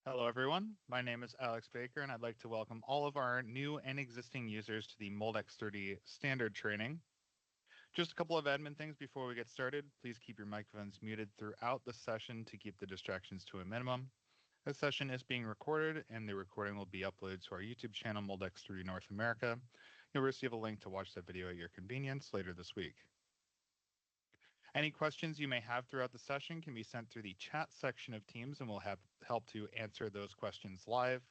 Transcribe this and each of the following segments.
Hello, everyone. My name is Alex Baker, and I'd like to welcome all of our new and existing users to the Moldex3D standard training. Just a couple of admin things before we get started. Please keep your microphones muted throughout the session to keep the distractions to a minimum. This session is being recorded, and the recording will be uploaded to our YouTube channel, Moldex3D North America. You'll receive a link to watch that video at your convenience later this week. Any questions you may have throughout the session can be sent through the chat section of Teams, and we'll have help to answer those questions live.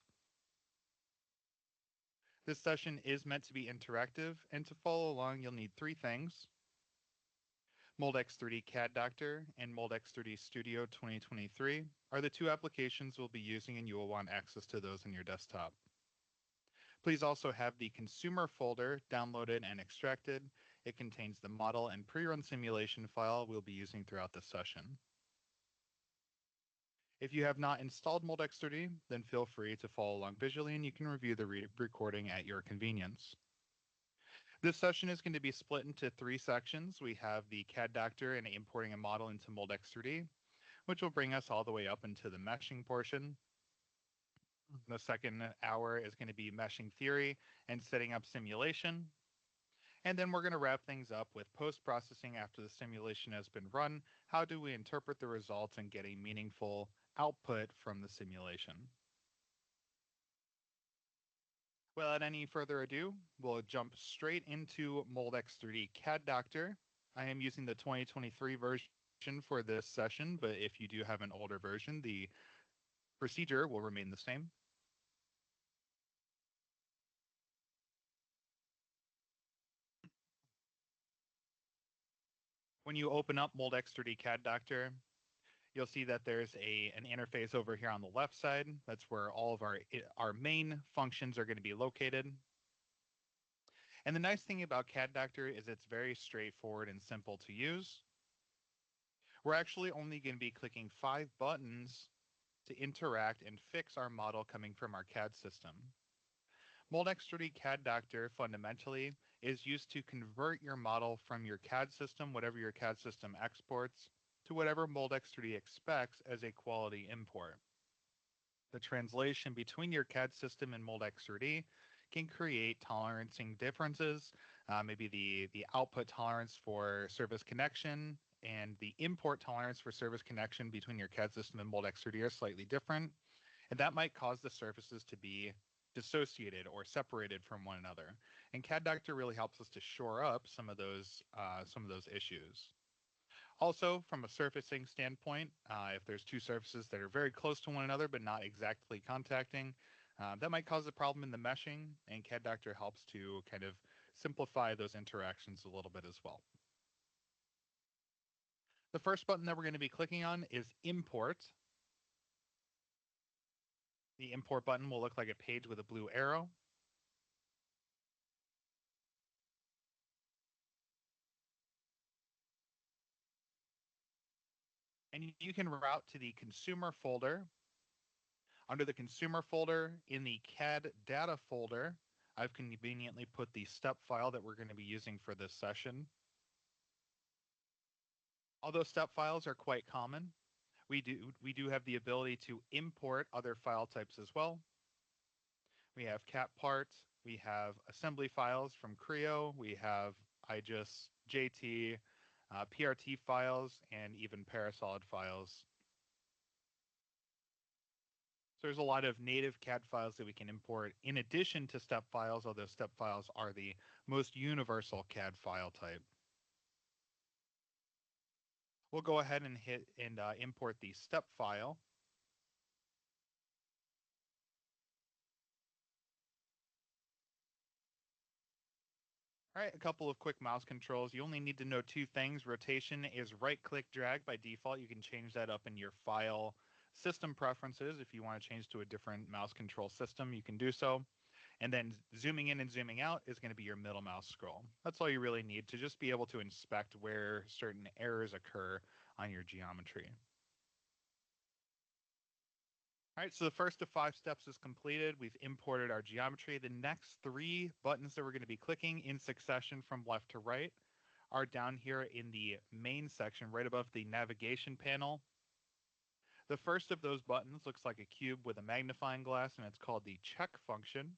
This session is meant to be interactive, and to follow along, you'll need three things: Moldex3D CAD Doctor and Moldex3D Studio 2023 are the two applications we'll be using, and you will want access to those on your desktop. Please also have the consumer folder downloaded and extracted. It contains the model and pre-run simulation file we'll be using throughout this session. If you have not installed Moldex3D, then feel free to follow along visually, and you can review the recording at your convenience. This session is going to be split into three sections. We have the CAD Doctor and importing a model into Moldex3D, which will bring us all the way up into the meshing portion. The second hour is going to be meshing theory and setting up simulation. And then we're going to wrap things up with post-processing after the simulation has been run. How do we interpret the results and get a meaningful output from the simulation? Without any further ado, we'll jump straight into Moldex3D CAD Doctor. I am using the 2023 version for this session, but if you do have an older version, the procedure will remain the same. When you open up Moldex3D CAD Doctor, you'll see that there's an interface over here on the left side. That's where all of our main functions are going to be located. And the nice thing about CAD Doctor is it's very straightforward and simple to use. We're actually only going to be clicking 5 buttons to interact and fix our model coming from our CAD system. Moldex3D CAD Doctor fundamentally is used to convert your model from your CAD system, whatever your CAD system exports, to whatever Moldex3D expects as a quality import. The translation between your CAD system and Moldex3D can create tolerancing differences. Maybe the output tolerance for service connection and the import tolerance for service connection between your CAD system and Moldex3D are slightly different, and that might cause the surfaces to be dissociated or separated from one another. And CAD Doctor really helps us to shore up some of those issues. Also, from a surfacing standpoint, if there's two surfaces that are very close to one another but not exactly contacting, that might cause a problem in the meshing, and CAD Doctor helps to kind of simplify those interactions a little bit as well. The first button that we're going to be clicking on is Import. The Import button will look like a page with a blue arrow. And you can route to the Consumer folder. Under the Consumer folder, in the CAD Data folder, I've conveniently put the step file that we're going to be using for this session. Although step files are quite common, we do have the ability to import other file types as well. We have cat parts, we have assembly files from Creo, we have IGES, JT, PRT files, and even Parasolid files. So there's a lot of native CAD files that we can import in addition to step files, although step files are the most universal CAD file type. We'll go ahead and hit and import the step file. All right, a couple of quick mouse controls. You only need to know two things. Rotation is right-click drag by default. You can change that up in your file system preferences. If you want to change to a different mouse control system, you can do so. And then zooming in and zooming out is going to be your middle mouse scroll. That's all you really need to just be able to inspect where certain errors occur on your geometry. All right, so the first of 5 steps is completed. We've imported our geometry. The next 3 buttons that we're going to be clicking in succession from left to right are down here in the main section, right above the navigation panel. The first of those buttons looks like a cube with a magnifying glass, and it's called the check function.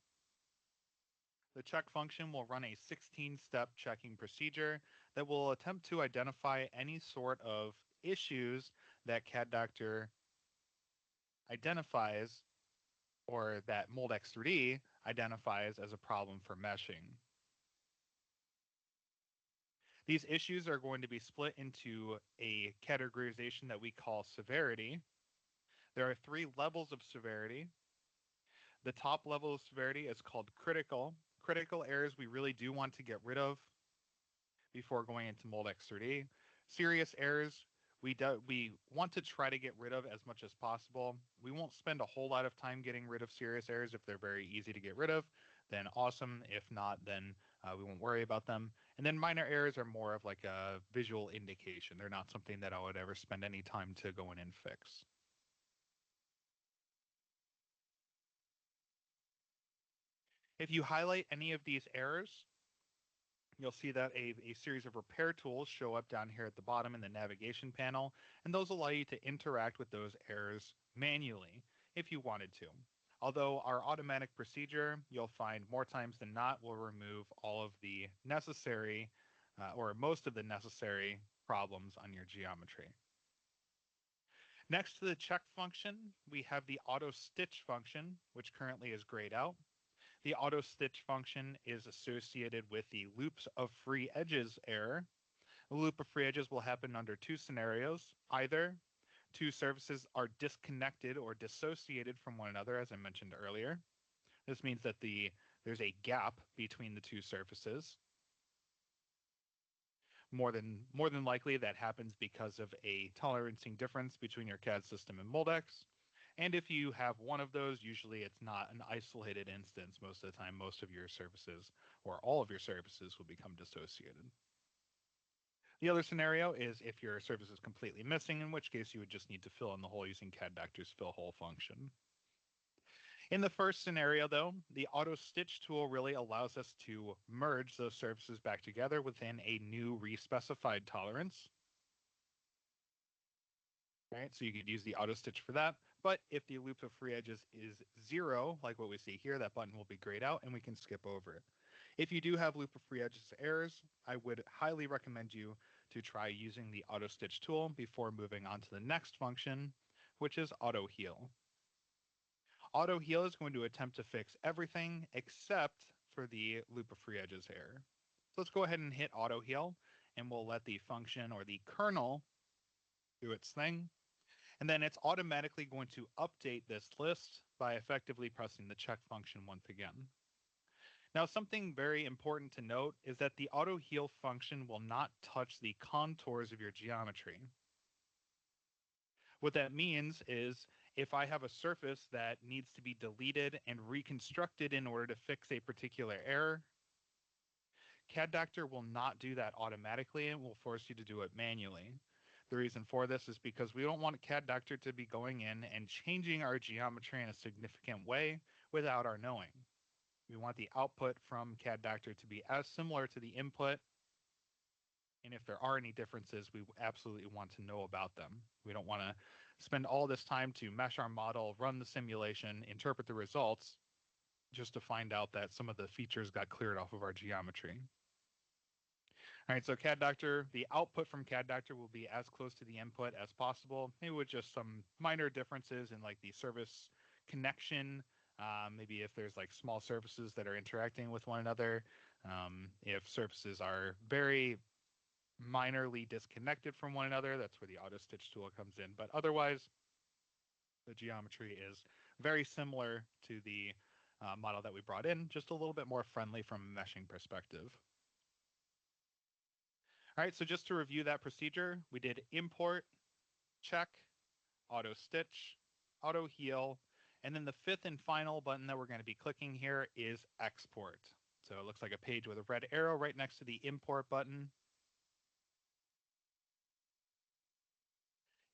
The check function will run a 16-step checking procedure that will attempt to identify any sort of issues that CAD Doctor identifies or that Moldex3D identifies as a problem for meshing. These issues are going to be split into a categorization that we call severity. There are 3 levels of severity. The top level of severity is called critical. Critical errors we really do want to get rid of before going into Moldex3D. Serious errors we want to try to get rid of as much as possible. We won't spend a whole lot of time getting rid of serious errors. If they're very easy to get rid of, then awesome. If not, then we won't worry about them. And then minor errors are more of like a visual indication. They're not something that I would ever spend any time to go in and fix. If you highlight any of these errors, you'll see that a series of repair tools show up down here at the bottom in the navigation panel, and those allow you to interact with those errors manually if you wanted to. Although our automatic procedure, you'll find more times than not, will remove all of the necessary or most of the necessary problems on your geometry. Next to the check function, we have the auto stitch function, which currently is grayed out. The auto stitch function is associated with the loops of free edges error. The loop of free edges will happen under 2 scenarios. Either 2 surfaces are disconnected or dissociated from one another, as I mentioned earlier. This means that there's a gap between the 2 surfaces. More than likely, that happens because of a tolerancing difference between your CAD system and Moldex. And if you have one of those, usually it's not an isolated instance. Most of the time, most of your services or all of your services will become dissociated. The other scenario is if your service is completely missing, in which case you would just need to fill in the hole using CAD Doctor's fill hole function. In the first scenario, though, the auto stitch tool really allows us to merge those surfaces back together within a new respecified tolerance. Right, so you could use the auto stitch for that. But if the loop of free edges is 0, like what we see here, that button will be grayed out and we can skip over it. If you do have loop of free edges errors, I would highly recommend you to try using the auto stitch tool before moving on to the next function, which is auto heal. Auto heal is going to attempt to fix everything except for the loop of free edges error. So let's go ahead and hit auto heal, and we'll let the function or the kernel do its thing. And then it's automatically going to update this list by effectively pressing the check function once again. Now, something very important to note is that the auto heal function will not touch the contours of your geometry. What that means is if I have a surface that needs to be deleted and reconstructed in order to fix a particular error, CAD Doctor will not do that automatically and will force you to do it manually. The reason for this is because we don't want CAD Doctor to be going in and changing our geometry in a significant way without our knowing. We want the output from CAD Doctor to be as similar to the input, and if there are any differences, we absolutely want to know about them. We don't want to spend all this time to mesh our model, run the simulation, interpret the results, just to find out that some of the features got cleared off of our geometry. All right, so CAD Doctor, the output from CAD Doctor will be as close to the input as possible, maybe with just some minor differences in like the service connection. Maybe if there's like small surfaces that are interacting with one another, if surfaces are very minorly disconnected from one another, that's where the auto stitch tool comes in. But otherwise, the geometry is very similar to the model that we brought in, just a little bit more friendly from a meshing perspective. All right, so just to review that procedure, we did import, check, auto stitch, auto heal, and then the 5th and final button that we're going to be clicking here is export. So it looks like a page with a red arrow right next to the import button.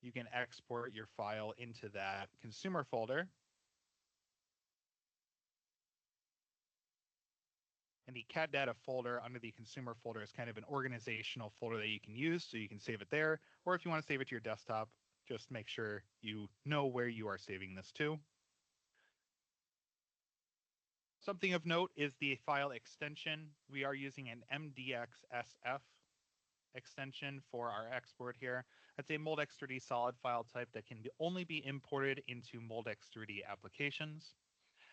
You can export your file into that consumer folder. And the CAD data folder under the consumer folder is kind of an organizational folder that you can use, so you can save it there. Or if you want to save it to your desktop, Just make sure you know where you are saving this to. Something of note is the file extension. We are using an MDX-SF extension for our export here. That's a Moldex3D solid file type that can only be imported into Moldex3D applications.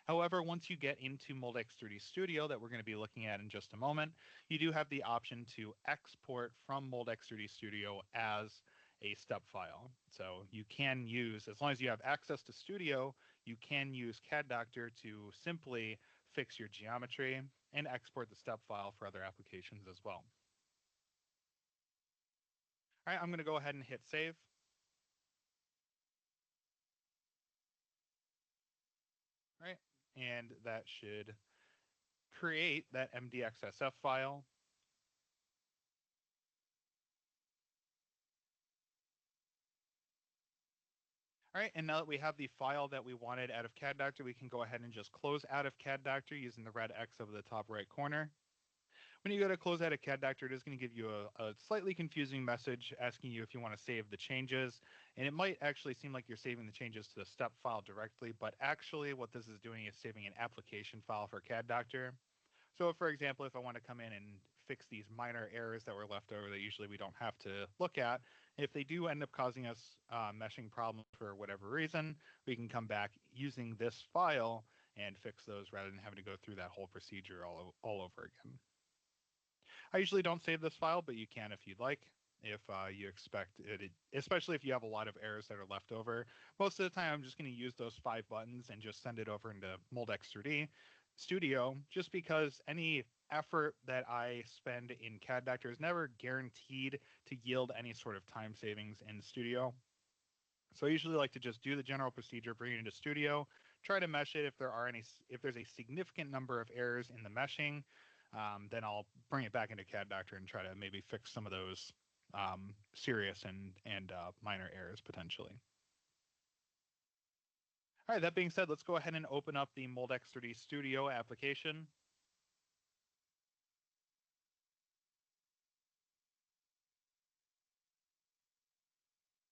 However, once you get into Moldex3D Studio that we're going to be looking at in just a moment, you do have the option to export from Moldex3D Studio as a step file. So you can use, as long as you have access to Studio, you can use CAD Doctor to simply fix your geometry and export the step file for other applications as well. All right, I'm going to go ahead and hit save. All right, and that should create that MDXSF file. All right, and now that we have the file that we wanted out of CAD Doctor, we can go ahead and just close out of CAD Doctor using the red X over the top right corner. When you go to close out of CAD Doctor, it is going to give you a slightly confusing message asking you if you want to save the changes. And it might actually seem like you're saving the changes to the step file directly, but actually what this is doing is saving an application file for CAD Doctor. So for example, if I want to come in and fix these minor errors that were left over that usually we don't have to look at, if they do end up causing us meshing problems for whatever reason, we can come back using this file and fix those rather than having to go through that whole procedure all over again. I usually don't save this file, but you can if you'd like. If you expect it, especially if you have a lot of errors that are left over. Most of the time, I'm just going to use those 5 buttons and just send it over into Moldex3D Studio, just because any effort that I spend in CAD Doctor is never guaranteed to yield any sort of time savings in Studio. So I usually like to just do the general procedure, bring it into Studio, try to mesh it. If there's a significant number of errors in the meshing, then I'll bring it back into CAD Doctor and try to maybe fix some of those serious and minor errors potentially. All right, that being said, let's go ahead and open up the Moldex3D Studio application.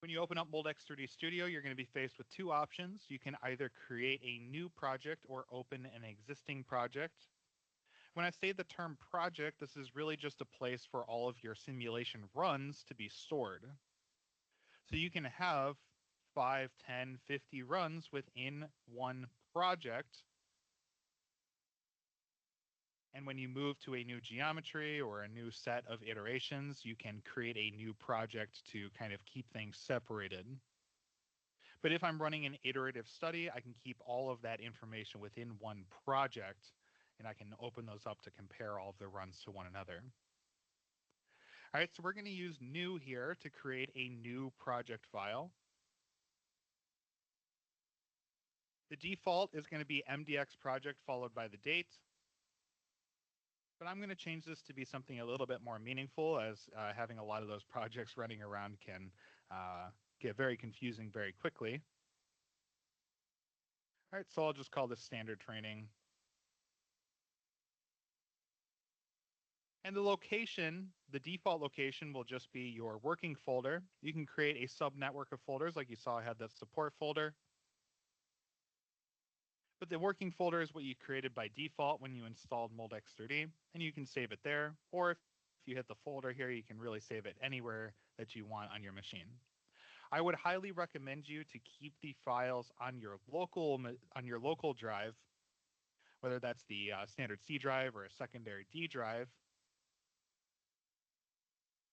When you open up Moldex3D Studio, you're going to be faced with 2 options. You can either create a new project or open an existing project. When I say the term project, this is really just a place for all of your simulation runs to be stored. So you can have 5, 10, 50 runs within one project. And when you move to a new geometry or a new set of iterations, you can create a new project to kind of keep things separated. But if I'm running an iterative study, I can keep all of that information within one project, and I can open those up to compare all of the runs to one another. All right, so we're going to use new here to create a new project file. The default is going to be MDX project followed by the date. But I'm going to change this to be something a little bit more meaningful, as having a lot of those projects running around can get very confusing very quickly. All right, so I'll just call this standard training. And the location, the default location will just be your working folder. You can create a subnetwork of folders like you saw I had the support folder. But the working folder is what you created by default when you installed Moldex3D, and you can save it there. Or if you hit the folder here, you can really save it anywhere that you want on your machine. I would highly recommend you to keep the files on your local drive, whether that's the standard C drive or a secondary D drive.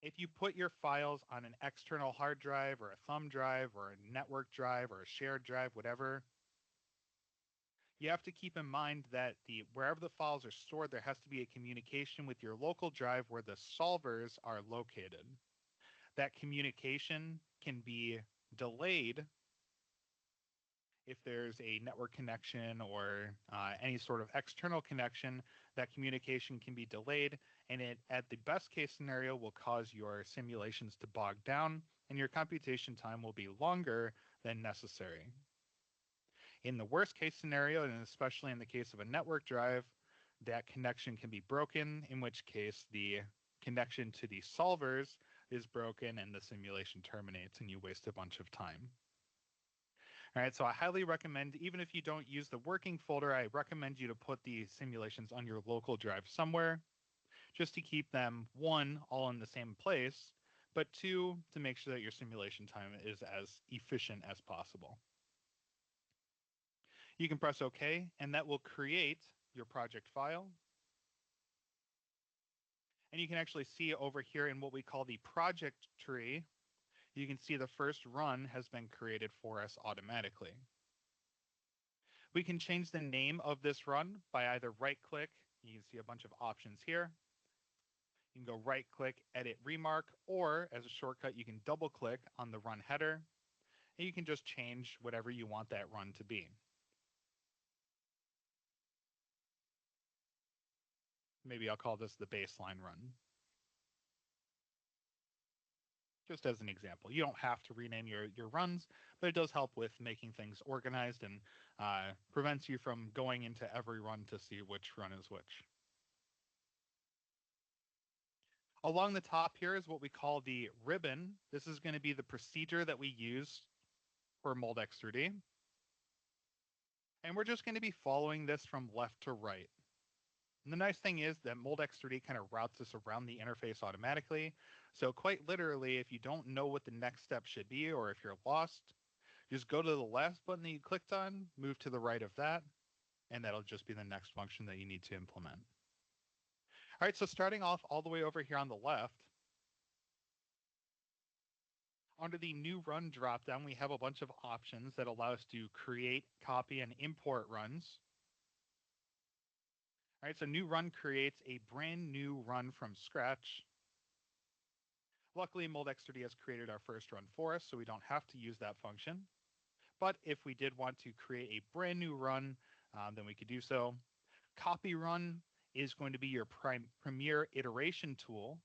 If you put your files on an external hard drive or a thumb drive or a network drive or a shared drive, whatever, you have to keep in mind that wherever the files are stored, there has to be a communication with your local drive where the solvers are located. That communication can be delayed if there's a network connection or any sort of external connection. That communication can be delayed, and it, at the best case scenario, will cause your simulations to bog down, and your computation time will be longer than necessary. In the worst case scenario, and especially in the case of a network drive, that connection can be broken, in which case the connection to the solvers is broken and the simulation terminates and you waste a bunch of time. All right, so I highly recommend, even if you don't use the working folder, I recommend you to put the simulations on your local drive somewhere, just to keep them, one, all in the same place, but two, to make sure that your simulation time is as efficient as possible. You can press OK, and that will create your project file. And you can actually see over here in what we call the project tree, you can see the first run has been created for us automatically. We can change the name of this run by either right-click, you can see a bunch of options here. You can go right-click, edit remark, or as a shortcut, you can double-click on the run header, and you can just change whatever you want that run to be. Maybe I'll call this the baseline run, just as an example. You don't have to rename your runs, but it does help with making things organized and prevents you from going into every run to see which run is which. Along the top here is what we call the ribbon. This is going to be the procedure that we use for Moldex3D. And we're just going to be following this from left to right. And the nice thing is that Moldex3D kind of routes us around the interface automatically. So quite literally, if you don't know what the next step should be, or if you're lost, just go to the left button that you clicked on, move to the right of that, and that'll just be the next function that you need to implement. All right, so starting off all the way over here on the left, under the new run dropdown, we have a bunch of options that allow us to create, copy, and import runs. All right, so new run creates a brand new run from scratch. Luckily, Moldex3D has created our first run for us, so we don't have to use that function. But if we did want to create a brand new run, then we could do so. Copy run is going to be your premier iteration tool.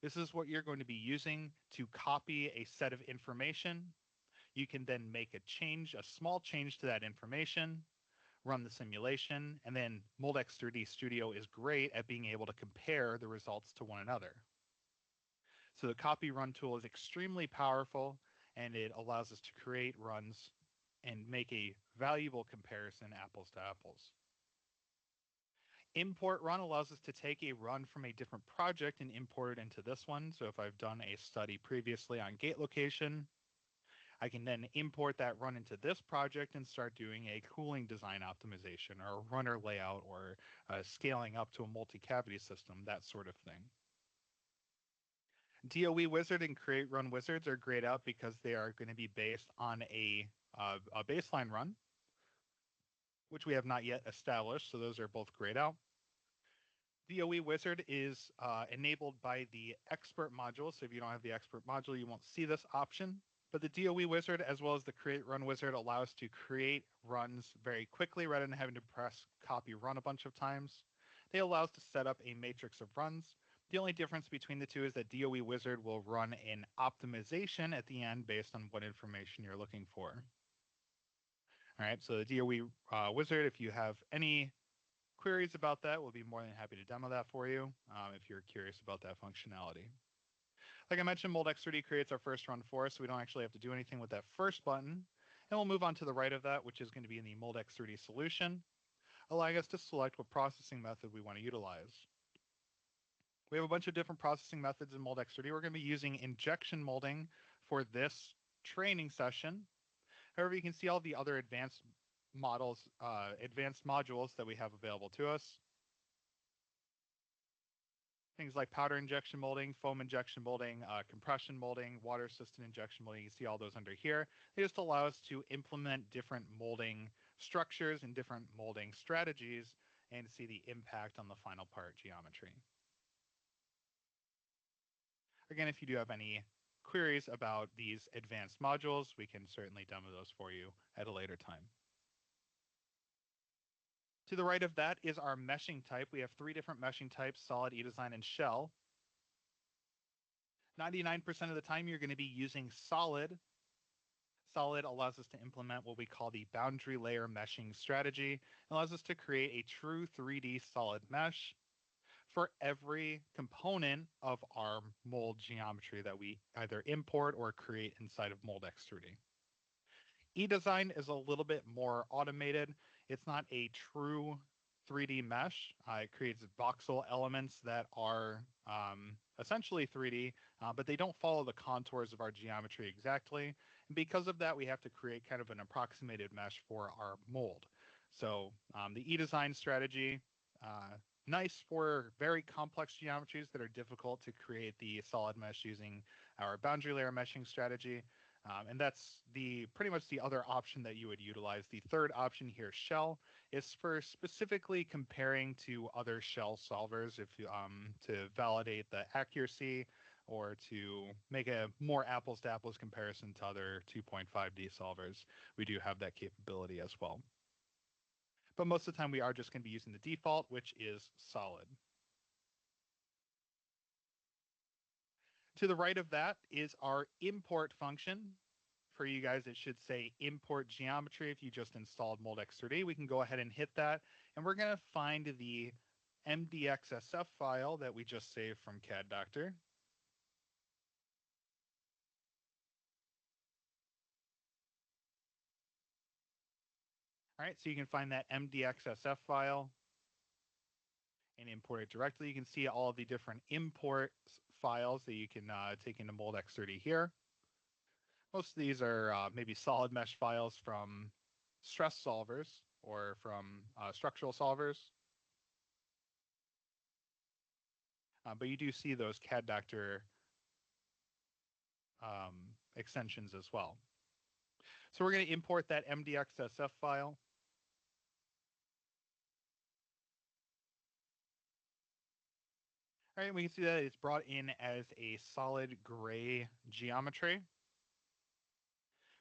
This is what you're going to be using to copy a set of information. You can then make a change, a small change to that information, run the simulation, and then Moldex3D Studio is great at being able to compare the results to one another. So the copy run tool is extremely powerful, and it allows us to create runs and make a valuable comparison apples to apples. Import run allows us to take a run from a different project and import it into this one. So if I've done a study previously on gate location, I can then import that run into this project and start doing a cooling design optimization or runner layout or scaling up to a multi-cavity system, that sort of thing. DOE Wizard and Create Run Wizards are grayed out because they are going to be based on a baseline run, which we have not yet established, so those are both grayed out. DOE Wizard is enabled by the Expert module, so if you don't have the Expert module, you won't see this option. But the DOE Wizard, as well as the Create Run Wizard, allow us to create runs very quickly rather than having to press copy run a bunch of times. They allow us to set up a matrix of runs. The only difference between the two is that DOE Wizard will run an optimization at the end based on what information you're looking for. All right, so the DOE Wizard, if you have any queries about that, we'll be more than happy to demo that for you if you're curious about that functionality. Like I mentioned, Moldex3D creates our first run for us, so we don't actually have to do anything with that first button. And we'll move on to the right of that, which is going to be in the Moldex3D solution, allowing us to select what processing method we want to utilize. We have a bunch of different processing methods in Moldex3D. We're going to be using injection molding for this training session. However, you can see all the other advanced modules that we have available to us. Things like powder injection molding, foam injection molding, compression molding, water assisted injection molding. You see all those under here. They just allow us to implement different molding structures and different molding strategies and see the impact on the final part geometry. Again, if you do have any queries about these advanced modules, we can certainly demo those for you at a later time. To the right of that is our meshing type. We have 3 different meshing types: solid, E-design, and shell. 99% of the time, you're going to be using solid. Solid allows us to implement what we call the boundary layer meshing strategy. It allows us to create a true 3D solid mesh. for every component of our mold geometry that we either import or create inside of Moldex3D. E-Design is a little bit more automated. It's not a true 3D mesh. It creates voxel elements that are essentially 3D, but they don't follow the contours of our geometry exactly. And because of that, we have to create kind of an approximated mesh for our mold. So the E-Design strategy, nice for very complex geometries that are difficult to create the solid mesh using our boundary layer meshing strategy. And that's pretty much the other option that you would utilize. The third option here, shell, is for specifically comparing to other shell solvers if you, to validate the accuracy or to make a more apples to apples comparison to other 2.5D solvers. We do have that capability as well. But most of the time we are just going to be using the default, which is solid. To the right of that is our import function. For you guys, it should say import geometry. If you just installed Moldex3D, we can go ahead and hit that. And we're going to find the MDXSF file that we just saved from CAD Doctor. All right, so you can find that MDXSF file and import it directly. You can see all of the different import files that you can take into Moldex3D here. Most of these are maybe solid mesh files from stress solvers or from structural solvers. But you do see those CAD Doctor extensions as well. So we're going to import that MDXSF file. All right, we can see that it's brought in as a solid gray geometry.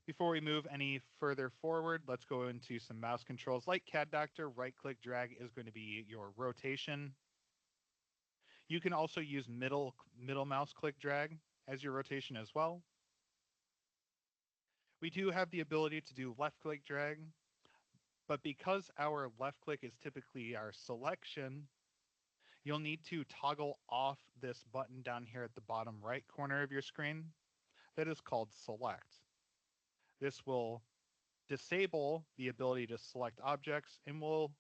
Before we move any further forward, let's go into some mouse controls. Like CAD Doctor, right-click drag is going to be your rotation. You can also use middle mouse click drag as your rotation as well. We do have the ability to do left-click drag, but because our left-click is typically our selection, you'll need to toggle off this button down here at the bottom right corner of your screen. That is called select. This will disable the ability to select objects and will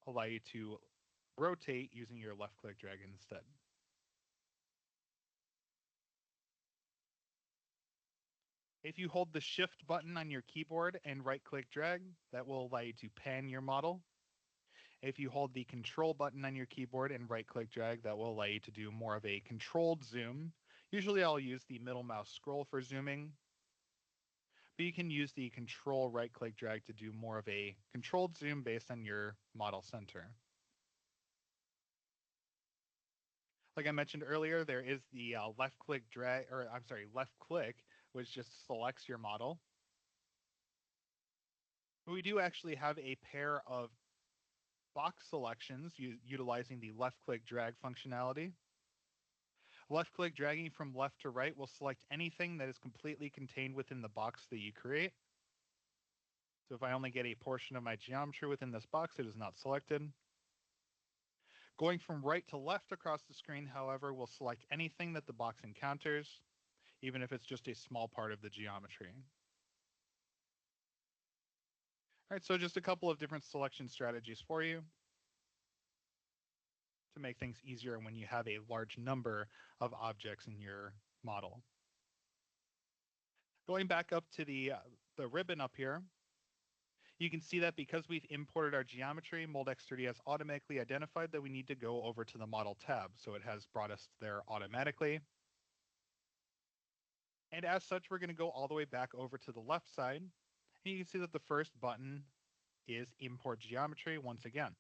allow you to rotate using your left click drag instead. If you hold the shift button on your keyboard and right click drag, that will allow you to pan your model. If you hold the control button on your keyboard and right click drag, that will allow you to do more of a controlled zoom. Usually I'll use the middle mouse scroll for zooming, but you can use the control right click drag to do more of a controlled zoom based on your model center. Like I mentioned earlier, there is the left click drag, or I'm sorry, left click, which just selects your model. But we do actually have a pair of box selections utilizing the left click drag functionality. Left click dragging from left to right will select anything that is completely contained within the box that you create. So if I only get a portion of my geometry within this box, it is not selected. Going from right to left across the screen, however, will select anything that the box encounters, even if it's just a small part of the geometry. All right, so just a couple of different selection strategies for you to make things easier when you have a large number of objects in your model. Going back up to the ribbon up here, you can see that because we've imported our geometry, Moldex3D has automatically identified that we need to go over to the model tab. So it has brought us there automatically. And as such, we're going to go all the way back over to the left side. And you can see that the first button is import geometry once again.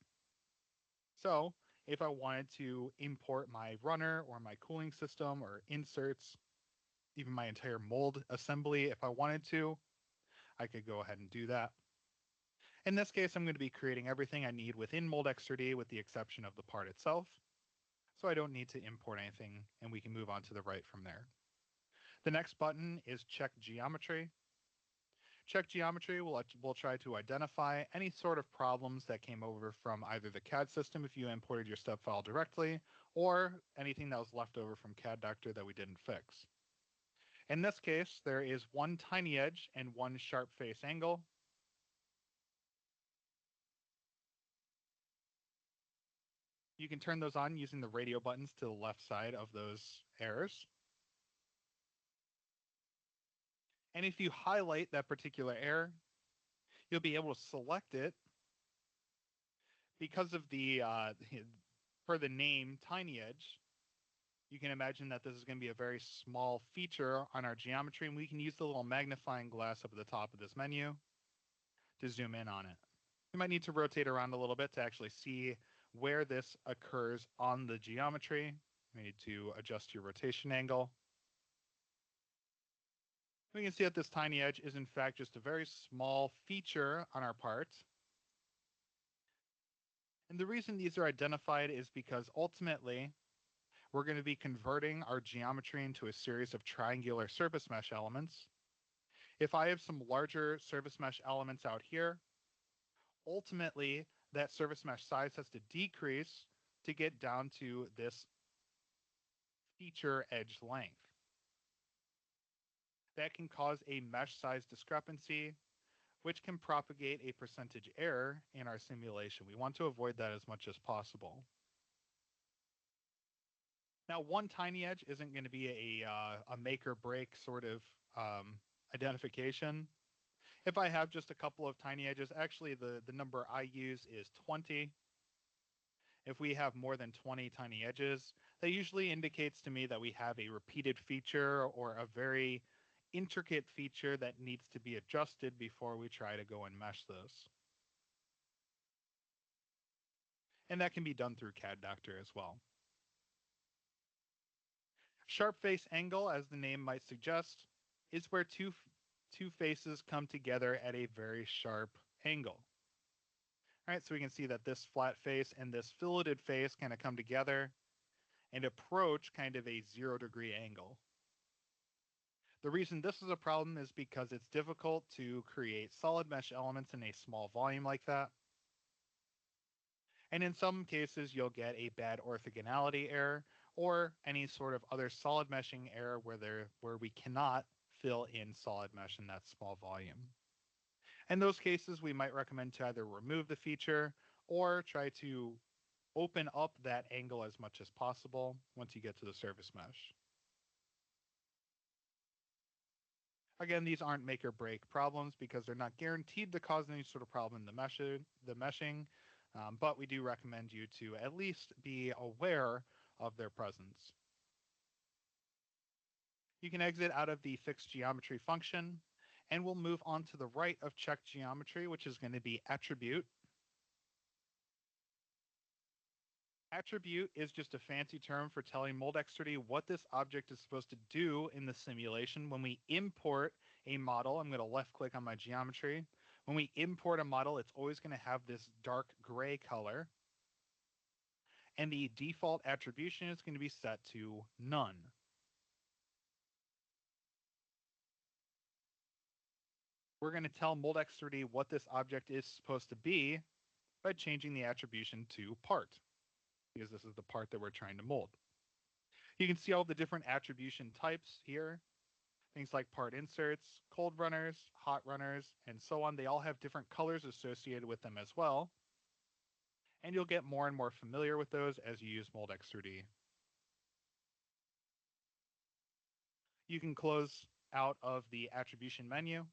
So if I wanted to import my runner or my cooling system or inserts, even my entire mold assembly, if I wanted to, I could go ahead and do that. In this case, I'm going to be creating everything I need within Moldex3D with the exception of the part itself. So I don't need to import anything, and we can move on to the right from there. The next button is check geometry. Check geometry will try to identify any sort of problems that came over from either the CAD system if you imported your step file directly, or anything that was left over from CAD Doctor that we didn't fix. In this case, there is one tiny edge and one sharp face angle. You can turn those on using the radio buttons to the left side of those errors. And if you highlight that particular error, you'll be able to select it because of the, per the name, tiny edge. You can imagine that this is going to be a very small feature on our geometry, and we can use the little magnifying glass up at the top of this menu to zoom in on it. You might need to rotate around a little bit to actually see where this occurs on the geometry. You need to adjust your rotation angle. We can see that this tiny edge is in fact just a very small feature on our part. And the reason these are identified is because ultimately we're going to be converting our geometry into a series of triangular surface mesh elements. If I have some larger surface mesh elements out here, ultimately that surface mesh size has to decrease to get down to this feature edge length. That can cause a mesh size discrepancy, which can propagate a percentage error in our simulation. We want to avoid that as much as possible. Now, one tiny edge isn't going to be a make or break sort of identification. If I have just a couple of tiny edges, actually the number I use is 20. If we have more than 20 tiny edges, that usually indicates to me that we have a repeated feature or a very intricate feature that needs to be adjusted before we try to go and mesh this. And that can be done through CAD Doctor as well. Sharp face angle, as the name might suggest, is where two faces come together at a very sharp angle. All right, so we can see that this flat face and this filleted face kind of come together and approach kind of a 0-degree angle. The reason this is a problem is because it's difficult to create solid mesh elements in a small volume like that. And in some cases, you'll get a bad orthogonality error or any sort of other solid meshing error where we cannot fill in solid mesh in that small volume. In those cases, we might recommend to either remove the feature or try to open up that angle as much as possible once you get to the surface mesh. Again, these aren't make or break problems because they're not guaranteed to cause any sort of problem in the meshing, but we do recommend you to at least be aware of their presence. You can exit out of the fixed geometry function, and we'll move on to the right of check geometry, which is going to be attribute. Attribute is just a fancy term for telling Moldex3D what this object is supposed to do in the simulation. When we import a model, I'm going to left click on my geometry. When we import a model, it's always going to have this dark gray color. And the default attribution is going to be set to none. We're going to tell Moldex3D what this object is supposed to be by changing the attribution to part, because this is the part that we're trying to mold. You can see all the different attribution types here. Things like part inserts, cold runners, hot runners, and so on. They all have different colors associated with them as well. And you'll get more and more familiar with those as you use Moldex3D. You can close out of the attribution menu.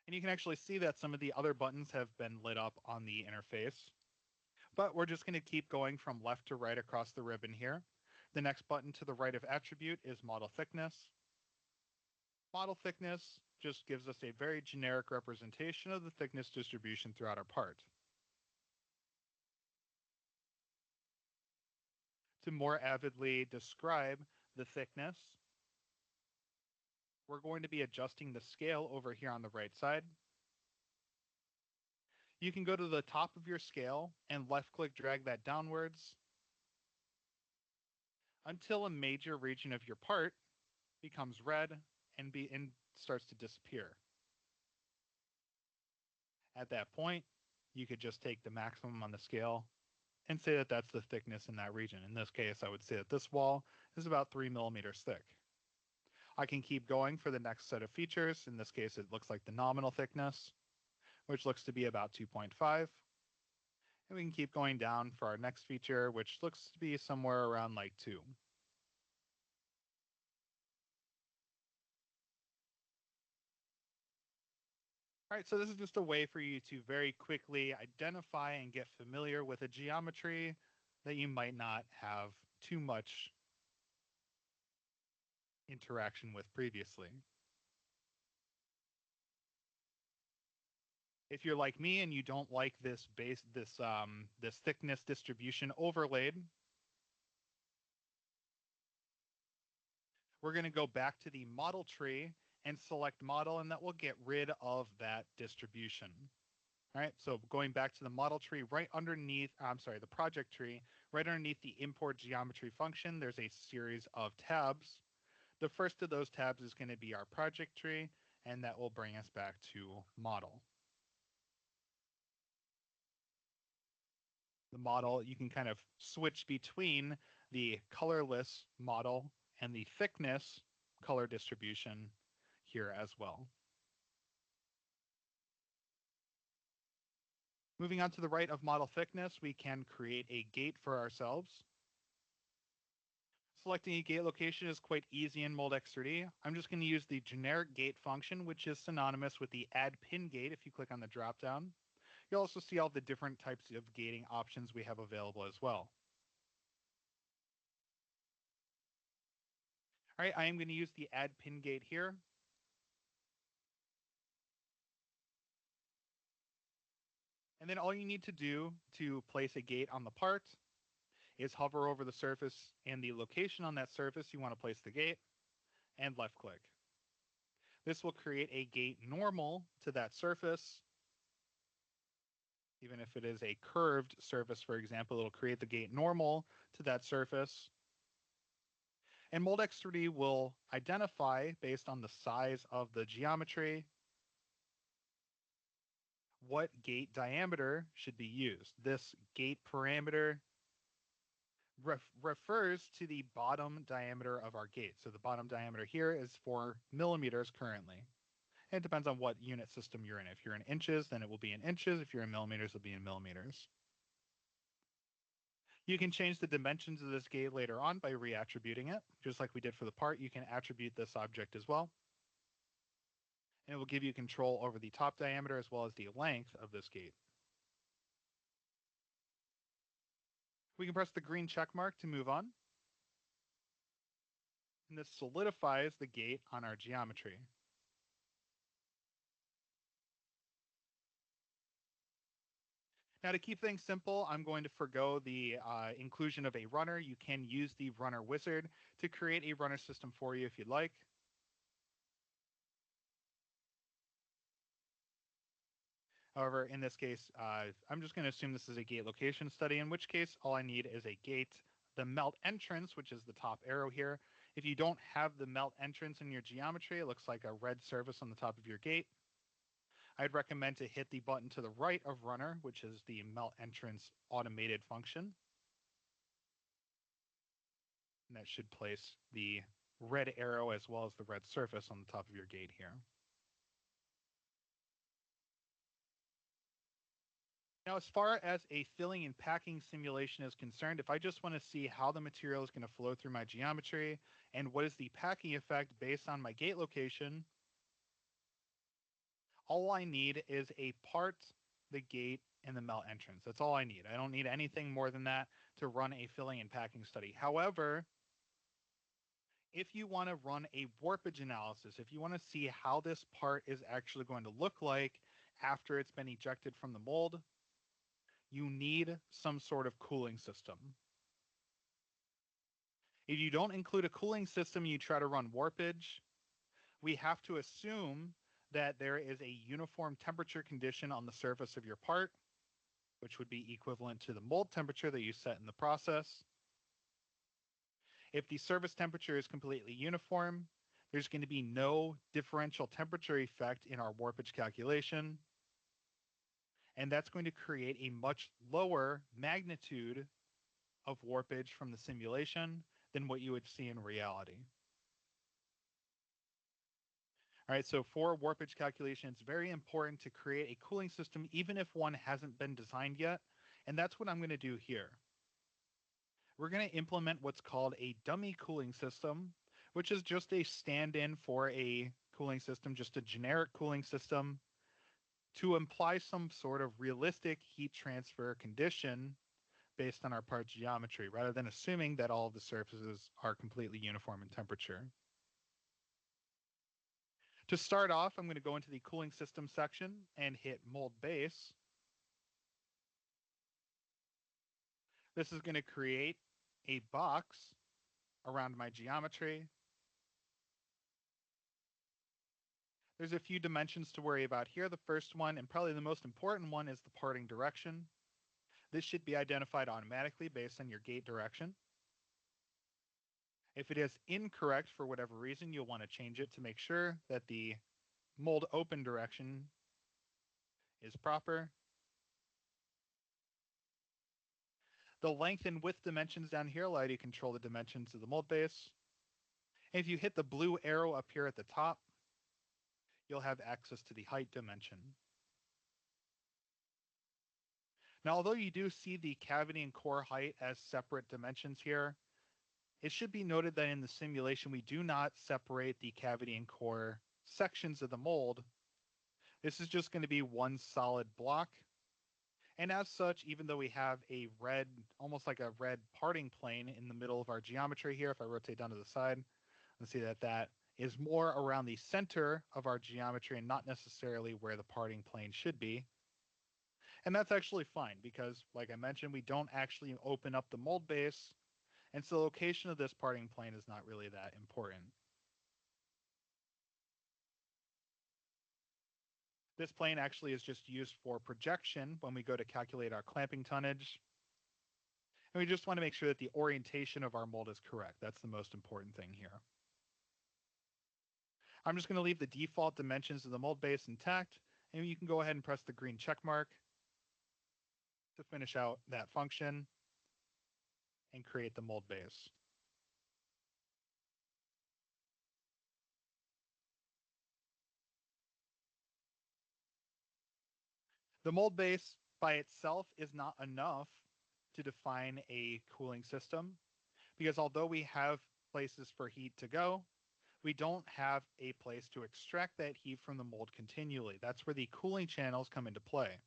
And you can actually see that some of the other buttons have been lit up on the interface. But we're just going to keep going from left to right across the ribbon here. The next button to the right of attribute is model thickness. Model thickness just gives us a very generic representation of the thickness distribution throughout our part. To more avidly describe the thickness, we're going to be adjusting the scale over here on the right side. You can go to the top of your scale and left-click drag that downwards until a major region of your part becomes red and starts to disappear. At that point, you could just take the maximum on the scale and say that that's the thickness in that region. In this case, I would say that this wall is about 3 millimeters thick. I can keep going for the next set of features. In this case, it looks like the nominal thickness, which looks to be about 2.5. And we can keep going down for our next feature, which looks to be somewhere around like 2. All right, so this is just a way for you to very quickly identify and get familiar with a geometry that you might not have too much interaction with previously. If you're like me and you don't like this this thickness distribution overlaid, we're going to go back to the model tree and select model, and that will get rid of that distribution. All right, so going back to the model tree right underneath, the project tree, right underneath the import geometry function, there's a series of tabs. The first of those tabs is going to be our project tree, and that will bring us back to model. The model, you can kind of switch between the colorless model and the thickness color distribution here as well. Moving on to the right of model thickness, we can create a gate for ourselves. Selecting a gate location is quite easy in Moldex3D. I'm just going to use the generic gate function, which is synonymous with the add pin gate if you click on the dropdown. You'll also see all the different types of gating options we have available as well. All right, I am going to use the add pin gate here. And then all you need to do to place a gate on the part is hover over the surface and the location on that surface you want to place the gate, and left click. This will create a gate normal to that surface. Even if it is a curved surface, for example, it'll create the gate normal to that surface. And Moldex3D will identify, based on the size of the geometry, what gate diameter should be used. This gate parameter refers to the bottom diameter of our gate. So the bottom diameter here is 4 millimeters currently. And it depends on what unit system you're in. If you're in inches, then it will be in inches. If you're in millimeters, it'll be in millimeters. You can change the dimensions of this gate later on by reattributing it. Just like we did for the part, you can attribute this object as well. And it will give you control over the top diameter as well as the length of this gate. We can press the green check mark to move on. And this solidifies the gate on our geometry. Now, to keep things simple, I'm going to forgo the inclusion of a runner. You can use the runner wizard to create a runner system for you if you'd like. However, in this case, I'm just going to assume this is a gate location study, in which case all I need is a gate, the melt entrance, which is the top arrow here. If you don't have the melt entrance in your geometry, it looks like a red surface on the top of your gate. I'd recommend to hit the button to the right of runner, which is the melt entrance automated function. And that should place the red arrow as well as the red surface on the top of your gate here. Now, as far as a filling and packing simulation is concerned, if I just want to see how the material is going to flow through my geometry and what is the packing effect based on my gate location, all I need is a part, the gate, and the melt entrance. That's all I need. I don't need anything more than that to run a filling and packing study. However, if you want to run a warpage analysis, if you want to see how this part is actually going to look like after it's been ejected from the mold, you need some sort of cooling system. If you don't include a cooling system, you try to run warpage, we have to assume that there is a uniform temperature condition on the surface of your part, which would be equivalent to the mold temperature that you set in the process. If the surface temperature is completely uniform, There's going to be no differential temperature effect in our warpage calculation, and that's going to create a much lower magnitude of warpage from the simulation than what you would see in reality. All right, so for warpage calculation, it's very important to create a cooling system even if one hasn't been designed yet, and that's what I'm going to do here. We're going to implement what's called a dummy cooling system, which is just a stand-in for a cooling system, just a generic cooling system to imply some sort of realistic heat transfer condition based on our part geometry, rather than assuming that all of the surfaces are completely uniform in temperature. To start off, I'm going to go into the cooling system section and hit mold base. This is going to create a box around my geometry. There's a few dimensions to worry about here. The first one, and probably the most important one, is the parting direction. This should be identified automatically based on your gate direction. If it is incorrect for whatever reason, you'll want to change it to make sure that the mold open direction is proper. The length and width dimensions down here allow you to control the dimensions of the mold base. And if you hit the blue arrow up here at the top, you'll have access to the height dimension. Now, although you do see the cavity and core height as separate dimensions here, it should be noted that in the simulation, we do not separate the cavity and core sections of the mold. This is just going to be one solid block. And as such, even though we have a red, almost like a red parting plane in the middle of our geometry here, if I rotate down to the side, let's see that that is more around the center of our geometry and not necessarily where the parting plane should be. And that's actually fine because, like I mentioned, we don't actually open up the mold base, and so the location of this parting plane is not really that important. This plane actually is just used for projection when we go to calculate our clamping tonnage. And we just want to make sure that the orientation of our mold is correct. That's the most important thing here. I'm just going to leave the default dimensions of the mold base intact, and you can go ahead and press the green check mark to finish out that function and create the mold base. The mold base by itself is not enough to define a cooling system because although we have places for heat to go, we don't have a place to extract that heat from the mold continually. That's where the cooling channels come into play.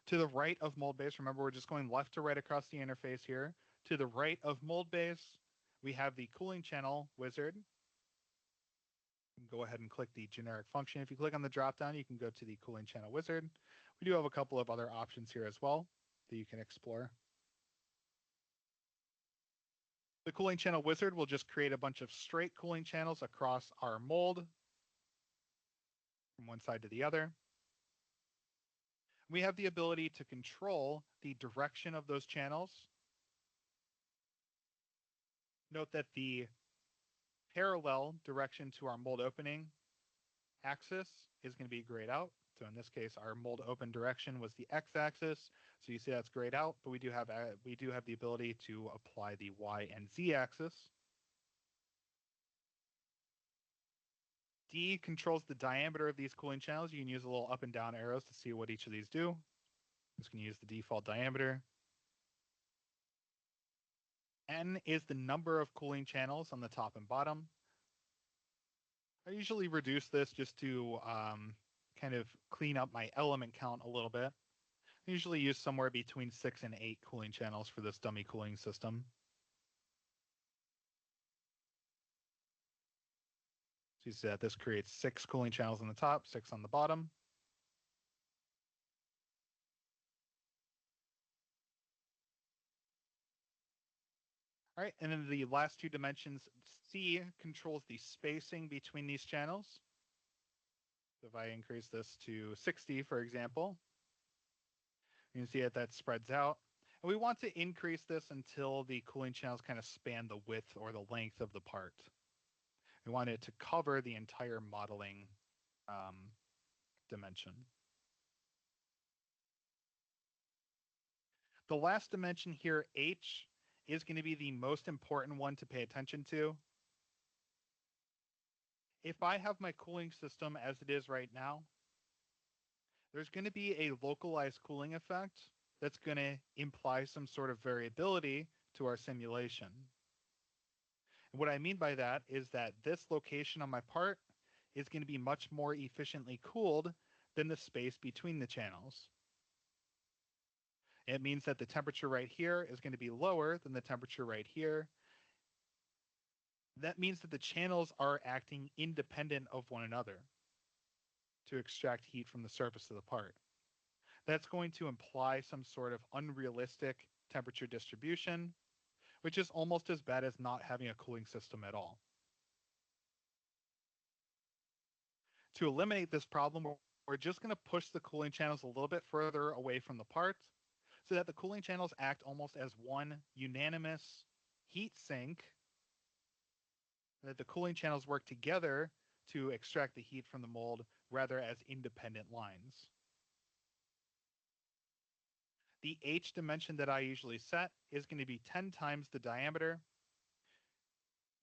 To the right of mold base, remember we're just going left to right across the interface here. To the right of mold base, we have the cooling channel wizard. You can go ahead and click the generic function. If you click on the dropdown, you can go to the cooling channel wizard. We do have a couple of other options here as well that you can explore. The cooling channel wizard will just create a bunch of straight cooling channels across our mold from one side to the other. We have the ability to control the direction of those channels. Note that the parallel direction to our mold opening axis is going to be grayed out. So in this case, our mold open direction was the x-axis. So you see that's grayed out, but we do have the ability to apply the y and z-axis. D controls the diameter of these cooling channels. You can use a little up and down arrows to see what each of these do. I'm just going to use the default diameter. N is the number of cooling channels on the top and bottom. I usually reduce this just to kind of clean up my element count a little bit. I usually use somewhere between 6 and 8 cooling channels for this dummy cooling system. So you see that this creates 6 cooling channels on the top, 6 on the bottom. All right, and then the last two dimensions, C controls the spacing between these channels. So if I increase this to 60, for example, you can see that spreads out. And we want to increase this until the cooling channels kind of span the width or the length of the part. We want it to cover the entire modeling dimension. The last dimension here, H, is going to be the most important one to pay attention to. If I have my cooling system as it is right now, there's going to be a localized cooling effect that's going to imply some sort of variability to our simulation. And what I mean by that is that this location on my part is going to be much more efficiently cooled than the space between the channels. It means that the temperature right here is going to be lower than the temperature right here. That means that the channels are acting independent of one another to extract heat from the surface of the part. That's going to imply some sort of unrealistic temperature distribution, which is almost as bad as not having a cooling system at all. To eliminate this problem, we're just going to push the cooling channels a little bit further away from the part so that the cooling channels act almost as one unanimous heat sink, that the cooling channels work together to extract the heat from the mold rather as independent lines. The H dimension that I usually set is going to be 10 times the diameter.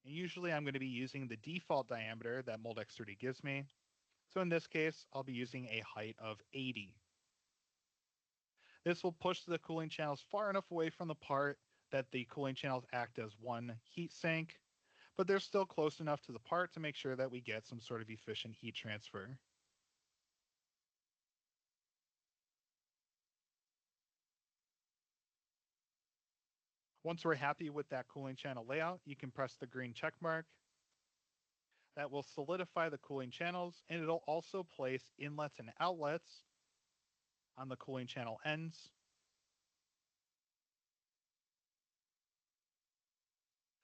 And usually I'm going to be using the default diameter that Moldex3D gives me. So in this case, I'll be using a height of 80. This will push the cooling channels far enough away from the part that the cooling channels act as one heat sink, but they're still close enough to the part to make sure that we get some sort of efficient heat transfer. Once we're happy with that cooling channel layout, you can press the green check mark. That will solidify the cooling channels, and it'll also place inlets and outlets on the cooling channel ends.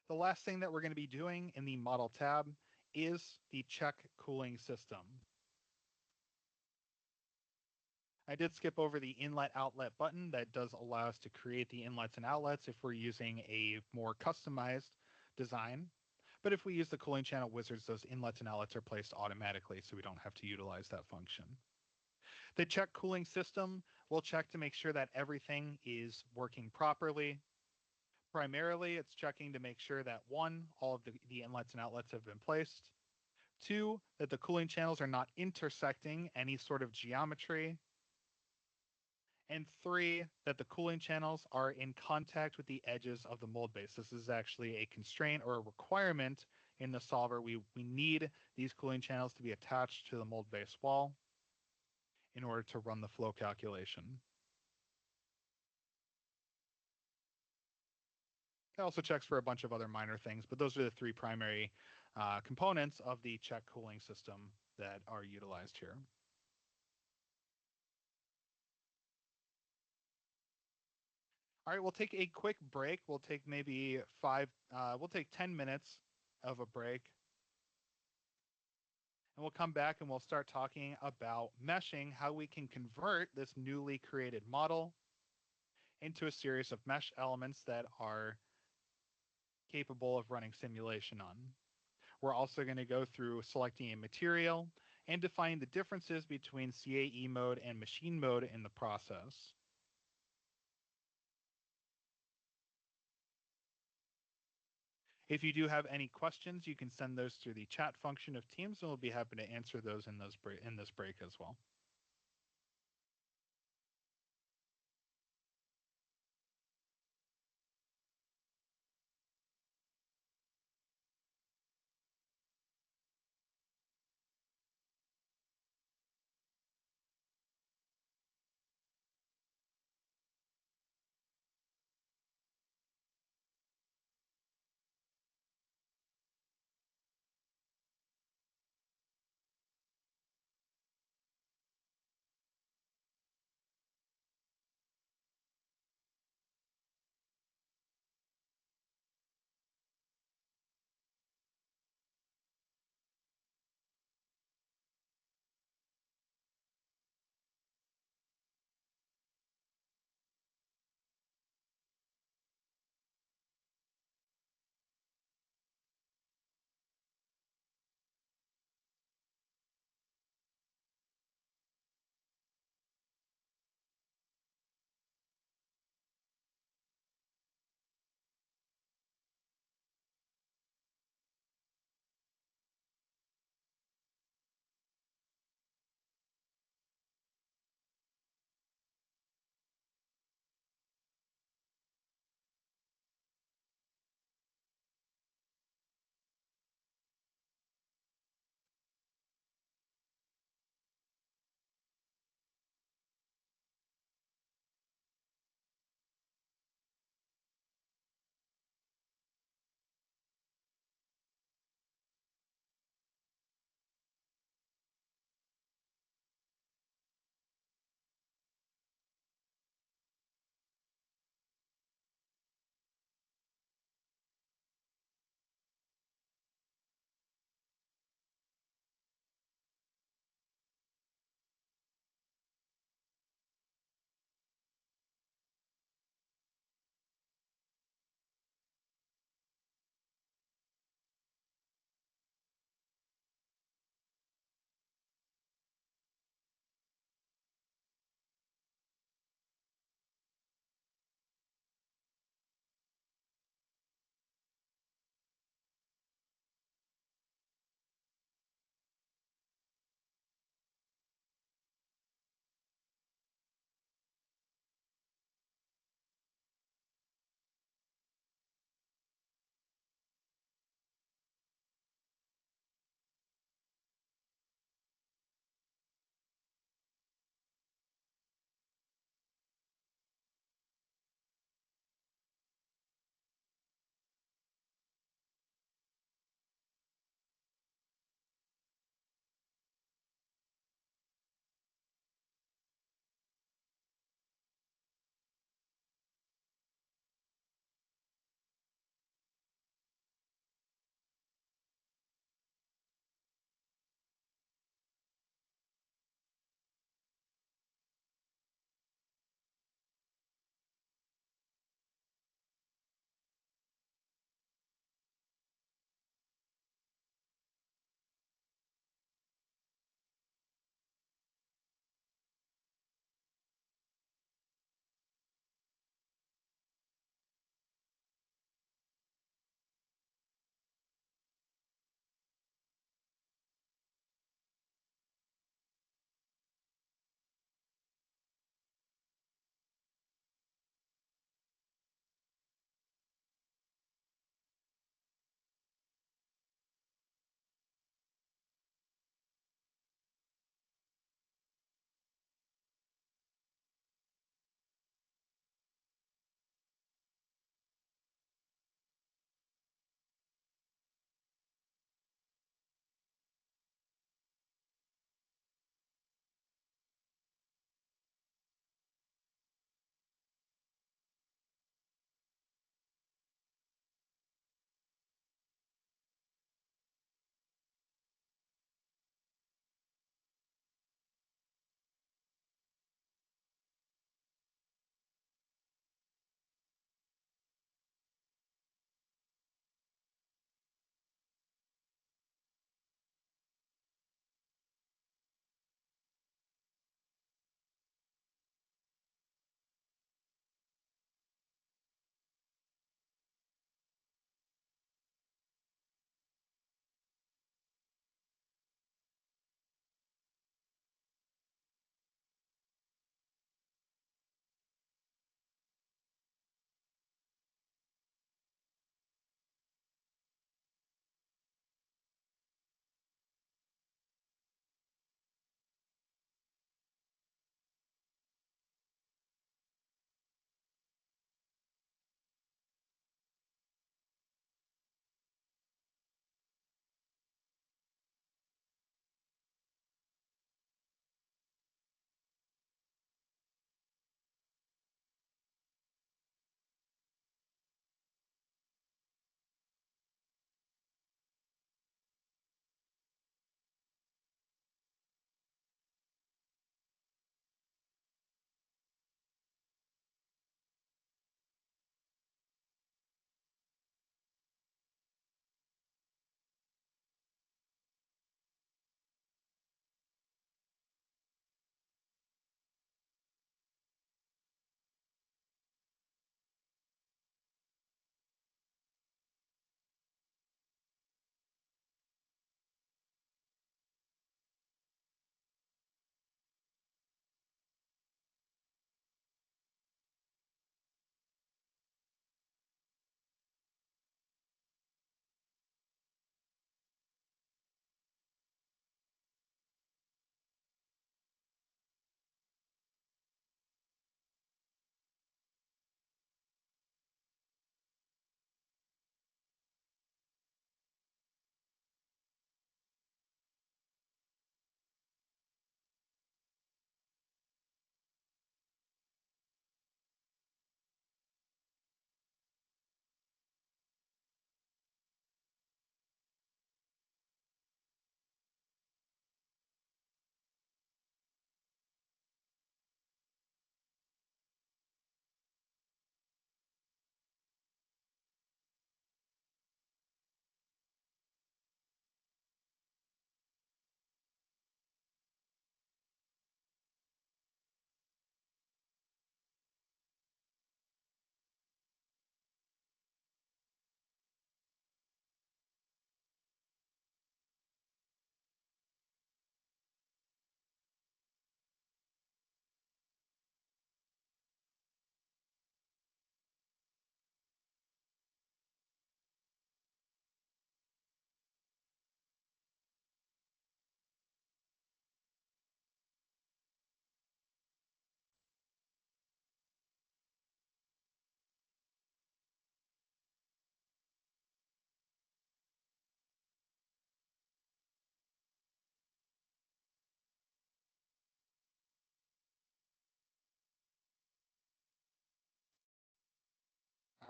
The last thing that we're going to be doing in the Model tab is the Check Cooling System. I did skip over the Inlet Outlet button that does allow us to create the inlets and outlets if we're using a more customized design. But if we use the cooling channel wizards, those inlets and outlets are placed automatically, so we don't have to utilize that function. The Check Cooling System will check to make sure that everything is working properly. Primarily, it's checking to make sure that one, all of the inlets and outlets have been placed. Two, that the cooling channels are not intersecting any sort of geometry. And three, that the cooling channels are in contact with the edges of the mold base. This is actually a constraint or a requirement in the solver. We need these cooling channels to be attached to the mold base wall in order to run the flow calculation. It also checks for a bunch of other minor things, but those are the three primary components of the check cooling system that are utilized here. All right, we'll take a quick break. We'll take maybe we'll take 10 minutes of a break. And we'll come back and we'll start talking about meshing, how we can convert this newly created model into a series of mesh elements that are capable of running simulation on. We're also going to go through selecting a material and defining the differences between CAE mode and machine mode in the process. If you do have any questions, you can send those through the chat function of Teams, and we'll be happy to answer those in this break as well.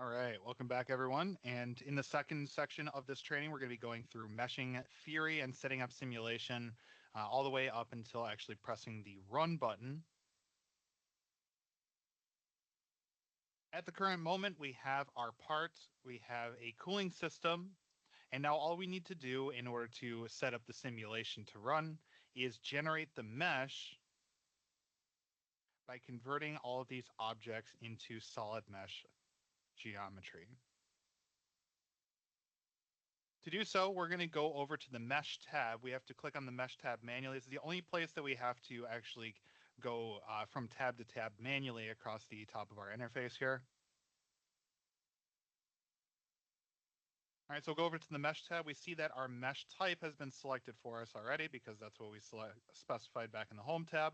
All right, welcome back everyone. And in the second section of this training, we're going to be going through meshing theory and setting up simulation all the way up until actually pressing the run button. At the current moment, we have our part, we have a cooling system, and now all we need to do in order to set up the simulation to run is generate the mesh by converting all of these objects into solid mesh geometry. To do so, we're going to go over to the Mesh tab. We have to click on the Mesh tab manually. This is the only place that we have to actually go from tab to tab manually across the top of our interface here. All right, so we'll go over to the Mesh tab. We see that our mesh type has been selected for us already because that's what we specified back in the Home tab.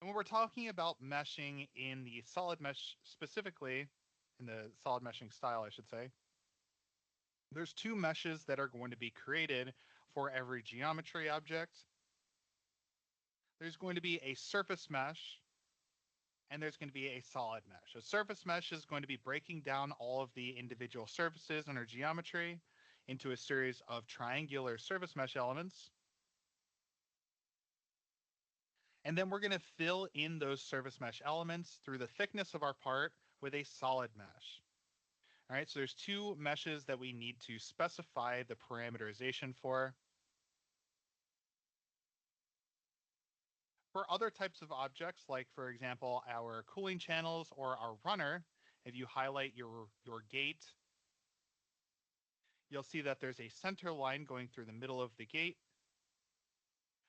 And when we're talking about meshing in the solid mesh specifically, in the solid meshing style, I should say, there's two meshes that are going to be created for every geometry object. There's going to be a surface mesh and there's going to be a solid mesh. A surface mesh is going to be breaking down all of the individual surfaces in our geometry into a series of triangular surface mesh elements. And then we're going to fill in those surface mesh elements through the thickness of our part with a solid mesh. All right, so there's two meshes that we need to specify the parameterization for. For other types of objects, like for example, our cooling channels or our runner, if you highlight your gate, you'll see that there's a center line going through the middle of the gate,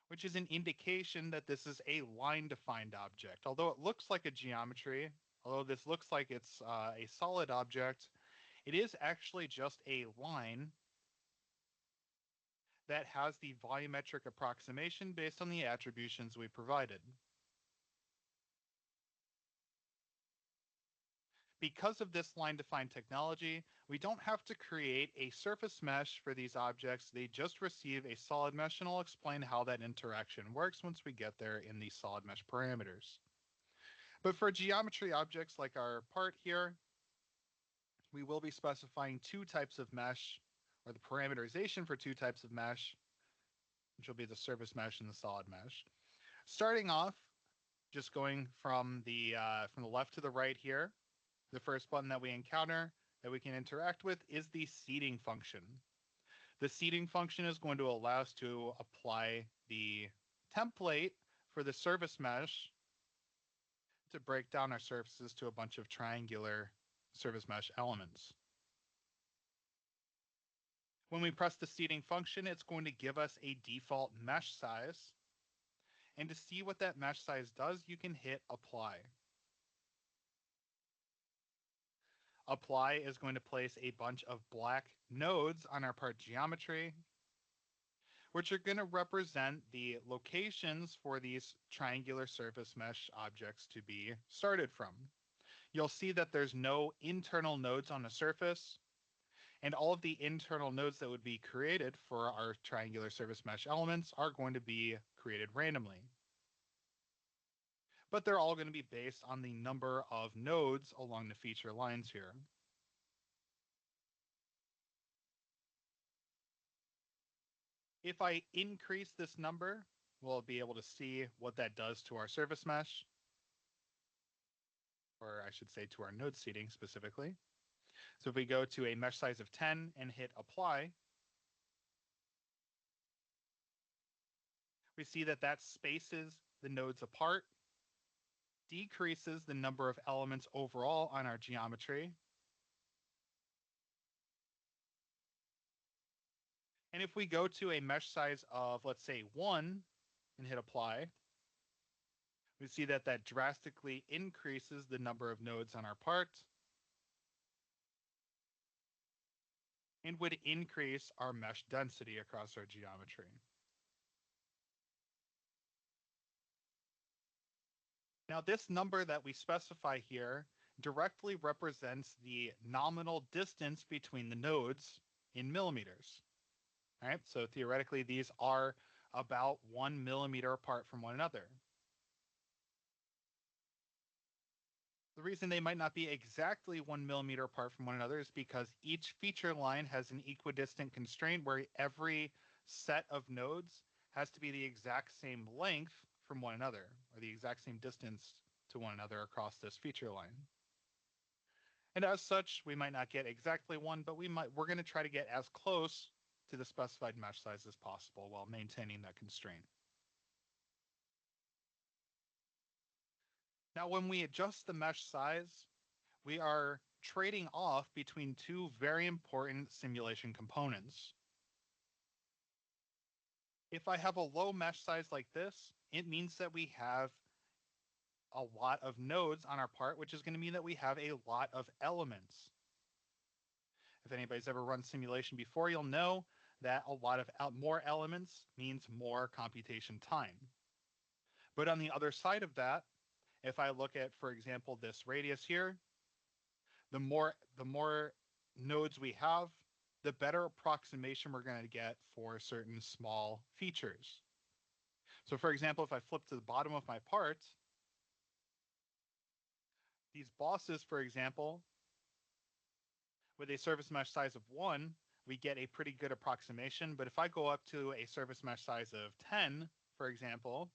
which is an indication that this is a line-defined object. Although it looks like a geometry, although this looks like it's a solid object, it is actually just a line that has the volumetric approximation based on the attributions we provided. Because of this line-defined technology, we don't have to create a surface mesh for these objects. They just receive a solid mesh, and I'll explain how that interaction works once we get there in the solid mesh parameters. But for geometry objects like our part here, we will be specifying two types of mesh, or the parameterization for two types of mesh, which will be the surface mesh and the solid mesh. Starting off, just going from the left to the right here, the first button that we encounter that we can interact with is the seeding function. The seeding function is going to allow us to apply the template for the surface mesh to break down our surfaces to a bunch of triangular surface mesh elements. When we press the seeding function, it's going to give us a default mesh size. And to see what that mesh size does, you can hit apply. Apply is going to place a bunch of black nodes on our part geometry, which are going to represent the locations for these triangular surface mesh objects to be started from. You'll see that there's no internal nodes on the surface, and all of the internal nodes that would be created for our triangular surface mesh elements are going to be created randomly. But they're all going to be based on the number of nodes along the feature lines here. If I increase this number, we'll be able to see what that does to our surface mesh, or I should say to our node seeding specifically. So if we go to a mesh size of 10 and hit apply, we see that that spaces the nodes apart, decreases the number of elements overall on our geometry. And if we go to a mesh size of, let's say, 1 and hit apply, we see that that drastically increases the number of nodes on our part and would increase our mesh density across our geometry. Now, this number that we specify here directly represents the nominal distance between the nodes in millimeters. All right, so theoretically, these are about 1 millimeter apart from one another. The reason they might not be exactly 1 millimeter apart from one another is because each feature line has an equidistant constraint where every set of nodes has to be the exact same length from one another, or the exact same distance to one another across this feature line. And as such, we might not get exactly one, but we're going to try to get as close to the specified mesh size as possible while maintaining that constraint. Now, when we adjust the mesh size, we are trading off between two very important simulation components. If I have a low mesh size like this, it means that we have a lot of nodes on our part, which is going to mean that we have a lot of elements. If anybody's ever run simulation before, you'll know that a lot of more elements means more computation time. But on the other side of that, if I look at, for example, this radius here, the more nodes we have, the better approximation we're going to get for certain small features. So for example, if I flip to the bottom of my part, these bosses, for example, with a surface mesh size of 1, we get a pretty good approximation. But if I go up to a surface mesh size of 10, for example,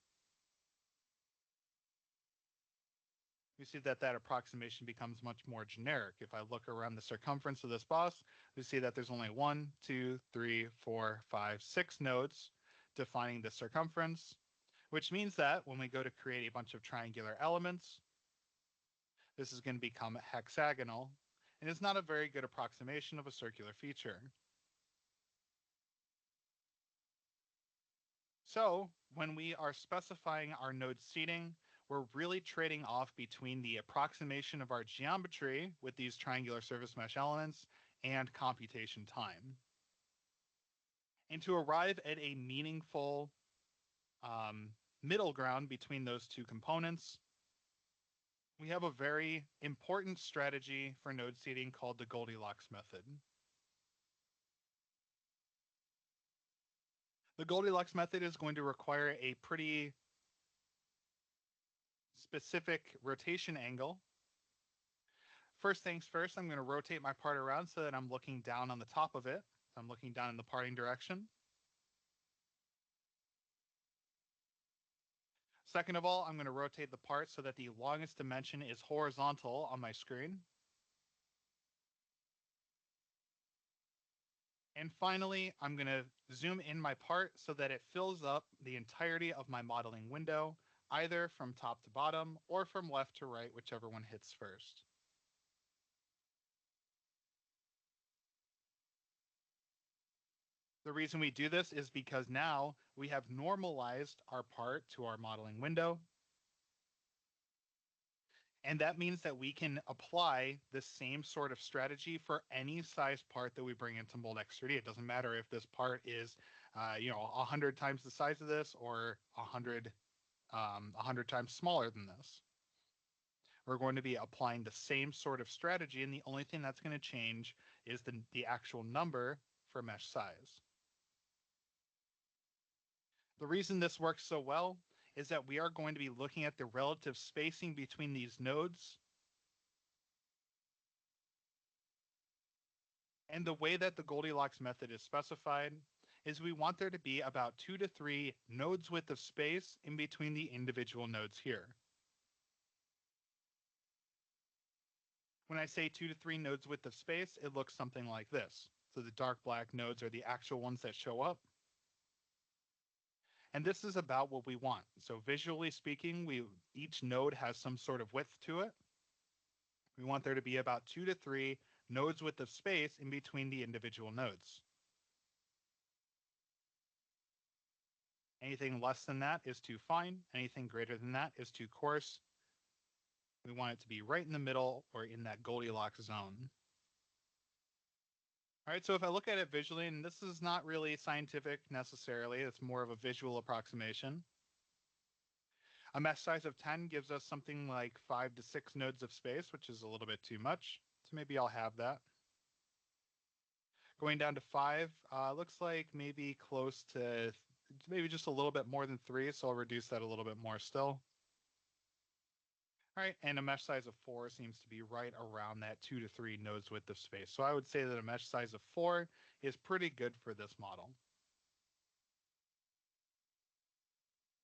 we see that that approximation becomes much more generic. If I look around the circumference of this boss, we see that there's only 1, 2, 3, 4, 5, 6 nodes defining the circumference, which means that when we go to create a bunch of triangular elements, this is going to become hexagonal, and it's not a very good approximation of a circular feature. So when we are specifying our node seating, we're really trading off between the approximation of our geometry with these triangular surface mesh elements and computation time. And to arrive at a meaningful middle ground between those two components, we have a very important strategy for node seeding called the Goldilocks method. The Goldilocks method is going to require a pretty specific rotation angle. First things first, I'm going to rotate my part around so that I'm looking down on the top of it. So I'm looking down in the parting direction. Second of all, I'm going to rotate the part so that the longest dimension is horizontal on my screen. And finally, I'm going to zoom in my part so that it fills up the entirety of my modeling window, either from top to bottom or from left to right, whichever one hits first. The reason we do this is because now we have normalized our part to our modeling window. And that means that we can apply the same sort of strategy for any size part that we bring into Moldex3D. It doesn't matter if this part is, 100 times the size of this or 100 times smaller than this. We're going to be applying the same sort of strategy, and the only thing that's going to change is the actual number for mesh size. The reason this works so well is that we are going to be looking at the relative spacing between these nodes. And the way that the Goldilocks method is specified is we want there to be about 2 to 3 nodes width of space in between the individual nodes here. When I say 2 to 3 nodes width of space, it looks something like this. So the dark black nodes are the actual ones that show up. And this is about what we want. So visually speaking, each node has some sort of width to it. We want there to be about 2 to 3 nodes width of space in between the individual nodes. Anything less than that is too fine. Anything greater than that is too coarse. We want it to be right in the middle or in that Goldilocks zone. All right, so if I look at it visually, and this is not really scientific necessarily, it's more of a visual approximation. A mesh size of 10 gives us something like 5 to 6 nodes of space, which is a little bit too much. So maybe I'll have that. Going down to 5 looks like maybe close to maybe just a little bit more than 3, so I'll reduce that a little bit more still. All right, and a mesh size of 4 seems to be right around that 2 to 3 nodes width of space. So I would say that a mesh size of 4 is pretty good for this model.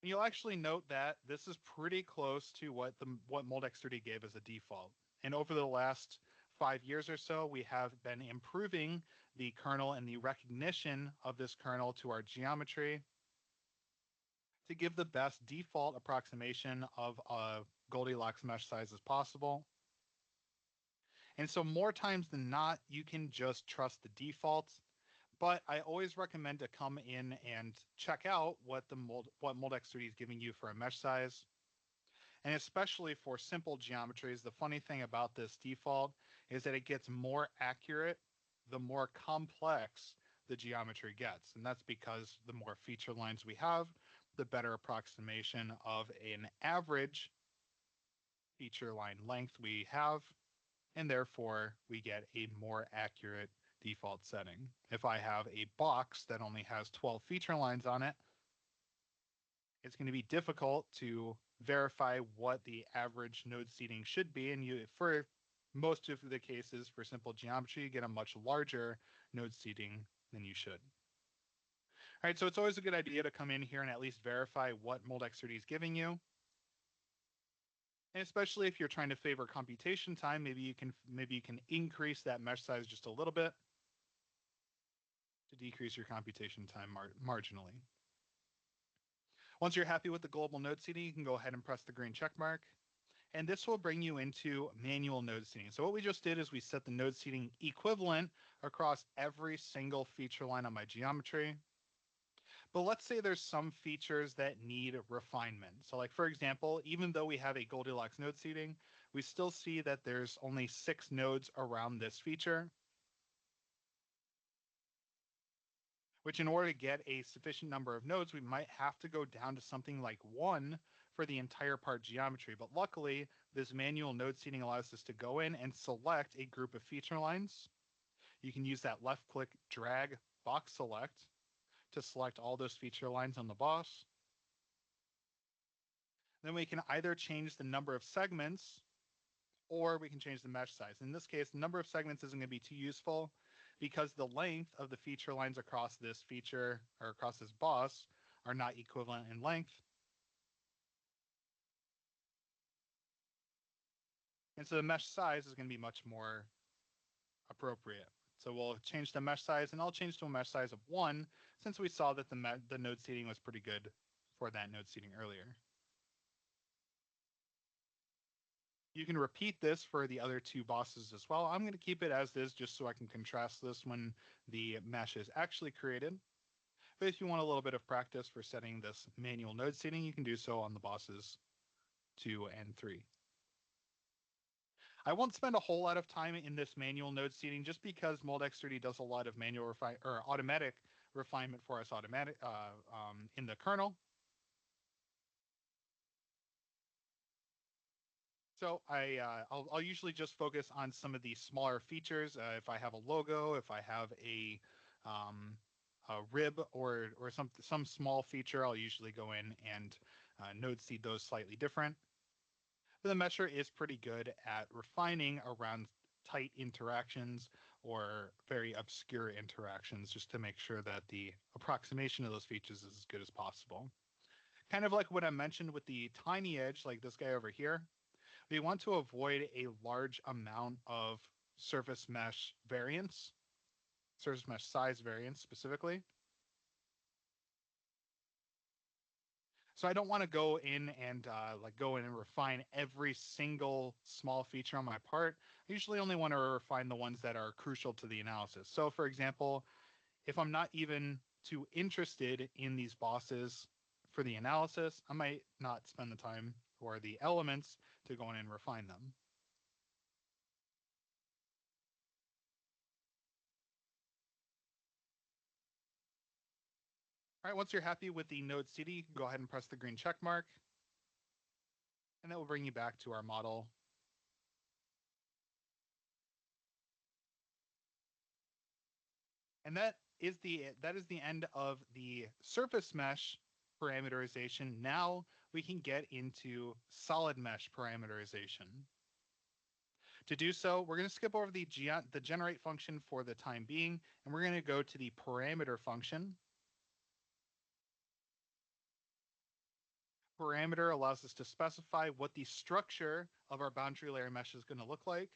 And you'll actually note that this is pretty close to what Moldex3D gave as a default. And over the last 5 years or so, we have been improving the kernel and the recognition of this kernel to our geometry to give the best default approximation of a Goldilocks mesh size as possible. And so more times than not, you can just trust the defaults. But I always recommend to come in and check out what Moldex3D is giving you for a mesh size. And especially for simple geometries, the funny thing about this default is that it gets more accurate the more complex the geometry gets. And that's because the more feature lines we have, the better approximation of an average feature line length we have, and therefore we get a more accurate default setting. If I have a box that only has 12 feature lines on it, it's going to be difficult to verify what the average node seating should be. And for most of the cases for simple geometry, you get a much larger node seating than you should. All right, so it's always a good idea to come in here and at least verify what Moldex3D is giving you. And especially if you're trying to favor computation time, maybe you can increase that mesh size just a little bit to decrease your computation time marginally. Once you're happy with the global node seating, you can go ahead and press the green check mark. And this will bring you into manual node seating. So what we just did is we set the node seating equivalent across every single feature line on my geometry. But let's say there's some features that need refinement. So like, for example, even though we have a Goldilocks node seating, we still see that there's only 6 nodes around this feature, which in order to get a sufficient number of nodes, we might have to go down to something like 1 for the entire part geometry. But luckily, this manual node seating allows us to go in and select a group of feature lines. You can use that left click drag box select to select all those feature lines on the boss. Then we can either change the number of segments or we can change the mesh size. In this case, the number of segments isn't going to be too useful because the length of the feature lines across this feature or across this boss are not equivalent in length. And so the mesh size is going to be much more appropriate. So we'll change the mesh size, and I'll change to a mesh size of 1 since we saw that the node seating was pretty good for that node seating earlier. You can repeat this for the other 2 bosses as well. I'm going to keep it as is just so I can contrast this when the mesh is actually created. But if you want a little bit of practice for setting this manual node seating, you can do so on the bosses 2 and 3. I won't spend a whole lot of time in this manual node seating just because Moldex3D does a lot of manual automatic refinement for us in the kernel. So I'll usually just focus on some of these smaller features. If I have a logo, if I have a rib or some small feature, I'll usually go in and node seed those slightly different. But the mesher is pretty good at refining around tight interactions or very obscure interactions just to make sure that the approximation of those features is as good as possible. Kind of like what I mentioned with the tiny edge, like this guy over here, we want to avoid a large amount of surface mesh variance, surface mesh size variance specifically. So I don't want to go in and refine every single small feature on my part. I usually only want to refine the ones that are crucial to the analysis. So for example, if I'm not even too interested in these bosses for the analysis, I might not spend the time or the elements to go in and refine them. All right, once you're happy with the node CD, go ahead and press the green check mark. And that will bring you back to our model. And that is the end of the surface mesh parameterization. Now we can get into solid mesh parameterization. To do so, we're going to skip over the generate function for the time being, and we're going to go to the parameter function. Parameter allows us to specify what the structure of our boundary layer mesh is going to look like.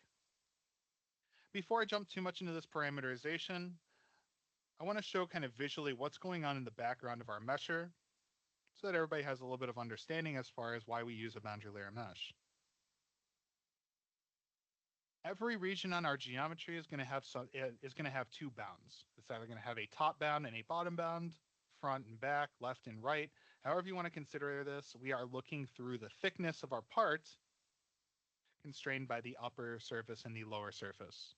Before I jump too much into this parameterization, I want to show kind of visually what's going on in the background of our mesher so that everybody has a little bit of understanding as far as why we use a boundary layer mesh. Every region on our geometry is going to have two bounds. It's either going to have a top bound and a bottom bound, front and back, left and right. However you want to consider this, we are looking through the thickness of our part, constrained by the upper surface and the lower surface.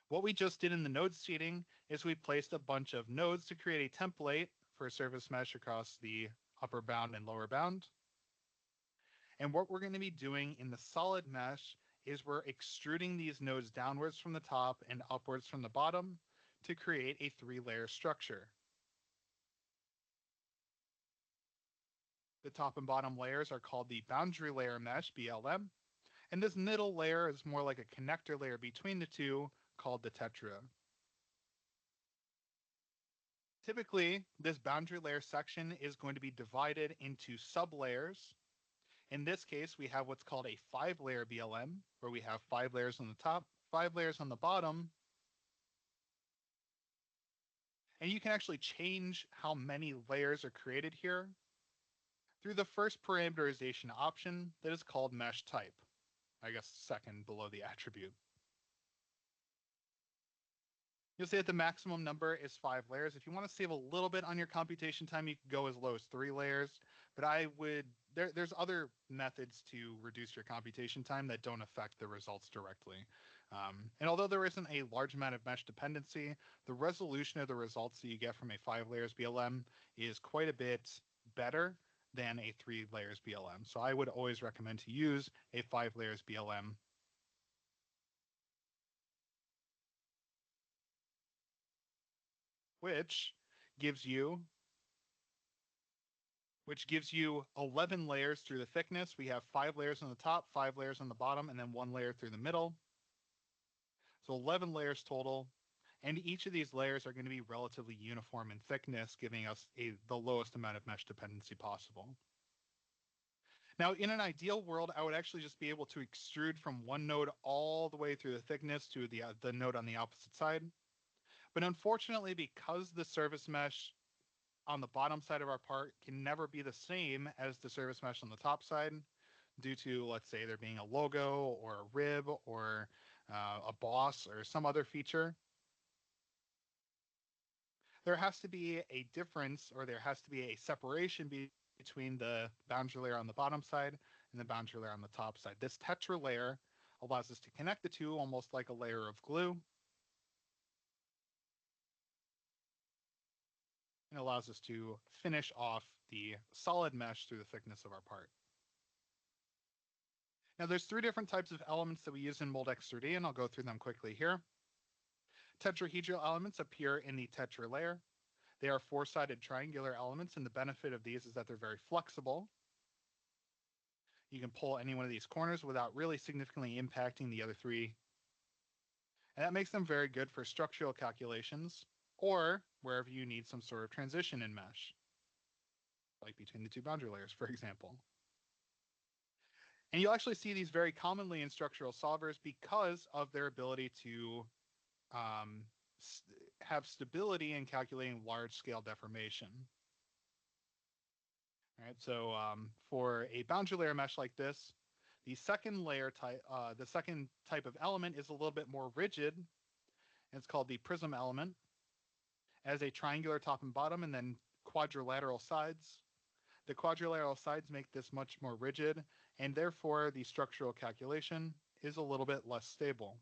What we just did in the node seeding is we placed a bunch of nodes to create a template for a surface mesh across the upper bound and lower bound. And what we're going to be doing in the solid mesh is we're extruding these nodes downwards from the top and upwards from the bottom to create a 3-layer structure. The top and bottom layers are called the boundary layer mesh, BLM, and this middle layer is more like a connector layer between the two called the tetra. Typically, this boundary layer section is going to be divided into sublayers. In this case, we have what's called a 5-layer BLM, where we have 5 layers on the top, 5 layers on the bottom. And you can actually change how many layers are created here through the first parameterization option that is called mesh type. I guess second below the attribute. You'll see that the maximum number is 5 layers. If you want to save a little bit on your computation time, you can go as low as 3 layers. But there's other methods to reduce your computation time that don't affect the results directly. And although there isn't a large amount of mesh dependency, the resolution of the results that you get from a 5 layers BLM is quite a bit better than a 3 layers BLM. So I would always recommend to use a 5 layers BLM. Which gives you 11 layers through the thickness. We have 5 layers on the top, 5 layers on the bottom, and then 1 layer through the middle. So 11 layers total. And each of these layers are going to be relatively uniform in thickness, giving us the lowest amount of mesh dependency possible. Now, in an ideal world, I would actually just be able to extrude from one node all the way through the thickness to the node on the opposite side. But unfortunately, because the surface mesh on the bottom side of our part can never be the same as the surface mesh on the top side due to, let's say, there being a logo or a rib or a boss or some other feature, there has to be a difference, or there has to be a separation between the boundary layer on the bottom side and the boundary layer on the top side. This tetra layer allows us to connect the two almost like a layer of glue. And allows us to finish off the solid mesh through the thickness of our part. Now there's 3 different types of elements that we use in Moldex3D, and I'll go through them quickly here. Tetrahedral elements appear in the tetra layer. They are 4-sided triangular elements, and the benefit of these is that they're very flexible. You can pull any one of these corners without really significantly impacting the other 3. And that makes them very good for structural calculations or wherever you need some sort of transition in mesh, like between the 2 boundary layers, for example. And you'll actually see these very commonly in structural solvers because of their ability to have stability in calculating large-scale deformation. All right, so for a boundary layer mesh like this, the second type of element is a little bit more rigid. It's called the prism element. As a triangular top and bottom, and then quadrilateral sides. The quadrilateral sides make this much more rigid, and therefore the structural calculation is a little bit less stable.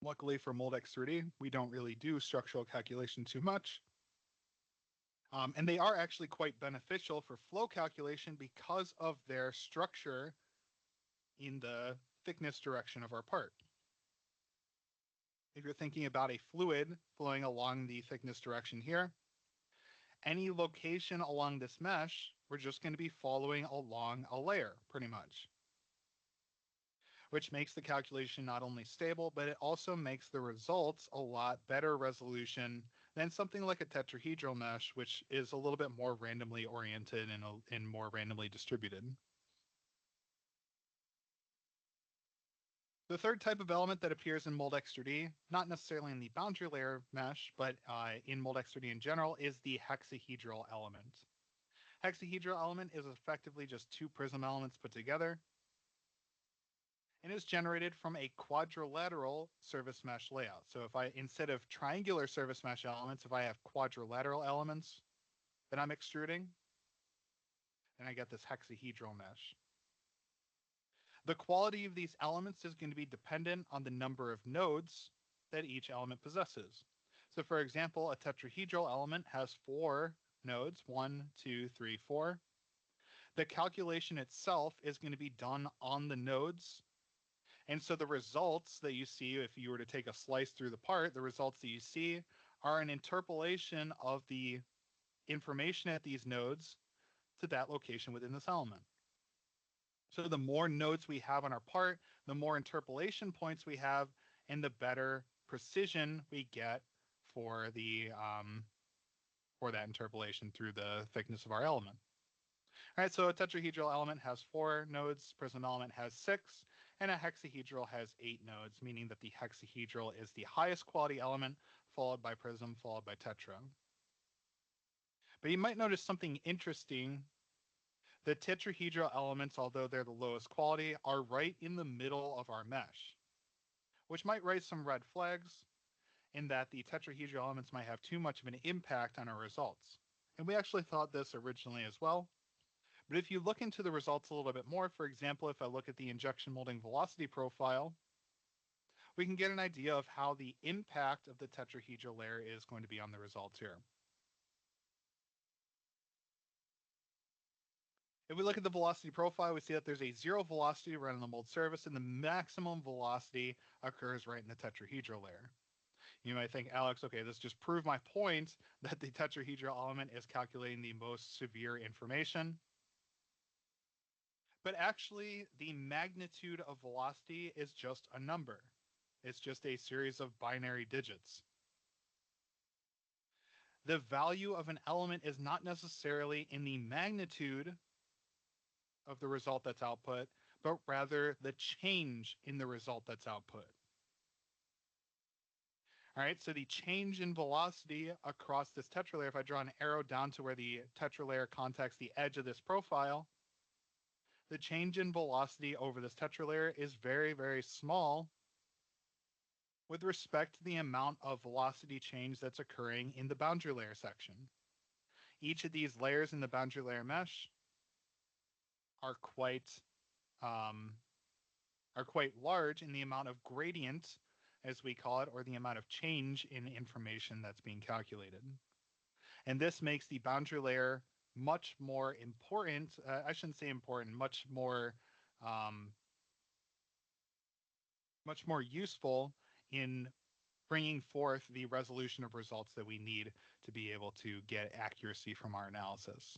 Luckily for Moldex3D, we don't really do structural calculation too much. And they are actually quite beneficial for flow calculation because of their structure in the thickness direction of our part. If you're thinking about a fluid flowing along the thickness direction here, any location along this mesh, we're just going to be following along a layer, pretty much. Which makes the calculation not only stable, but it also makes the results a lot better resolution than something like a tetrahedral mesh, which is a little bit more randomly oriented and more randomly distributed. The third type of element that appears in Moldex3D, not necessarily in the boundary layer mesh, but in Moldex3D in general, is the hexahedral element. Hexahedral element is effectively just two prism elements put together and is generated from a quadrilateral service mesh layout. So if I, instead of triangular service mesh elements, if I have quadrilateral elements that I'm extruding, then I get this hexahedral mesh. The quality of these elements is going to be dependent on the number of nodes that each element possesses. So for example, a tetrahedral element has 4 nodes, 1, 2, 3, 4. The calculation itself is going to be done on the nodes. And so the results that you see, if you were to take a slice through the part, the results that you see are an interpolation of the information at these nodes to that location within this element. So the more nodes we have on our part, the more interpolation points we have, and the better precision we get for that interpolation through the thickness of our element. All right, so a tetrahedral element has 4 nodes, prism element has 6, and a hexahedral has 8 nodes, meaning that the hexahedral is the highest quality element, followed by prism, followed by tetra. But you might notice something interesting. The tetrahedral elements, although they're the lowest quality, are right in the middle of our mesh, which might raise some red flags in that the tetrahedral elements might have too much of an impact on our results. And we actually thought this originally as well. But if you look into the results a little bit more, for example, if I look at the injection molding velocity profile, we can get an idea of how the impact of the tetrahedral layer is going to be on the results here. If we look at the velocity profile, we see that there's a 0 velocity right on the mold surface, and the maximum velocity occurs right in the tetrahedral layer. You might think, Alex, okay, this just proved my point that the tetrahedral element is calculating the most severe information. But actually, the magnitude of velocity is just a number. It's just a series of binary digits. The value of an element is not necessarily in the magnitude of the result that's output, but rather the change in the result that's output. All right, so the change in velocity across this tetralayer, if I draw an arrow down to where the tetralayer contacts the edge of this profile, the change in velocity over this tetralayer is very, very small with respect to the amount of velocity change that's occurring in the boundary layer section. Each of these layers in the boundary layer mesh are quite large in the amount of gradient, as we call it, or the amount of change in information that's being calculated. And this makes the boundary layer much more important. I shouldn't say important, much more useful in bringing forth the resolution of results that we need to be able to get accuracy from our analysis.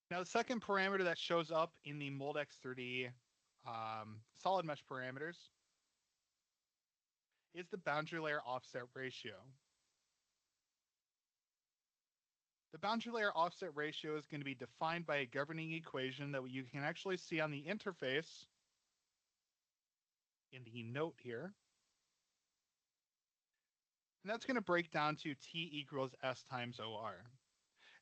Now, the second parameter that shows up in the Moldex3D solid mesh parameters is the boundary layer offset ratio. The boundary layer offset ratio is going to be defined by a governing equation that you can actually see on the interface in the note here. And that's going to break down to T equals S times OR.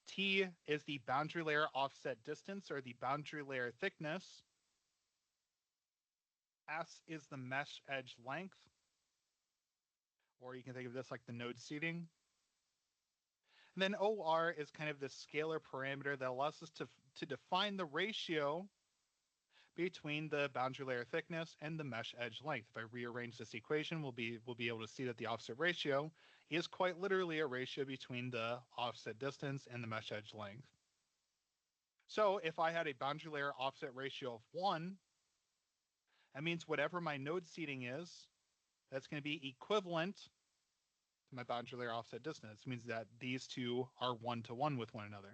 T is the boundary layer offset distance, or the boundary layer thickness. S is the mesh edge length, or you can think of this like the node seating. And then OR is kind of this scalar parameter that allows us to define the ratio between the boundary layer thickness and the mesh edge length. If I rearrange this equation, we'll be able to see that the offset ratio is quite literally a ratio between the offset distance and the mesh edge length. So if I had a boundary layer offset ratio of 1, That means whatever my node seating is, that's going to be equivalent to my boundary layer offset distance. It means that these two are 1-to-1 with one another.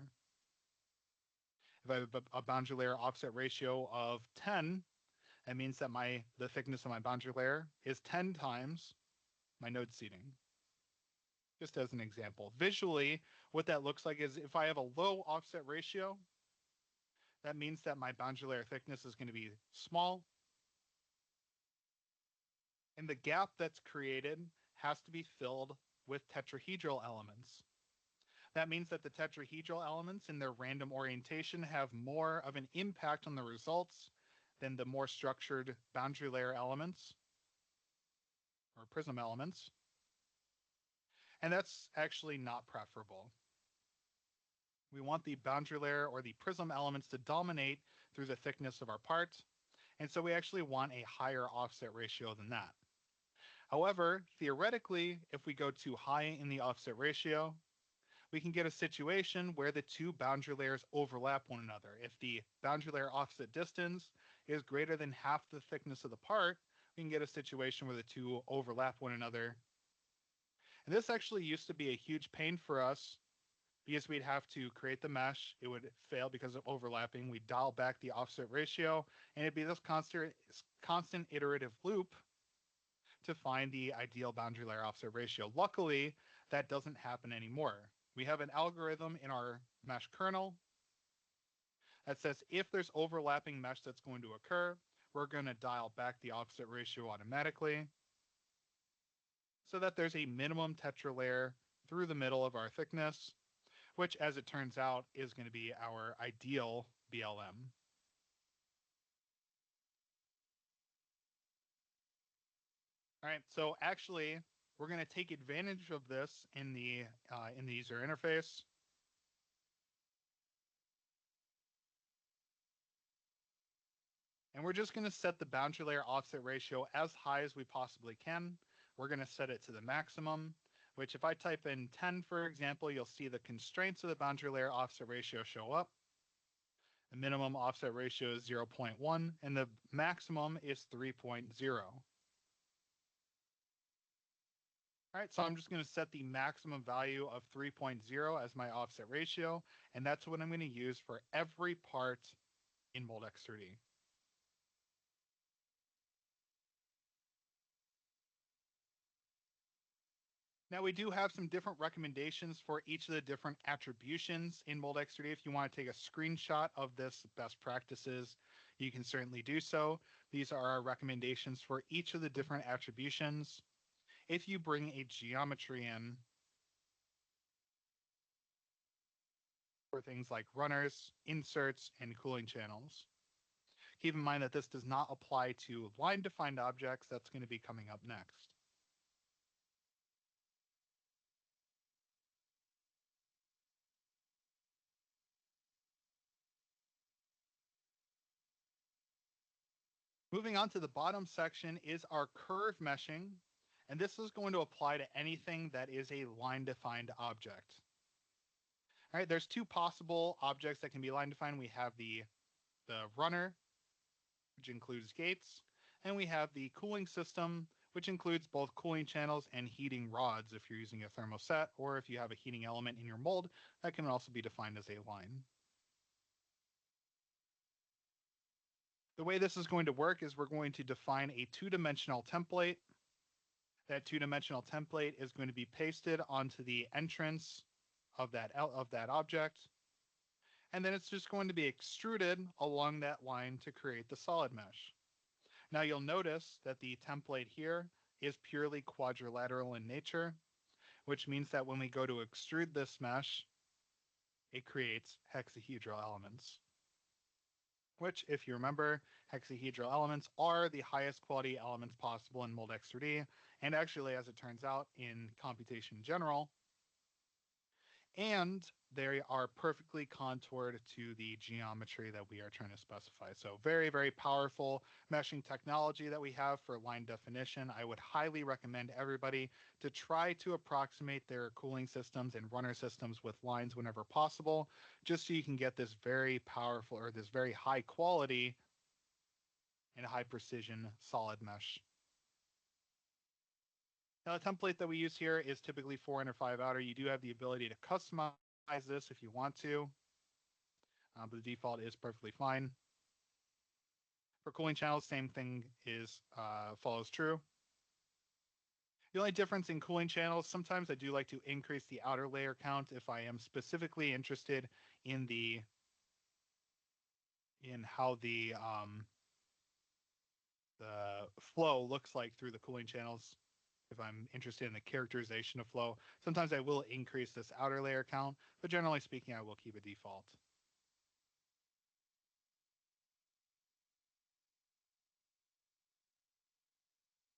If I have a boundary layer offset ratio of 10, that means that the thickness of my boundary layer is 10 times my node seating. Just as an example. Visually, what that looks like is if I have a low offset ratio, that means that my boundary layer thickness is going to be small. And the gap that's created has to be filled with tetrahedral elements. That means that the tetrahedral elements in their random orientation have more of an impact on the results than the more structured boundary layer elements or prism elements. And that's actually not preferable. We want the boundary layer or the prism elements to dominate through the thickness of our part. And so we actually want a higher offset ratio than that. However, theoretically, if we go too high in the offset ratio, we can get a situation where the two boundary layers overlap one another. If the boundary layer offset distance is greater than half the thickness of the part, we can get a situation where the two overlap one another. And this actually used to be a huge pain for us because we'd have to create the mesh. It would fail because of overlapping. We'd dial back the offset ratio, and it'd be this constant iterative loop to find the ideal boundary layer offset ratio. Luckily, that doesn't happen anymore. We have an algorithm in our mesh kernel that says if there's overlapping mesh that's going to occur, we're going to dial back the offset ratio automatically so that there's a minimum tetralayer through the middle of our thickness, which, as it turns out, is going to be our ideal BLM. All right, so actually, we're going to take advantage of this in the user interface. And we're just going to set the boundary layer offset ratio as high as we possibly can. We're going to set it to the maximum, which if I type in 10, for example, you'll see the constraints of the boundary layer offset ratio show up. The minimum offset ratio is 0.1, and the maximum is 3.0. All right, so I'm just going to set the maximum value of 3.0 as my offset ratio, and that's what I'm going to use for every part in Moldex3D. Now we do have some different recommendations for each of the different attributions in Moldex3D. If you want to take a screenshot of this best practices, you can certainly do so. These are our recommendations for each of the different attributions. If you bring a geometry in for things like runners, inserts, and cooling channels, keep in mind that this does not apply to line-defined objects. That's going to be coming up next. Moving on to the bottom section is our curve meshing, and this is going to apply to anything that is a line-defined object. All right, there's two possible objects that can be line-defined. We have the runner, which includes gates, and we have the cooling system, which includes both cooling channels and heating rods if you're using a thermoset, or if you have a heating element in your mold, that can also be defined as a line. The way this is going to work is we're going to define a two-dimensional template. That two-dimensional template is going to be pasted onto the entrance of that object. And then it's just going to be extruded along that line to create the solid mesh. Now you'll notice that the template here is purely quadrilateral in nature, which means that when we go to extrude this mesh, it creates hexahedral elements. Which, if you remember, hexahedral elements are the highest quality elements possible in Moldex3D, and actually, as it turns out, in computation in general. And they are perfectly contoured to the geometry that we are trying to specify. So very, very powerful meshing technology that we have for line definition. I would highly recommend everybody to try to approximate their cooling systems and runner systems with lines whenever possible, just so you can get this very powerful or this very high quality and high precision solid mesh. Now, the template that we use here is typically 4 inner 5 outer. You do have the ability to customize this if you want to, but the default is perfectly fine. For cooling channels, same thing is follows true. The only difference in cooling channels, sometimes I do like to increase the outer layer count if I am specifically interested in how the flow looks like through the cooling channels. If I'm interested in the characterization of flow, sometimes I will increase this outer layer count, but generally speaking, I will keep a default.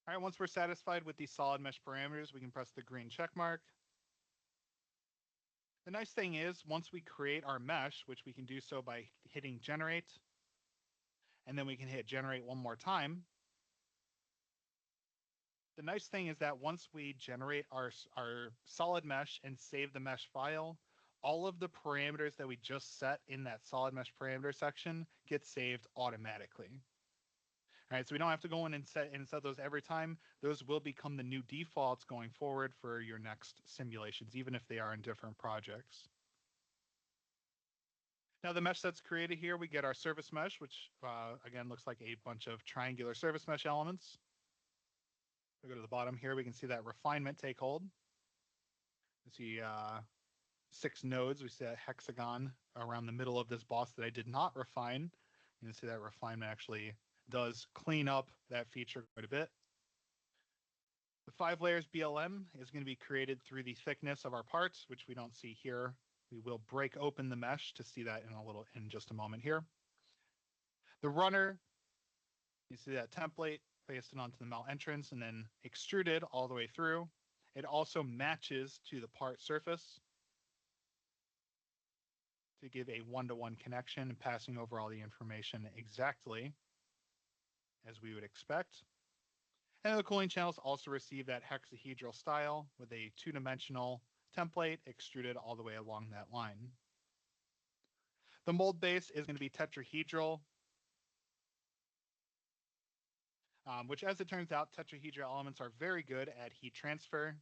All right, once we're satisfied with these solid mesh parameters, we can press the green check mark. The nice thing is, once we create our mesh, which we can do so by hitting generate, and then we can hit generate one more time. The nice thing is that once we generate our solid mesh and save the mesh file, all of the parameters that we just set in that solid mesh parameter section get saved automatically. All right, so we don't have to go in and set those every time. Those will become the new defaults going forward for your next simulations, even if they are in different projects. Now the mesh that's created here, we get our surface mesh, which again looks like a bunch of triangular surface mesh elements. We go to the bottom here, we can see that refinement take hold. We see 6 nodes. We see that hexagon around the middle of this boss that I did not refine. You can see that refinement actually does clean up that feature quite a bit. The 5 layers BLM is going to be created through the thickness of our parts, which we don't see here. We will break open the mesh to see that in just a moment here. The runner, you see that template pasted onto the mount entrance and then extruded all the way through. It also matches to the part surface to give a one-to-one connection and passing over all the information exactly as we would expect. And the cooling channels also receive that hexahedral style with a 2-dimensional template extruded all the way along that line. The mold base is going to be tetrahedral, which, as it turns out, tetrahedral elements are very good at heat transfer.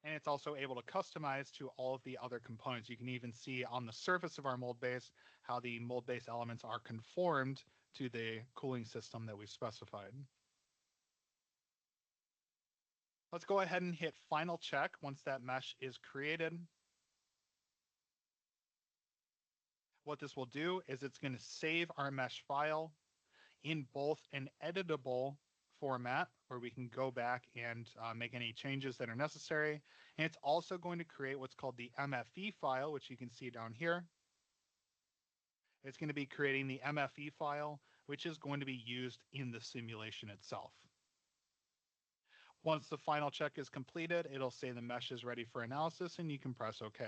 And it's also able to customize to all of the other components. You can even see on the surface of our mold base how the mold base elements are conformed to the cooling system that we've specified. Let's go ahead and hit final check once that mesh is created. What this will do is it's going to save our mesh file in both an editable format where we can go back and make any changes that are necessary. And it's also going to create what's called the MFE file, which you can see down here. It's going to be creating the MFE file, which is going to be used in the simulation itself. Once the final check is completed, it'll say the mesh is ready for analysis and you can press OK.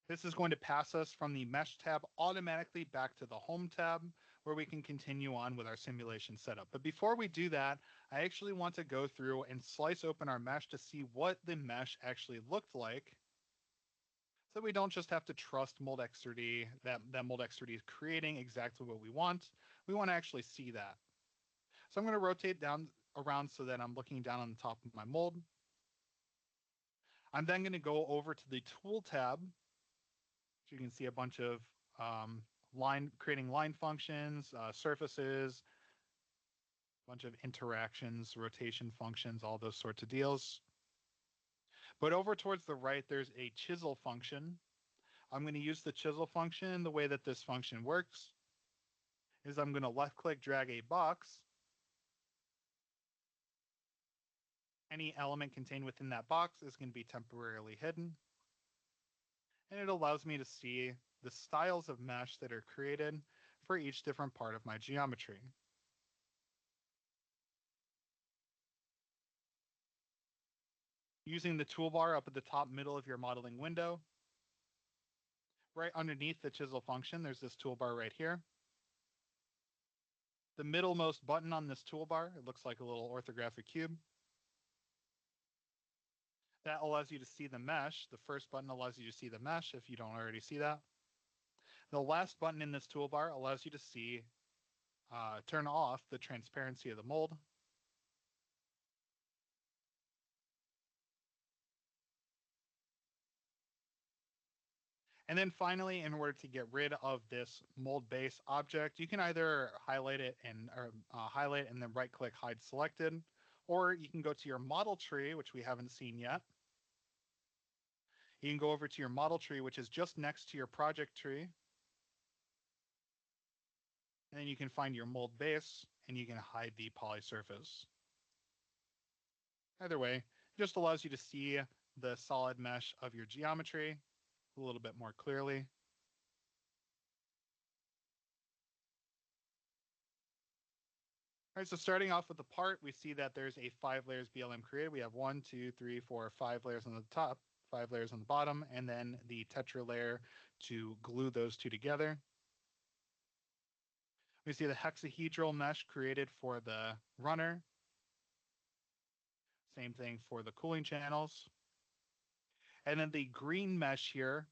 This is going to pass us from the Mesh tab automatically back to the Home tab, where we can continue on with our simulation setup. But before we do that, I actually want to go through and slice open our mesh to see what the mesh actually looked like, so we don't just have to trust Moldex3D, that Moldex3D is creating exactly what we want. We want to actually see that. So I'm going to rotate down around so that I'm looking down on the top of my mold. I'm then going to go over to the Tool tab. You can see a bunch of creating line functions, surfaces, a bunch of interactions, rotation functions, all those sorts of deals. But over towards the right, there's a chisel function. I'm going to use the chisel function. The way that this function works is I'm going to left click, drag a box. Any element contained within that box is going to be temporarily hidden. And it allows me to see the styles of mesh that are created for each different part of my geometry. Using the toolbar up at the top middle of your modeling window, right underneath the chisel function, there's this toolbar right here. The middlemost button on this toolbar, it looks like a little orthographic cube. That allows you to see the mesh. The first button allows you to see the mesh if you don't already see that. The last button in this toolbar allows you to see, turn off the transparency of the mold. And then finally, in order to get rid of this mold base object, you can either highlight it and highlight and then right click hide selected, or you can go to your model tree, which we haven't seen yet. You can go over to your model tree, which is just next to your project tree. And then you can find your mold base and you can hide the poly surface. Either way, it just allows you to see the solid mesh of your geometry a little bit more clearly. All right, so starting off with the part, we see that there's a 5 layers BLM created. We have 1, 2, 3, 4, 5 layers on the top, 5 layers on the bottom, and then the tetra layer to glue those two together. We see the hexahedral mesh created for the runner. Same thing for the cooling channels. And then the green mesh here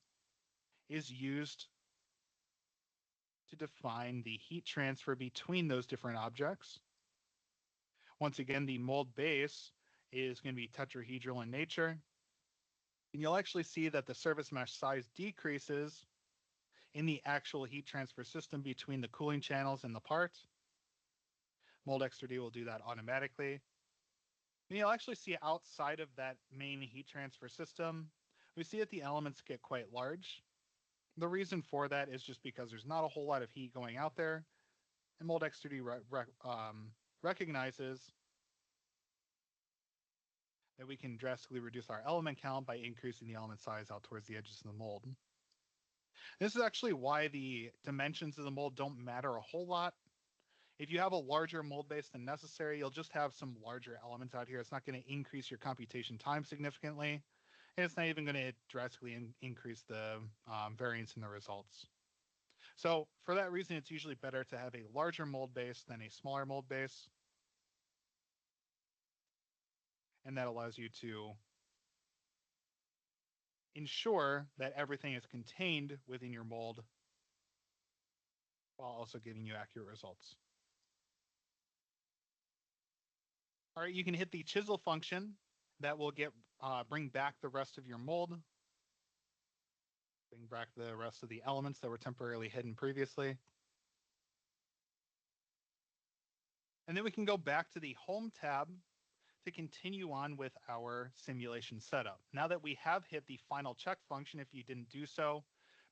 is used to define the heat transfer between those different objects. Once again, the mold base is going to be tetrahedral in nature. And you'll actually see that the surface mesh size decreases in the actual heat transfer system between the cooling channels and the part. Moldex3D will do that automatically. And you'll actually see outside of that main heat transfer system, we see that the elements get quite large. The reason for that is just because there's not a whole lot of heat going out there, and Moldex3D recognizes that we can drastically reduce our element count by increasing the element size out towards the edges of the mold. This is actually why the dimensions of the mold don't matter a whole lot. If you have a larger mold base than necessary, you'll just have some larger elements out here. It's not going to increase your computation time significantly, and it's not even going to drastically increase the variance in the results. So for that reason, it's usually better to have a larger mold base than a smaller mold base. And that allows you to ensure that everything is contained within your mold while also giving you accurate results. All right, you can hit the chisel function. That will bring back the rest of your mold. Bring back the rest of the elements that were temporarily hidden previously. And then we can go back to the Home tab to continue on with our simulation setup. Now that we have hit the final check function, if you didn't do so,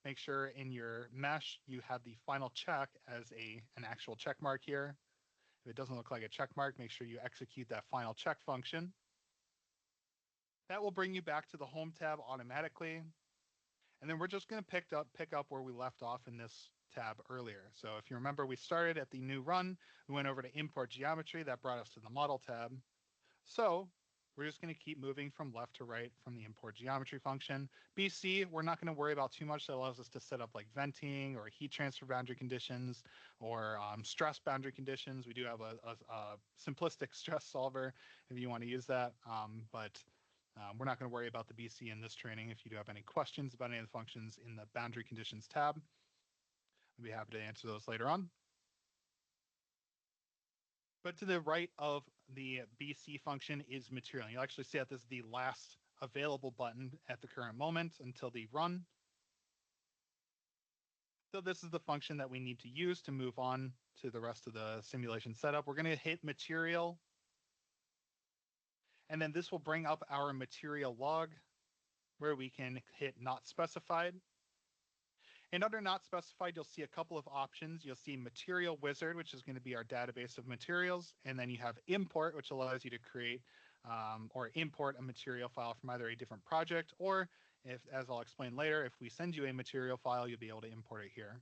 make sure in your mesh you have the final check as an actual check mark here. If it doesn't look like a check mark, make sure you execute that final check function. That will bring you back to the Home tab automatically. And then we're just going to pick up where we left off in this tab earlier. So if you remember, we started at the new run, we went over to import geometry, that brought us to the model tab. So we're just going to keep moving from left to right from the import geometry function. BC, we're not going to worry about too much. That allows us to set up like venting or heat transfer boundary conditions or stress boundary conditions. We do have a simplistic stress solver if you want to use that, but we're not going to worry about the BC in this training. If you do have any questions about any of the functions in the boundary conditions tab, I'd be happy to answer those later on. But to the right of the BC function is material. You'll actually see that this is the last available button at the current moment until the run. So this is the function that we need to use to move on to the rest of the simulation setup. We're going to hit material. And then this will bring up our material log where we can hit not specified. And under not specified, you'll see a couple of options. You'll see material wizard, which is going to be our database of materials. And then you have import, which allows you to create or import a material file from either a different project, or if, as I'll explain later, if we send you a material file, you'll be able to import it here.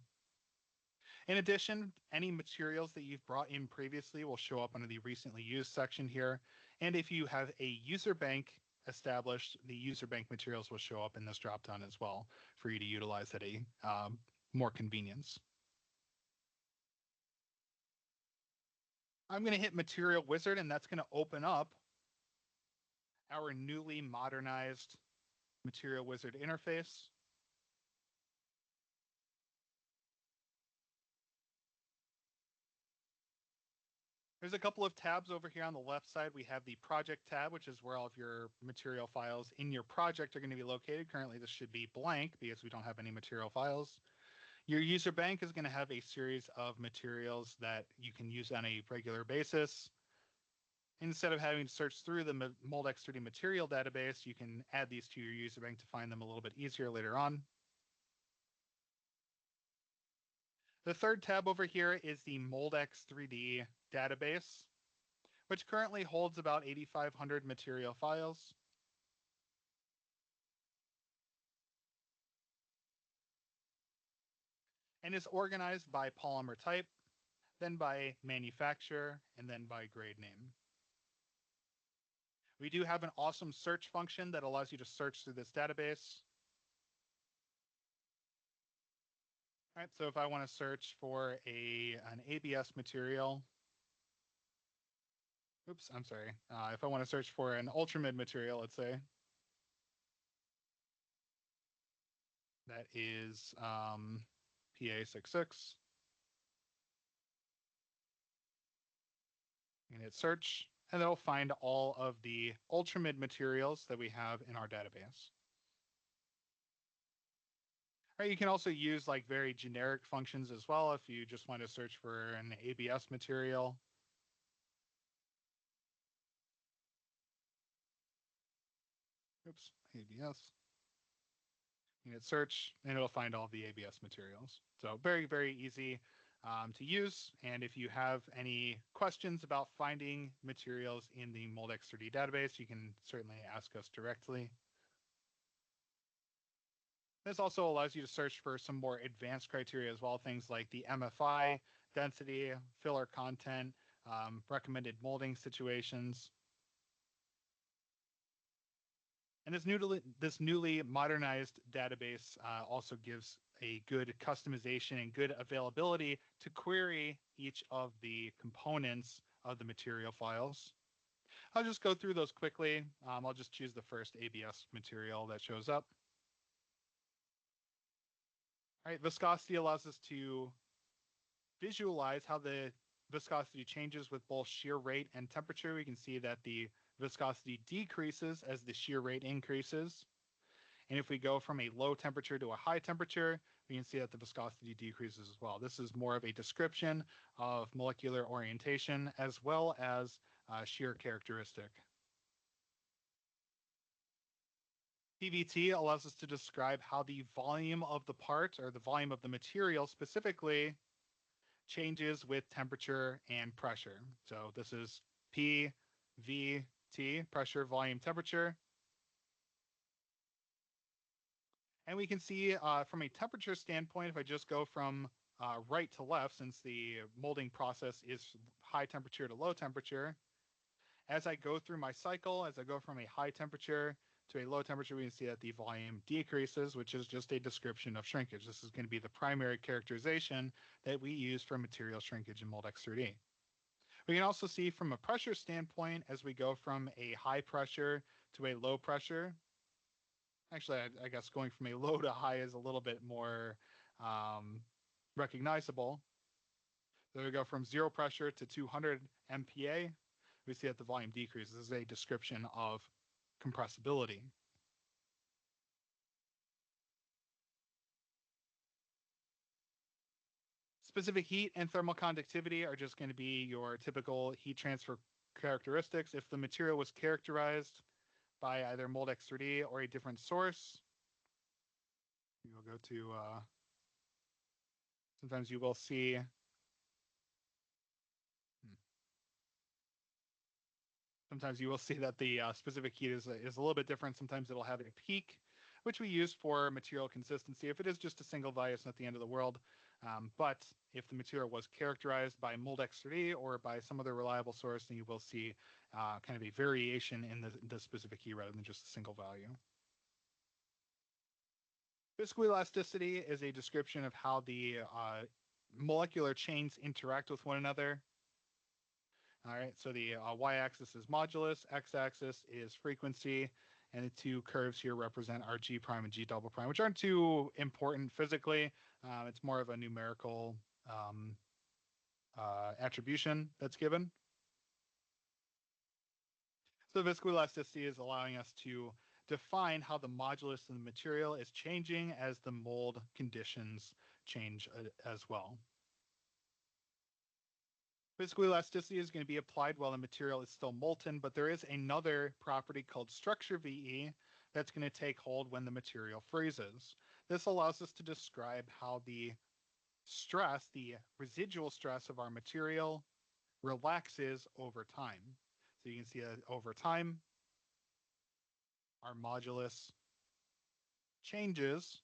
In addition, any materials that you've brought in previously will show up under the recently used section here. And if you have a user bank established, the user bank materials will show up in this dropdown as well for you to utilize at a more convenience. I'm going to hit Material Wizard, and that's going to open up our newly modernized Material Wizard interface. There's a couple of tabs over here on the left side. We have the project tab, which is where all of your material files in your project are going to be located. Currently, this should be blank because we don't have any material files. Your user bank is going to have a series of materials that you can use on a regular basis. Instead of having to search through the Moldex3D material database, you can add these to your user bank to find them a little bit easier later on. The third tab over here is the Moldex3D database, which currently holds about 8,500 material files. And is organized by polymer type, then by manufacturer, and then by grade name. We do have an awesome search function that allows you to search through this database. All right, so if I want to search for an ABS material, oops, I'm sorry. If I want to search for an ultramid material, let's say, that is PA66. And hit search, and it'll find all of the ultramid materials that we have in our database. All right, you can also use like very generic functions as well if you just want to search for an ABS material. Oops, ABS. You hit search, and it'll find all the ABS materials. So very, very easy to use. And if you have any questions about finding materials in the Moldex3D database, you can certainly ask us directly. This also allows you to search for some more advanced criteria as well, things like the MFI, density, filler content, recommended molding situations. And this newly modernized database also gives a good customization and good availability to query each of the components of the material files. I'll just go through those quickly. I'll just choose the first ABS material that shows up. All right, viscosity allows us to visualize how the viscosity changes with both shear rate and temperature. We can see that the viscosity decreases as the shear rate increases. And if we go from a low temperature to a high temperature, we can see that the viscosity decreases as well. This is more of a description of molecular orientation as well as shear characteristic. PVT allows us to describe how the volume of the part or the volume of the material specifically changes with temperature and pressure. So this is PVT, pressure, volume, temperature. And we can see from a temperature standpoint, if I just go from right to left, since the molding process is high temperature to low temperature, as I go through my cycle, as I go from a high temperature to a low temperature, we can see that the volume decreases, which is just a description of shrinkage. This is going to be the primary characterization that we use for material shrinkage in Moldex3D. We can also see from a pressure standpoint, as we go from a high pressure to a low pressure. Actually, I guess going from a low to high is a little bit more recognizable. So we go from 0 pressure to 200 MPa. We see that the volume decreases. This is a description of compressibility. Specific heat and thermal conductivity are just going to be your typical heat transfer characteristics. If the material was characterized by either Moldex3D or a different source, you'll go to, sometimes you will see, sometimes you will see that the specific heat is a little bit different. Sometimes it'll have a peak, which we use for material consistency. If it is just a single value, it's not the end of the world. But if the material was characterized by Moldex3D or by some other reliable source, then you will see kind of a variation in the specific heat rather than just a single value. Viscoelasticity is a description of how the molecular chains interact with one another. All right, so the y-axis is modulus, x-axis is frequency, and the two curves here represent our G prime and G double prime, which aren't too important physically. It's more of a numerical um, attribution that's given. So viscoelasticity is allowing us to define how the modulus of the material is changing as the mold conditions change as well. Viscoelasticity is going to be applied while the material is still molten, but there is another property called structure VE that's going to take hold when the material freezes. This allows us to describe how the stress, the residual stress of our material, relaxes over time. So you can see that over time, our modulus changes,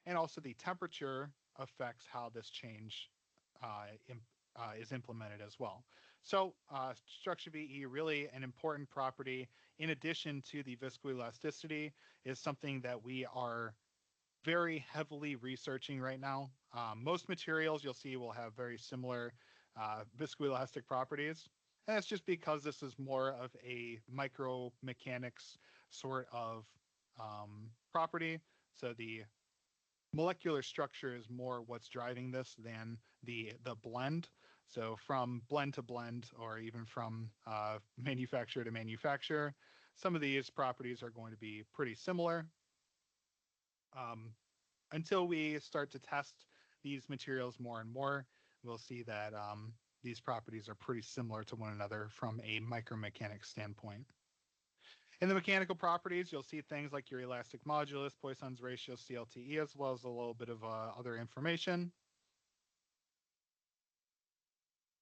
and also the temperature affects how this change is implemented as well. So structure VE, really an important property in addition to the viscoelasticity, is something that we are very heavily researching right now. Most materials you'll see will have very similar viscoelastic properties. And that's just because this is more of a micromechanics sort of property. So the molecular structure is more what's driving this than the blend. So from blend to blend, or even from manufacturer to manufacturer, some of these properties are going to be pretty similar. Until we start to test these materials more and more, we'll see that these properties are pretty similar to one another from a micromechanics standpoint. In the mechanical properties, you'll see things like your elastic modulus, Poisson's ratio, CLTE, as well as a little bit of other information.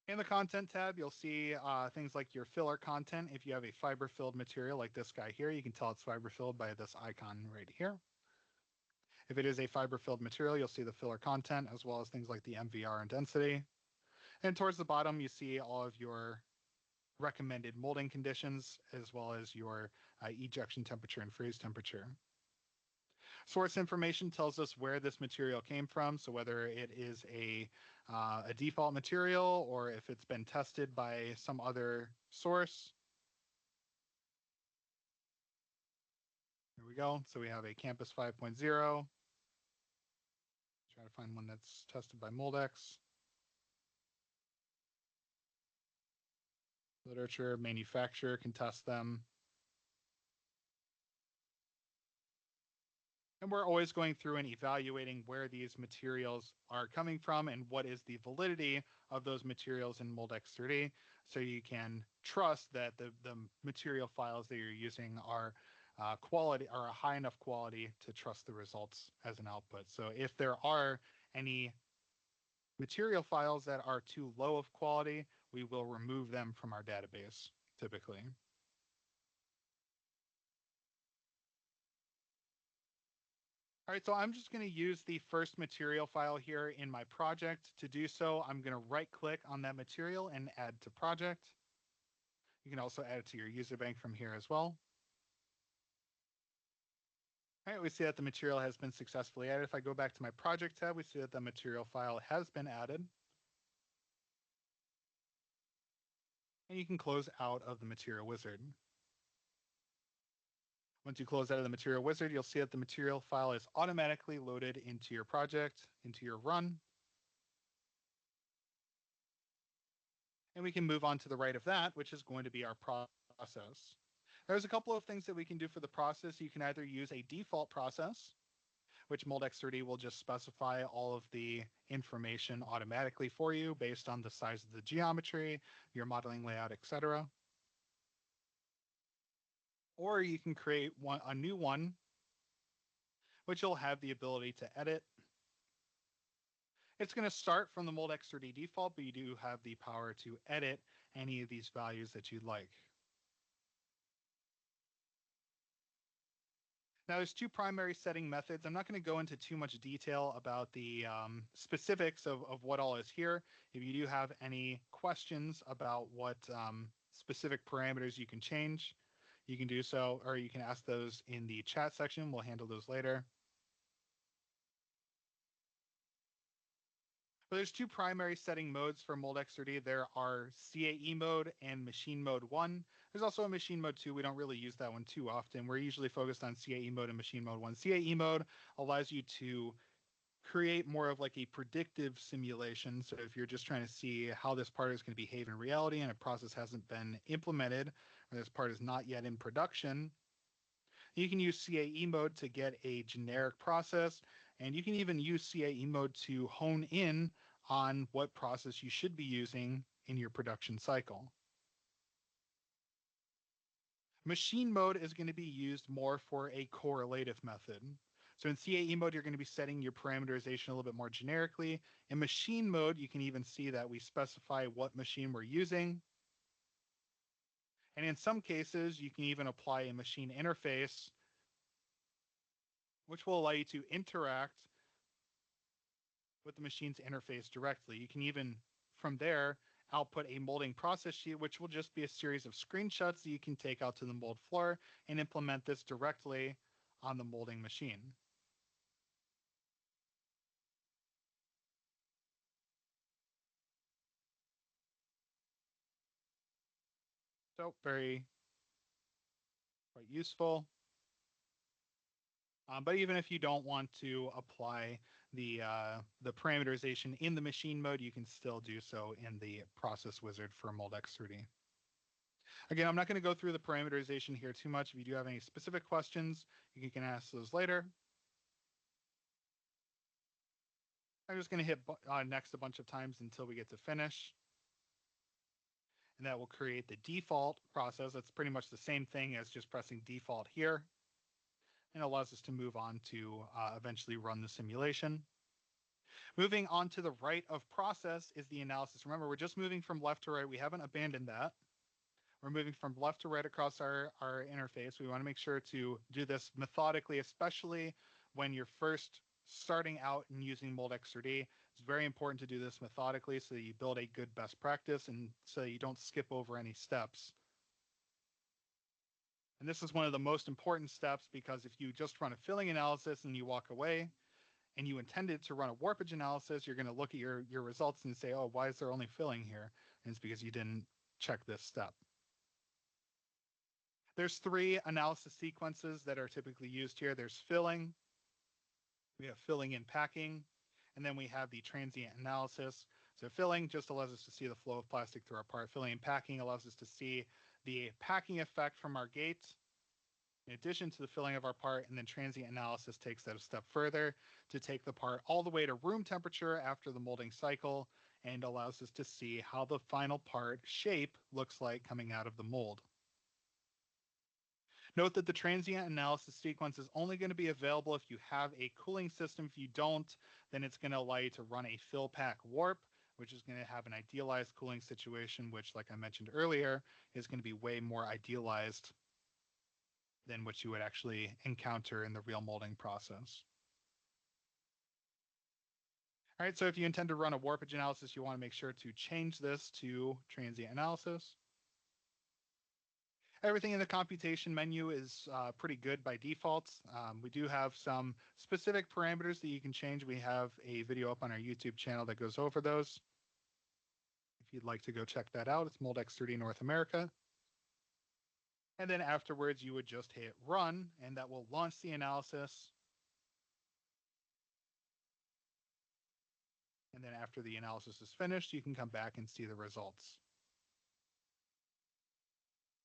In the content tab, you'll see things like your filler content. If you have a fiber-filled material like this guy here, you can tell it's fiber-filled by this icon right here. If it is a fiber-filled material, you'll see the filler content, as well as things like the MVR and density. And towards the bottom, you see all of your recommended molding conditions, as well as your ejection temperature and freeze temperature. Source information tells us where this material came from, so whether it is a default material or if it's been tested by some other source. Here we go. So we have a Campus 5.0. Try to find one that's tested by Moldex. Literature, manufacturer can test them. And we're always going through and evaluating where these materials are coming from and what is the validity of those materials in Moldex3D, so you can trust that the material files that you're using are quality, are a high enough quality to trust the results as an output. So if there are any material files that are too low of quality, we will remove them from our database typically. All right, so I'm just going to use the first material file here in my project. To do so, I'm going to right-click on that material and add to project. You can also add it to your user bank from here as well. All right, we see that the material has been successfully added. If I go back to my project tab, we see that the material file has been added. And you can close out of the material wizard. Once you close out of the material wizard, you'll see that the material file is automatically loaded into your project, into your run. And we can move on to the right of that, which is going to be our process. There's a couple of things that we can do for the process. You can either use a default process, which Moldex3D will just specify all of the information automatically for you based on the size of the geometry, your modeling layout, etc. Or you can create a new one, which you'll have the ability to edit. It's going to start from the Moldex3D default, but you do have the power to edit any of these values that you'd like. Now, there's two primary setting methods. I'm not going to go into too much detail about the specifics of what all is here. If you do have any questions about what specific parameters you can change, you can do so, or you can ask those in the chat section. We'll handle those later. So there's two primary setting modes for Moldex3D. There are CAE mode and machine mode 1. There's also a machine mode 2. We don't really use that one too often. We're usually focused on CAE mode and machine mode 1. CAE mode allows you to create more of like a predictive simulation. So if you're just trying to see how this part is going to behave in reality and a process hasn't been implemented or this part is not yet in production, you can use CAE mode to get a generic process, and you can even use CAE mode to hone in on what process you should be using in your production cycle. Machine mode is going to be used more for a correlative method. So in CAE mode, you're going to be setting your parameterization a little bit more generically. In machine mode, you can even see that we specify what machine we're using. And in some cases, you can even apply a machine interface, which will allow you to interact with the machine's interface directly. You can even, from there, output a molding process sheet, which will just be a series of screenshots that you can take out to the mold floor and implement this directly on the molding machine. So very quite useful. But even if you don't want to apply the parameterization in the machine mode, you can still do so in the process wizard for Moldex3D. Again, I'm not going to go through the parameterization here too much. If you do have any specific questions, you can ask those later. I'm just going to hit next a bunch of times until we get to finish. And that will create the default process. That's pretty much the same thing as just pressing default here. And allows us to move on to eventually run the simulation. Moving on to the right of process is the analysis. Remember, we're just moving from left to right. We haven't abandoned that. We're moving from left to right across our interface. We want to make sure to do this methodically, especially when you're first starting out and using Moldex3D. It's very important to do this methodically so that you build a good best practice and so you don't skip over any steps. And this is one of the most important steps because if you just run a filling analysis and you walk away and you intended to run a warpage analysis, you're going to look at your results and say, oh, why is there only filling here? And it's because you didn't check this step. There's three analysis sequences that are typically used here. There's filling, we have filling and packing, and then we have the transient analysis. So filling just allows us to see the flow of plastic through our part. Filling and packing allows us to see the packing effect from our gate in addition to the filling of our part, and then transient analysis takes that a step further to take the part all the way to room temperature after the molding cycle and allows us to see how the final part shape looks like coming out of the mold. Note that the transient analysis sequence is only going to be available if you have a cooling system. If you don't, then it's going to allow you to run a fill pack warp, which is going to have an idealized cooling situation, which, like I mentioned earlier, is going to be way more idealized than what you would actually encounter in the real molding process. All right, so if you intend to run a warpage analysis, you want to make sure to change this to transient analysis. Everything in the computation menu is pretty good by default. We do have some specific parameters that you can change. We have a video up on our YouTube channel that goes over those. If you'd like to go check that out, it's Moldex3D North America. And then afterwards, you would just hit run, and that will launch the analysis. And then after the analysis is finished, you can come back and see the results.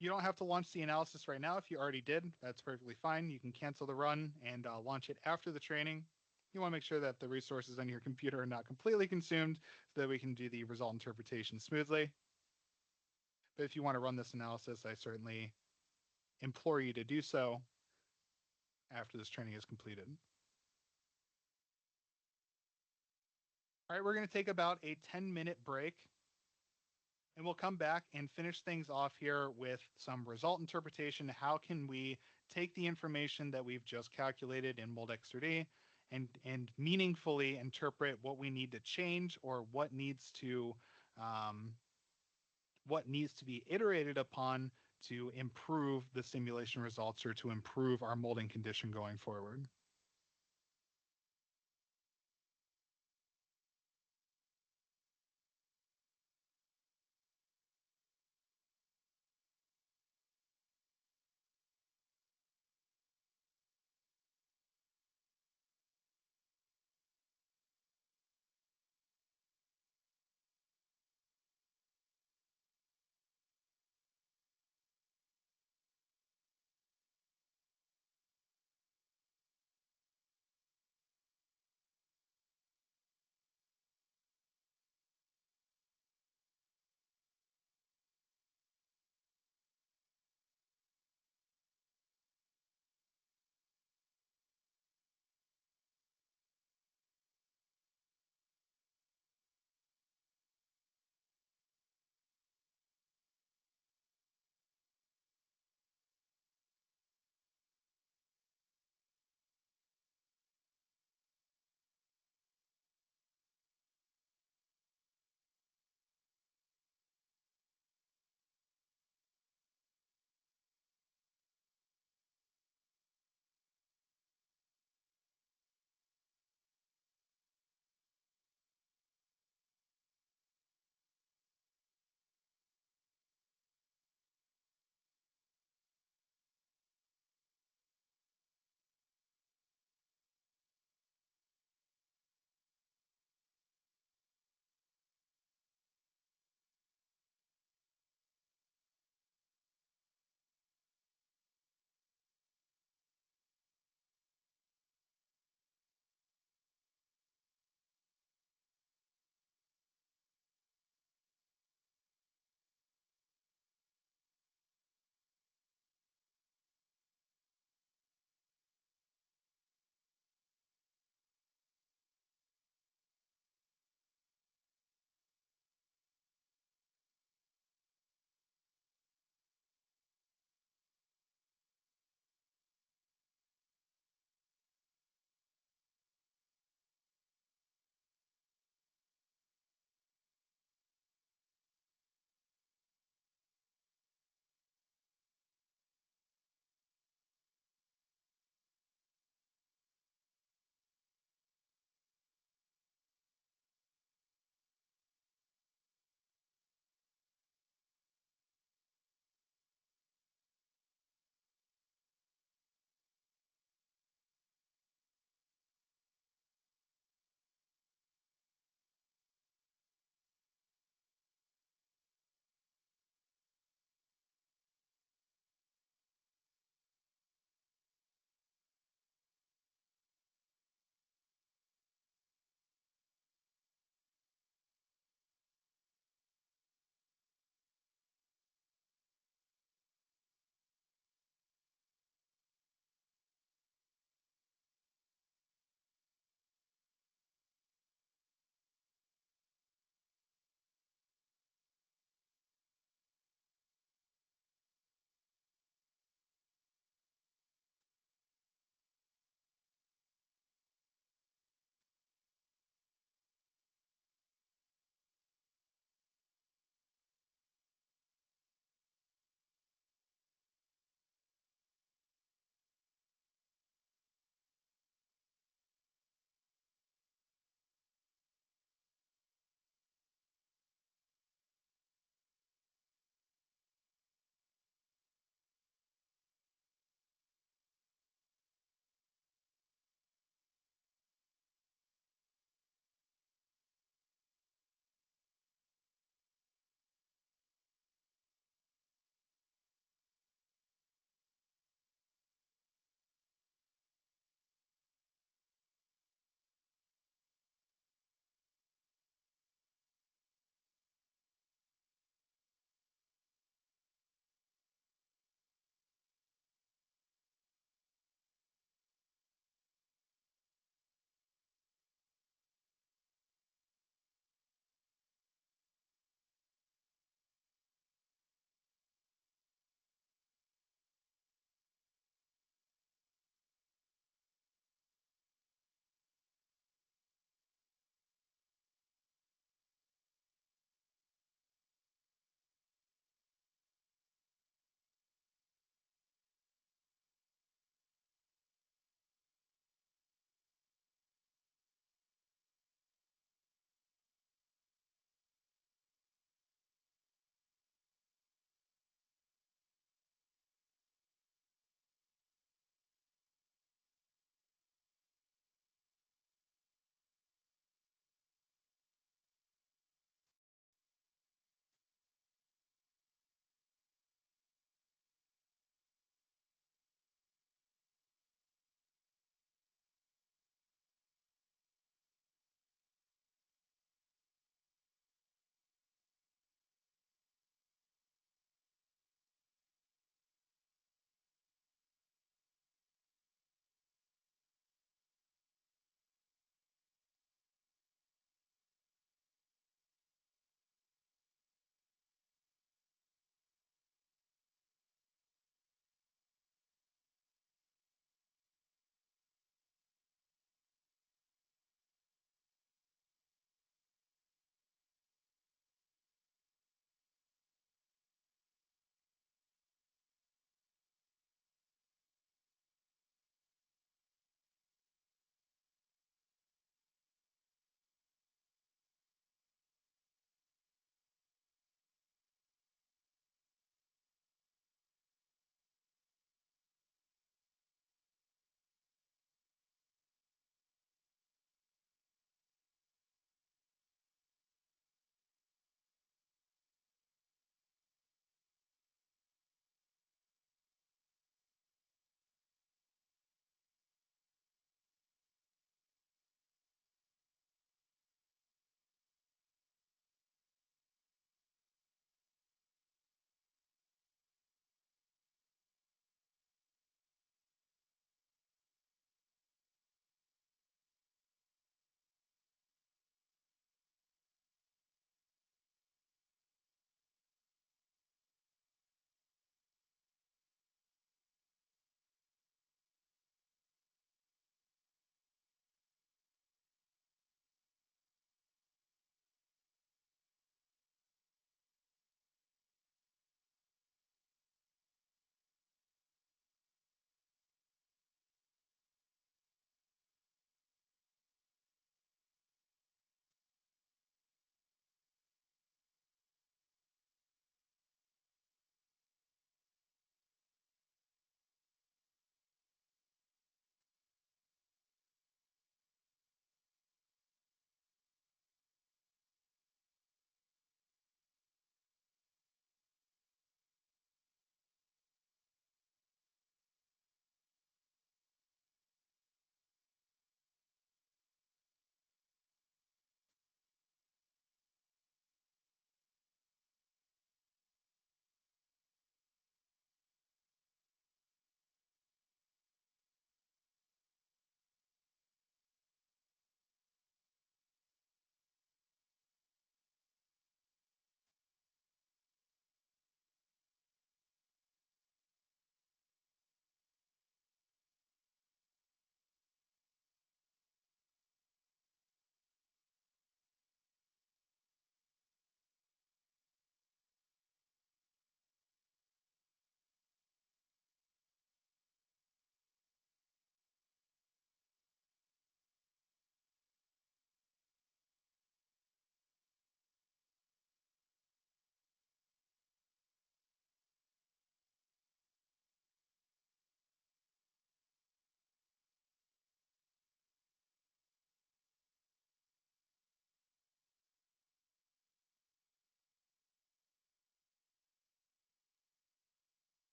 You don't have to launch the analysis right now. If you already did, that's perfectly fine. You can cancel the run and launch it after the training. You want to make sure that the resources on your computer are not completely consumed so that we can do the result interpretation smoothly. But if you want to run this analysis, I certainly implore you to do so after this training is completed. All right, we're going to take about a 10-minute break. And we'll come back and finish things off here with some result interpretation. How can we take the information that we've just calculated in Moldex3D and meaningfully interpret what we need to change or what needs to be iterated upon to improve the simulation results or to improve our molding condition going forward.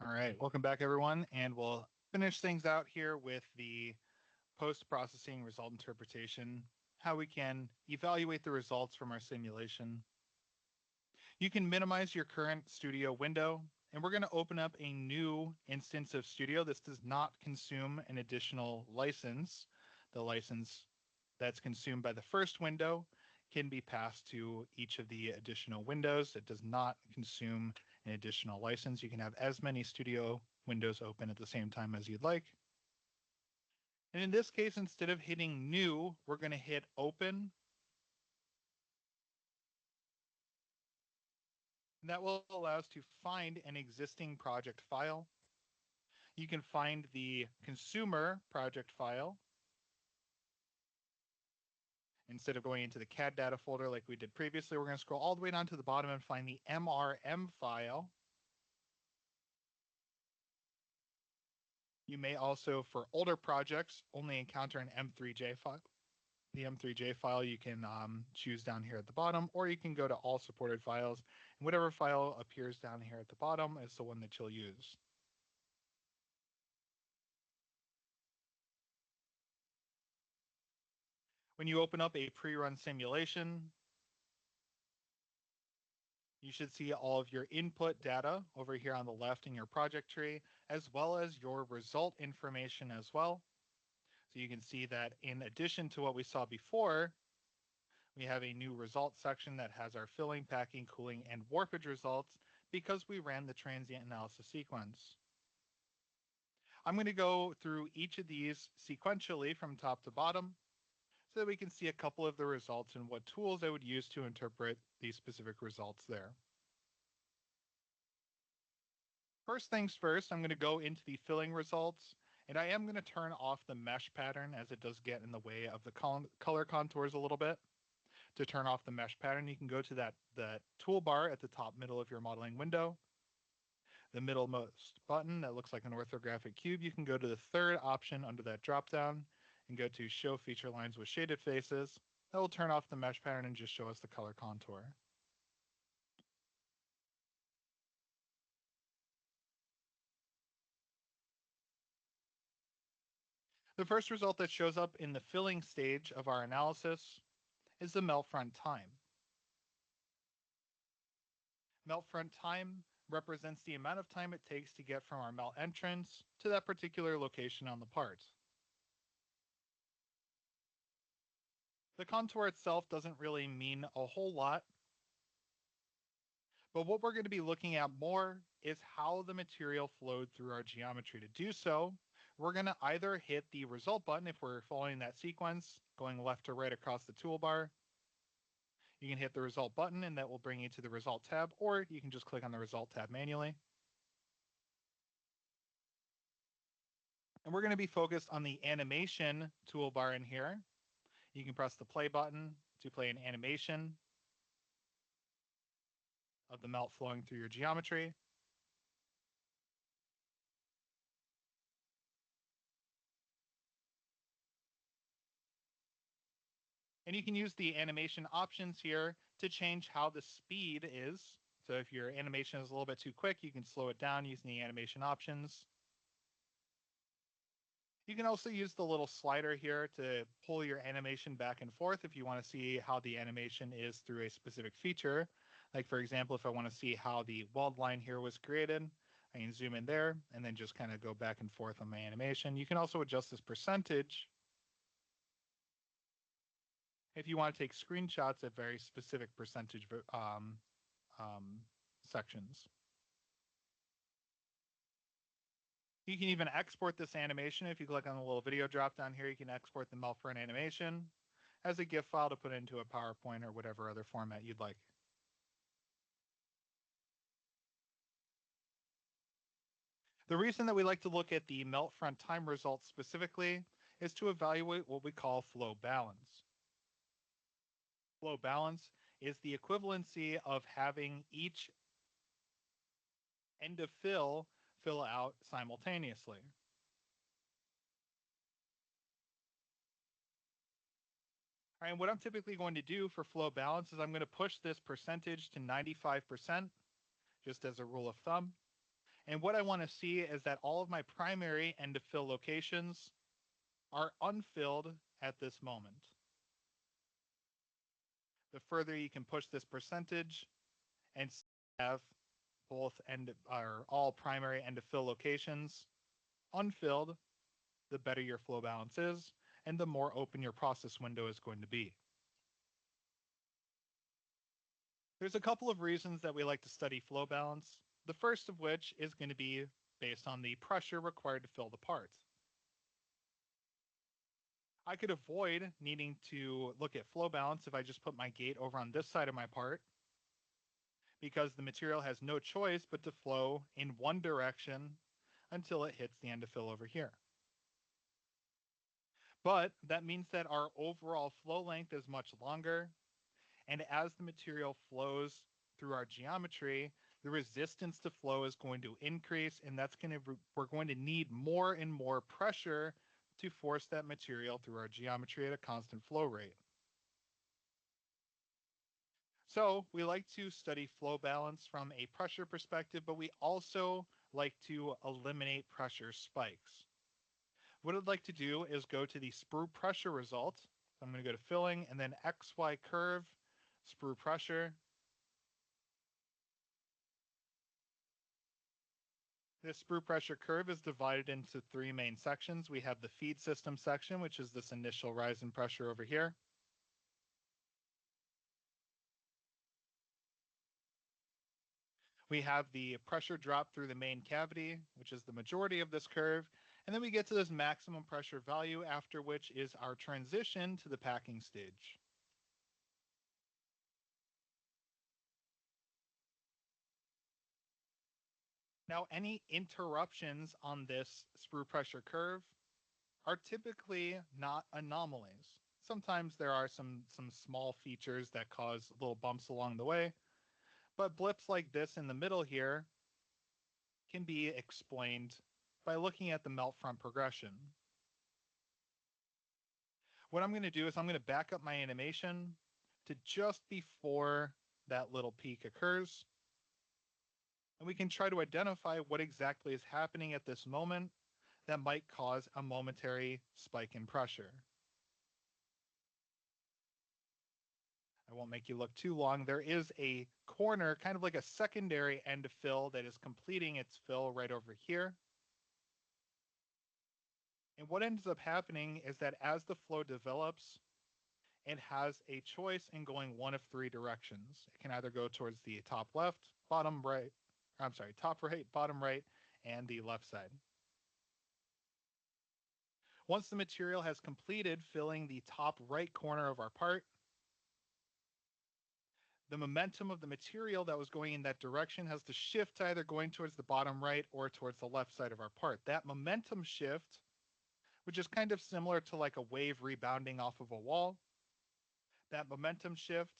All right, welcome back everyone, and we'll finish things out here with the post-processing result interpretation, how we can evaluate the results from our simulation. You can minimize your current Studio window, and we're going to open up a new instance of Studio. This does not consume an additional license. The license that's consumed by the first window can be passed to each of the additional windows. It does not consume an additional license. You can have as many Studio windows open at the same time as you'd like. And in this case, instead of hitting New, we're going to hit Open. And that will allow us to find an existing project file. You can find the consumer project file. Instead of going into the CAD data folder like we did previously, we're going to scroll all the way down to the bottom and find the MRM file. You may also, for older projects, only encounter an M3J file. The M3J file you can choose down here at the bottom, or you can go to all supported files, and whatever file appears down here at the bottom is the one that you'll use. When you open up a pre-run simulation, you should see all of your input data over here on the left in your project tree, as well as your result information as well. So you can see that in addition to what we saw before, we have a new results section that has our filling, packing, cooling, and warpage results because we ran the transient analysis sequence. I'm going to go through each of these sequentially from top to bottom so that we can see a couple of the results and what tools I would use to interpret these specific results there. First things first, I'm going to go into the filling results, and I am going to turn off the mesh pattern as it does get in the way of the color contours a little bit. To turn off the mesh pattern, you can go to that toolbar at the top middle of your modeling window. The middlemost button that looks like an orthographic cube, you can go to the third option under that dropdown and go to Show Feature Lines with Shaded Faces. That will turn off the mesh pattern and just show us the color contour. The first result that shows up in the filling stage of our analysis is the melt front time. Melt front time represents the amount of time it takes to get from our melt entrance to that particular location on the part. The contour itself doesn't really mean a whole lot, but what we're going to be looking at more is how the material flowed through our geometry. To do so, we're going to either hit the result button if we're following that sequence, going left to right across the toolbar. You can hit the result button and that will bring you to the result tab, or you can just click on the result tab manually. And we're going to be focused on the animation toolbar in here. You can press the play button to play an animation of the melt flowing through your geometry. And you can use the animation options here to change how the speed is. So if your animation is a little bit too quick, you can slow it down using the animation options. You can also use the little slider here to pull your animation back and forth if you want to see how the animation is through a specific feature. Like for example, if I want to see how the weld line here was created, I can zoom in there and then just kind of go back and forth on my animation. You can also adjust this percentage if you want to take screenshots at very specific percentage sections. You can even export this animation. If you click on the little video drop down here, you can export the melt front animation as a GIF file to put into a PowerPoint or whatever other format you'd like. The reason that we like to look at the melt front time results specifically is to evaluate what we call flow balance. Flow balance is the equivalency of having each end of fill out simultaneously. All right, and what I'm typically going to do for flow balance is I'm going to push this percentage to 95%, just as a rule of thumb. And what I want to see is that all of my primary end of fill locations are unfilled at this moment. The further you can push this percentage and have both all primary end of fill locations unfilled, the better your flow balance is and the more open your process window is going to be. There's a couple of reasons that we like to study flow balance. The first of which is going to be based on the pressure required to fill the part. I could avoid needing to look at flow balance if I just put my gate over on this side of my part, because the material has no choice but to flow in one direction until it hits the end of fill over here. But that means that our overall flow length is much longer, and as the material flows through our geometry, the resistance to flow is going to increase, and we're going to need more and more pressure to force that material through our geometry at a constant flow rate. So we like to study flow balance from a pressure perspective, but we also like to eliminate pressure spikes. What I'd like to do is go to the sprue pressure result. So I'm going to go to filling and then XY curve, sprue pressure. This sprue pressure curve is divided into three main sections. We have the feed system section, which is this initial rise in pressure over here. We have the pressure drop through the main cavity, which is the majority of this curve. And then we get to this maximum pressure value, after which is our transition to the packing stage. Now, any interruptions on this sprue pressure curve are typically not anomalies. Sometimes there are some small features that cause little bumps along the way, but blips like this in the middle here can be explained by looking at the melt front progression. What I'm going to do is I'm going to back up my animation to just before that little peak occurs, and we can try to identify what exactly is happening at this moment that might cause a momentary spike in pressure. I won't make you look too long. There is a corner, kind of like a secondary end fill, that is completing its fill right over here. And what ends up happening is that as the flow develops, it has a choice in going one of three directions. It can either go towards the top left, bottom right, top right, bottom right, and the left side. Once the material has completed filling the top right corner of our part, the momentum of the material that was going in that direction has to shift to either going towards the bottom right or towards the left side of our part. That momentum shift, which is kind of similar to like a wave rebounding off of a wall, that momentum shift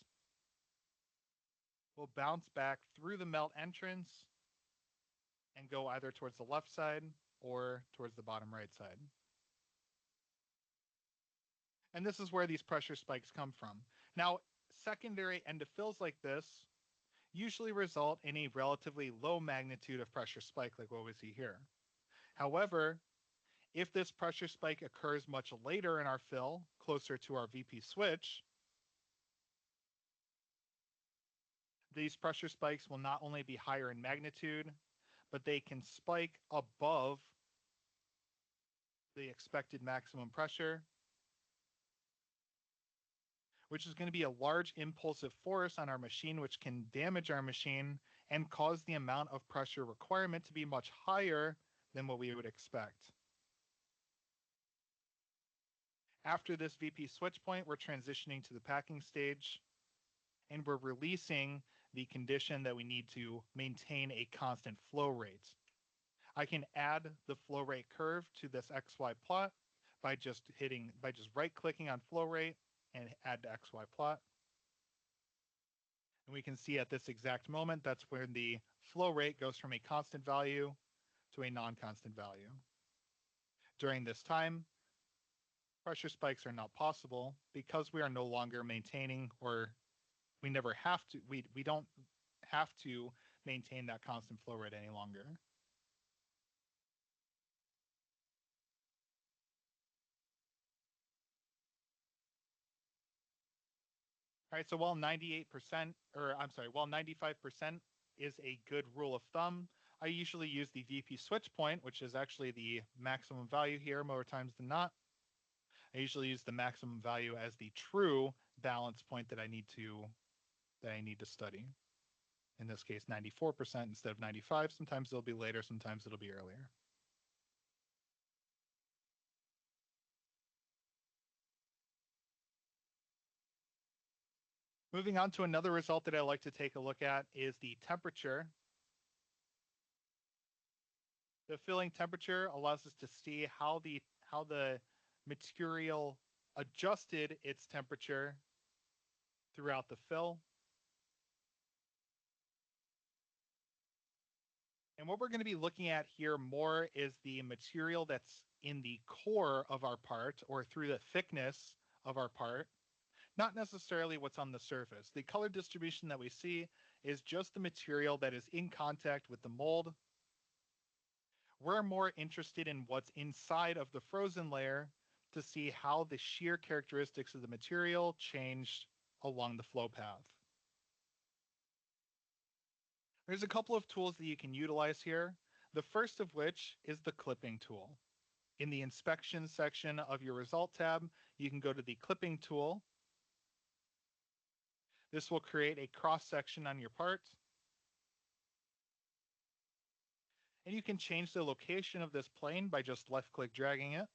will bounce back through the melt entrance and go either towards the left side or towards the bottom right side. And this is where these pressure spikes come from. Now, secondary end of fills like this usually result in a relatively low magnitude of pressure spike like what we see here. However, if this pressure spike occurs much later in our fill, closer to our VP switch, these pressure spikes will not only be higher in magnitude, but they can spike above the expected maximum pressure, which is going to be a large impulsive force on our machine, which can damage our machine and cause the amount of pressure requirement to be much higher than what we would expect. After this VP switch point, we're transitioning to the packing stage, and we're releasing the condition that we need to maintain a constant flow rate. I can add the flow rate curve to this XY plot by just right-clicking on flow rate and add to XY plot. And we can see at this exact moment, that's where the flow rate goes from a constant value to a non-constant value. During this time, pressure spikes are not possible because we are no longer maintaining, or we never have to, we don't have to maintain that constant flow rate any longer. All right, so while 98%, or I'm sorry, while 95% is a good rule of thumb, I usually use the VP switch point, which is actually the maximum value here more times than not. I usually use the maximum value as the true balance point that I need to study. In this case, 94% instead of 95. Sometimes it'll be later, sometimes it'll be earlier. Moving on to another result that I like to take a look at is the temperature. The filling temperature allows us to see how the material adjusted its temperature throughout the fill. And what we're going to be looking at here more is the material that's in the core of our part or through the thickness of our part, not necessarily what's on the surface. The color distribution that we see is just the material that is in contact with the mold. We're more interested in what's inside of the frozen layer to see how the shear characteristics of the material changed along the flow path. There's a couple of tools that you can utilize here. The first of which is the clipping tool. In the inspection section of your result tab, you can go to the clipping tool. This will create a cross section on your part. And you can change the location of this plane by just left click dragging it.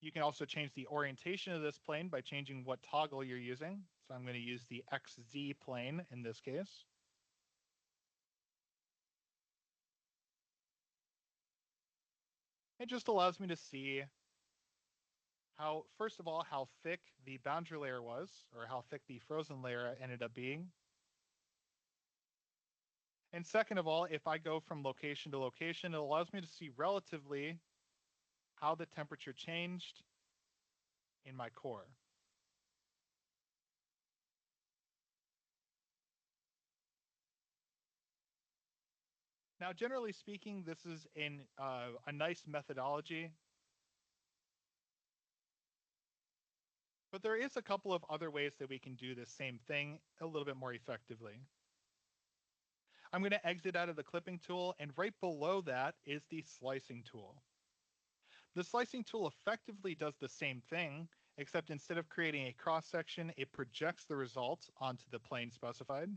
You can also change the orientation of this plane by changing what toggle you're using. So I'm going to use the XZ plane in this case. It just allows me to see how, first of all, how thick the boundary layer was, or how thick the frozen layer ended up being. And second of all, if I go from location to location, it allows me to see relatively how the temperature changed in my core. Now, generally speaking, this is a nice methodology, but there is a couple of other ways that we can do the same thing a little bit more effectively. I'm going to exit out of the clipping tool, and right below that is the slicing tool. The slicing tool effectively does the same thing, except instead of creating a cross section, it projects the result onto the plane specified.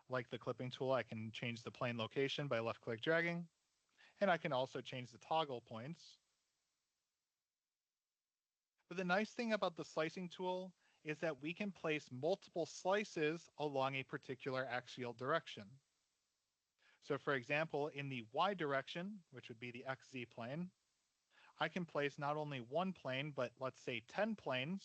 Like the clipping tool, I can change the plane location by left click dragging, and I can also change the toggle points. But the nice thing about the slicing tool is that we can place multiple slices along a particular axial direction. So for example, in the Y direction, which would be the XZ plane, I can place not only one plane, but let's say 10 planes.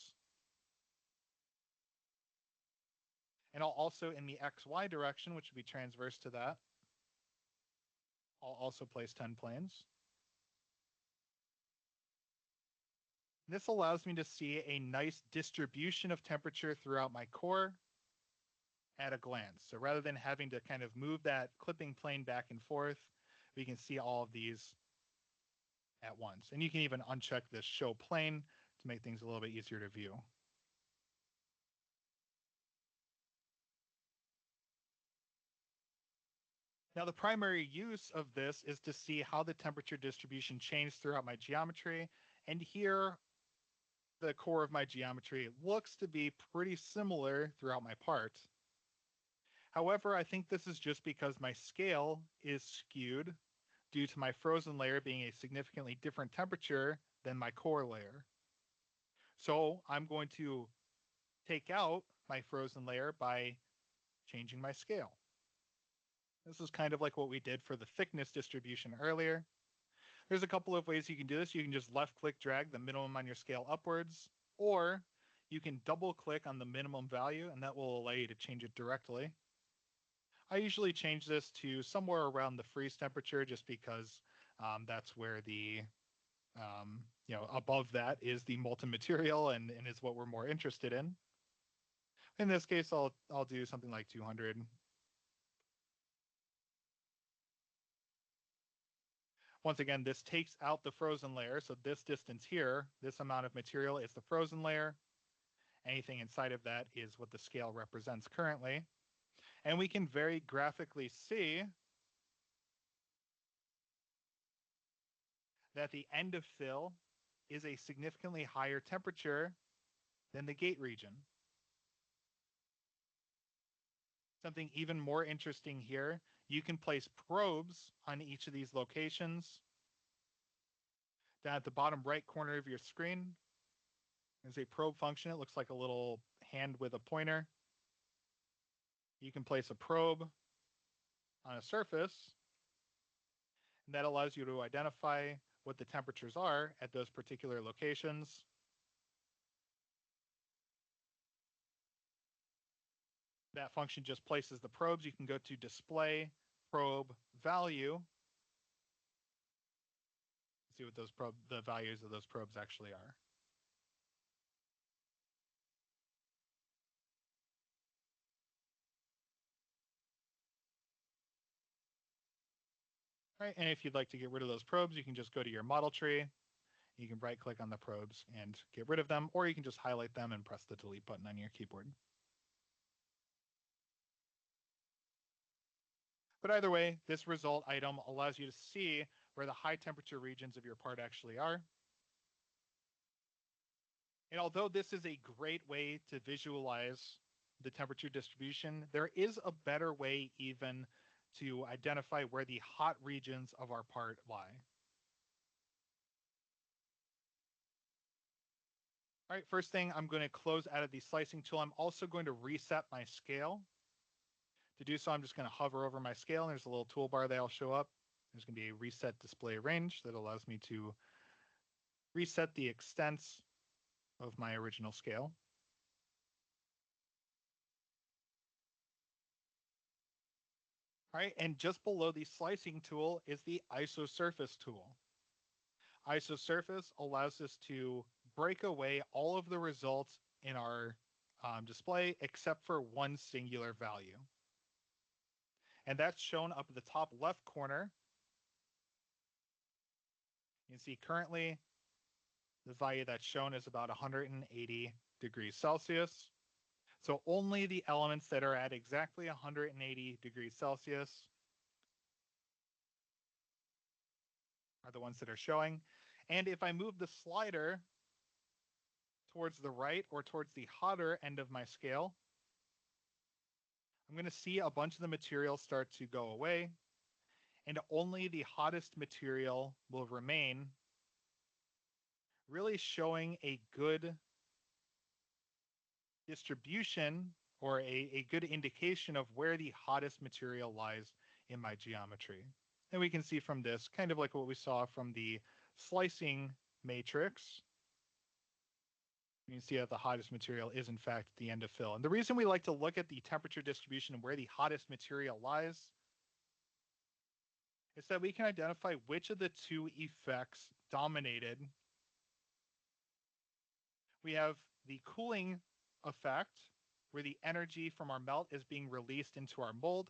And I'll also, in the XY direction, which would be transverse to that, I'll also place 10 planes. This allows me to see a nice distribution of temperature throughout my core at a glance. So rather than having to kind of move that clipping plane back and forth, we can see all of these at once. And you can even uncheck this show plane to make things a little bit easier to view. Now, the primary use of this is to see how the temperature distribution changed throughout my geometry. And here, the core of my geometry looks to be pretty similar throughout my part. However, I think this is just because my scale is skewed due to my frozen layer being a significantly different temperature than my core layer. So I'm going to take out my frozen layer by changing my scale. This is kind of like what we did for the thickness distribution earlier. There's a couple of ways you can do this. You can just left click drag the minimum on your scale upwards, or you can double click on the minimum value and that will allow you to change it directly. I usually change this to somewhere around the freeze temperature just because that's where the, above that is the molten material and is what we're more interested in. In this case, I'll do something like 200. Once again, this takes out the frozen layer. So this distance here, this amount of material is the frozen layer. Anything inside of that is what the scale represents currently. And we can very graphically see that the end of fill is a significantly higher temperature than the gate region. Something even more interesting here, you can place probes on each of these locations. Down at the bottom right corner of your screen, there's a probe function. It looks like a little hand with a pointer. You can place a probe on a surface, and that allows you to identify what the temperatures are at those particular locations. That function just places the probes. You can go to display probe value, see what the values of those probes actually are. All right, and if you'd like to get rid of those probes, you can just go to your model tree. You can right click on the probes and get rid of them, or you can just highlight them and press the delete button on your keyboard. But either way, this result item allows you to see where the high temperature regions of your part actually are. And although this is a great way to visualize the temperature distribution, there is a better way even to identify where the hot regions of our part lie. All right, first thing, I'm going to close out of the slicing tool. I'm also going to reset my scale. To do so, I'm just going to hover over my scale, and there's a little toolbar that'll show up. There's going to be a reset display range that allows me to reset the extents of my original scale. All right, and just below the slicing tool is the isosurface tool. Isosurface allows us to break away all of the results in our display except for one singular value. And that's shown up at the top left corner. You can see currently the value that's shown is about 180 degrees Celsius. So only the elements that are at exactly 180 degrees Celsius are the ones that are showing. And if I move the slider towards the right or towards the hotter end of my scale, I'm going to see a bunch of the material start to go away, and only the hottest material will remain, really showing a good distribution or a good indication of where the hottest material lies in my geometry. And we can see from this, kind of like what we saw from the slicing matrix, you can see that the hottest material is in fact the end of fill. And the reason we like to look at the temperature distribution and where the hottest material lies is that we can identify which of the two effects dominated. We have the cooling effect, where the energy from our melt is being released into our mold.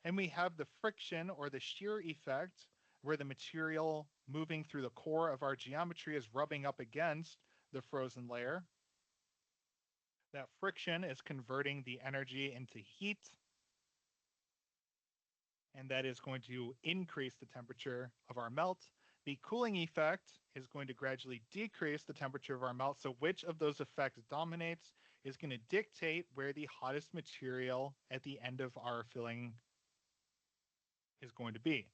And we have the friction or the shear effect, where the material moving through the core of our geometry is rubbing up against the frozen layer. That friction is converting the energy into heat, and that is going to increase the temperature of our melt. The cooling effect is going to gradually decrease the temperature of our melt. So which of those effects dominates is going to dictate where the hottest material at the end of our filling is going to be.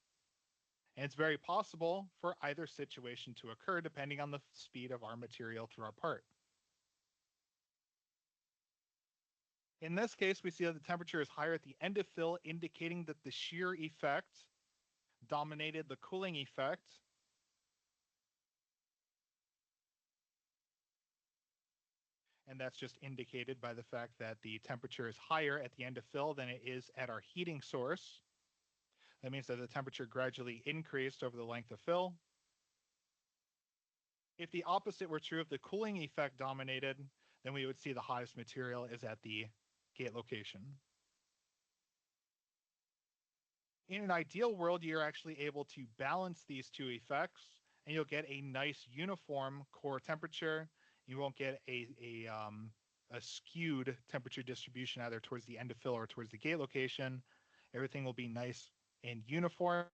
And it's very possible for either situation to occur depending on the speed of our material through our part. In this case, we see that the temperature is higher at the end of fill, indicating that the shear effect dominated the cooling effect. And that's just indicated by the fact that the temperature is higher at the end of fill than it is at our heating source. That means that the temperature gradually increased over the length of fill. If the opposite were true, if the cooling effect dominated, then we would see the hottest material is at the gate location. In an ideal world, you're actually able to balance these two effects, and you'll get a nice uniform core temperature. You won't get a skewed temperature distribution either towards the end of fill or towards the gate location. Everything will be nice and uniform,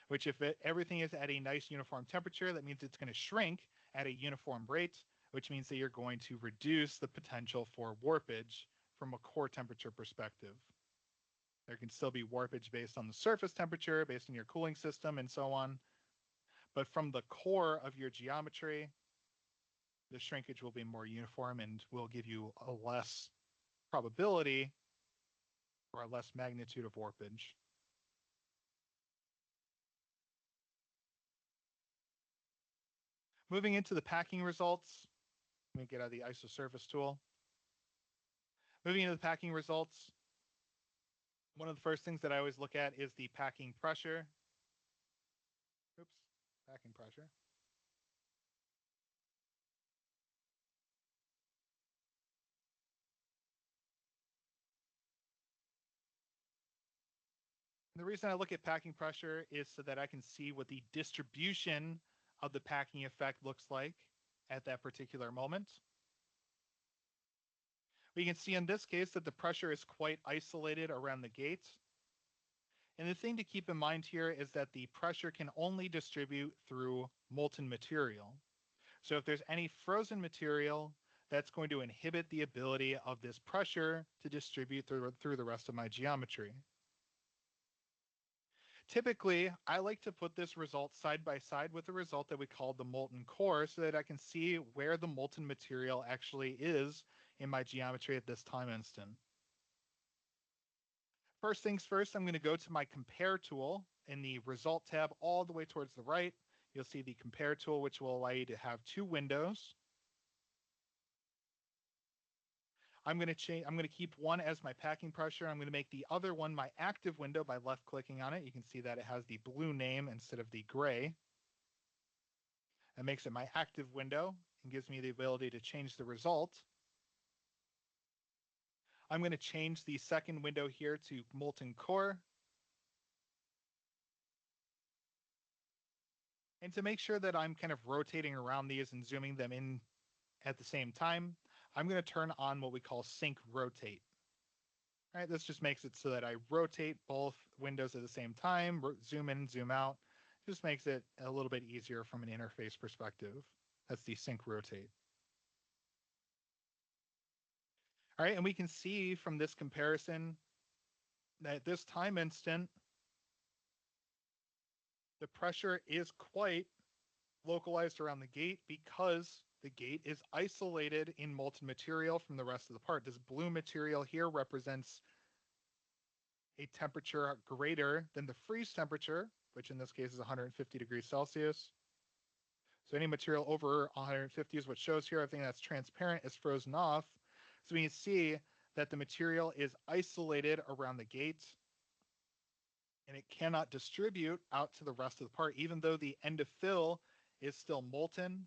which if everything is at a nice uniform temperature, that means it's going to shrink at a uniform rate, which means that you're going to reduce the potential for warpage from a core temperature perspective. There can still be warpage based on the surface temperature, based on your cooling system, and so on. But from the core of your geometry, the shrinkage will be more uniform and will give you a less probability or a less magnitude of warpage. Moving into the packing results, let me get out of the isosurface tool. Moving into the packing results, one of the first things that I always look at is the packing pressure. Oops, packing pressure. And the reason I look at packing pressure is so that I can see what the distribution of the packing effect looks like at that particular moment. We can see in this case that the pressure is quite isolated around the gate. And the thing to keep in mind here is that the pressure can only distribute through molten material. So if there's any frozen material, that's going to inhibit the ability of this pressure to distribute through the rest of my geometry. Typically, I like to put this result side by side with the result that we call the molten core so that I can see where the molten material actually is in my geometry at this time instant. First things first, I'm going to go to my compare tool in the result tab all the way towards the right. You'll see the compare tool, which will allow you to have two windows. I'm going to keep one as my packing pressure. I'm going to make the other one my active window by left clicking on it. You can see that it has the blue name instead of the gray. That makes it my active window and gives me the ability to change the result. I'm going to change the second window here to molten core. And to make sure that I'm kind of rotating around these and zooming them in at the same time, I'm going to turn on what we call sync rotate. All right, this just makes it so that I rotate both windows at the same time, zoom in, zoom out. Just makes it a little bit easier from an interface perspective. That's the sync rotate. All right, and we can see from this comparison that at this time instant, the pressure is quite localized around the gate because the gate is isolated in molten material from the rest of the part. This blue material here represents a temperature greater than the freeze temperature, which in this case is 150 degrees Celsius. So any material over 150 is what shows here. Everything that's transparent is frozen off. So we can see that the material is isolated around the gate and it cannot distribute out to the rest of the part, even though the end of fill is still molten.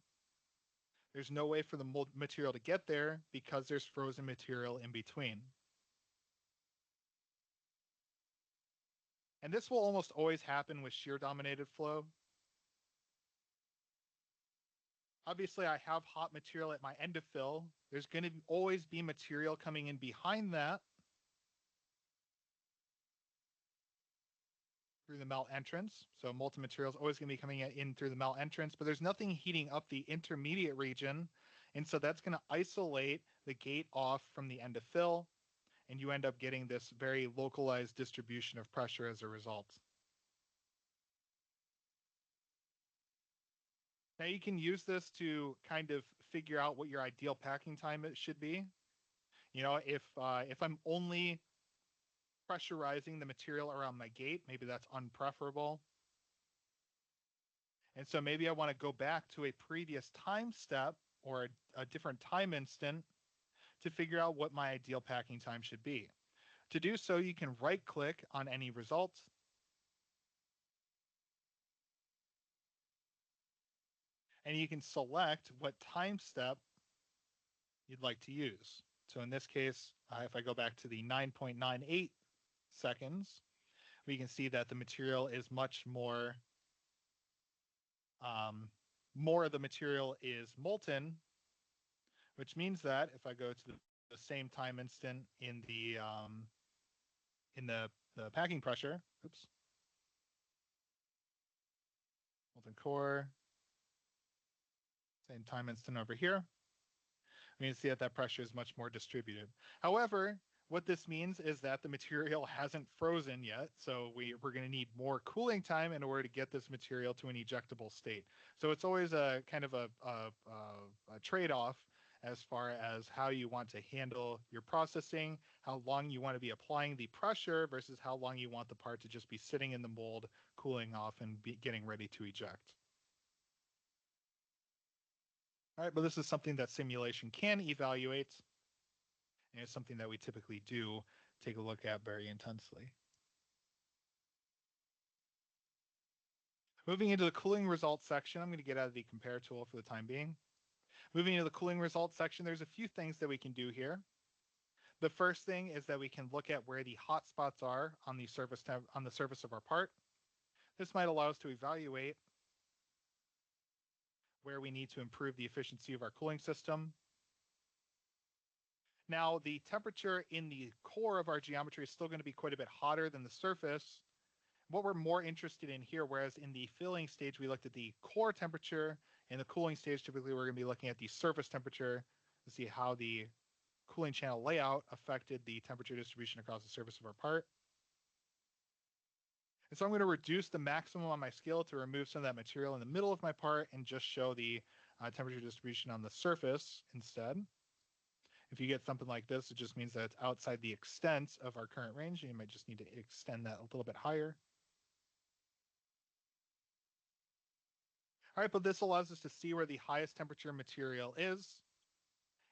There's no way for the material to get there because there's frozen material in between. And this will almost always happen with shear dominated flow. Obviously, I have hot material at my end of fill. There's going to always be material coming in behind that through the melt entrance. So molten material is always going to be coming in through the melt entrance, but there's nothing heating up the intermediate region. And so that's going to isolate the gate off from the end of fill. And you end up getting this very localized distribution of pressure as a result. Now you can use this to kind of figure out what your ideal packing time it should be. You know, if I'm only pressurizing the material around my gate, maybe that's unpreferable. And so maybe I want to go back to a previous time step or a different time instant to figure out what my ideal packing time should be. To do so, you can right click on any result. And you can select what time step you'd like to use. So in this case, if I go back to the 9.98 seconds, we can see that the material is much more, more of the material is molten which means that if I go to the same time instant in the packing pressure, oops, molten core, same time instant over here, we can see that that pressure is much more distributed. However, what this means is that the material hasn't frozen yet, so we're going to need more cooling time in order to get this material to an ejectable state. So it's always a kind of a trade-off as far as how you want to handle your processing, how long you want to be applying the pressure versus how long you want the part to just be sitting in the mold, cooling off and getting ready to eject. All right, but this is something that simulation can evaluate, and it's something that we typically do take a look at very intensely. Moving into the cooling results section, I'm going to get out of the compare tool for the time being. Moving into the cooling results section, there's a few things that we can do here. The first thing is that we can look at where the hot spots are on the surface of our part. This might allow us to evaluate where we need to improve the efficiency of our cooling system. Now, the temperature in the core of our geometry is still going to be quite a bit hotter than the surface. What we're more interested in here, whereas in the filling stage, we looked at the core temperature. In the cooling stage, typically we're going to be looking at the surface temperature to see how the cooling channel layout affected the temperature distribution across the surface of our part. And so I'm going to reduce the maximum on my scale to remove some of that material in the middle of my part and just show the temperature distribution on the surface instead. If you get something like this, it just means that it's outside the extent of our current range. You might just need to extend that a little bit higher. All right, but this allows us to see where the highest temperature material is.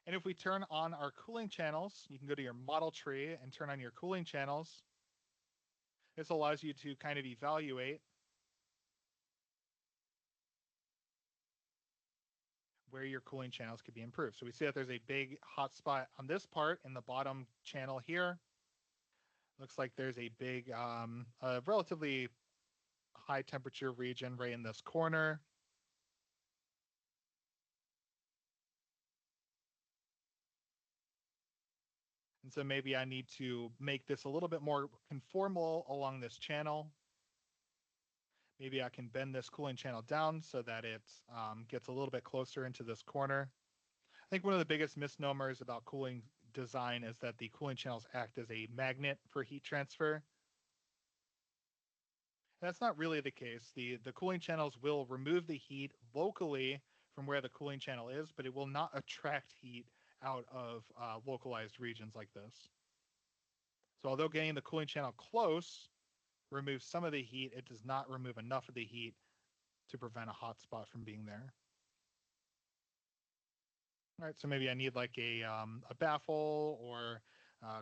And if we turn on our cooling channels, you can go to your model tree and turn on your cooling channels. This allows you to kind of evaluate where your cooling channels could be improved. So we see that there's a big hot spot on this part in the bottom channel here. Looks like there's a big, relatively high temperature region right in this corner. And so maybe I need to make this a little bit more conformal along this channel. Maybe I can bend this cooling channel down so that it gets a little bit closer into this corner. I think one of the biggest misnomers about cooling design is that the cooling channels act as a magnet for heat transfer. And that's not really the case. The cooling channels will remove the heat locally from where the cooling channel is, but it will not attract heat out of localized regions like this. So although getting the cooling channel close removes some of the heat, it does not remove enough of the heat to prevent a hot spot from being there. All right, so maybe I need like a baffle or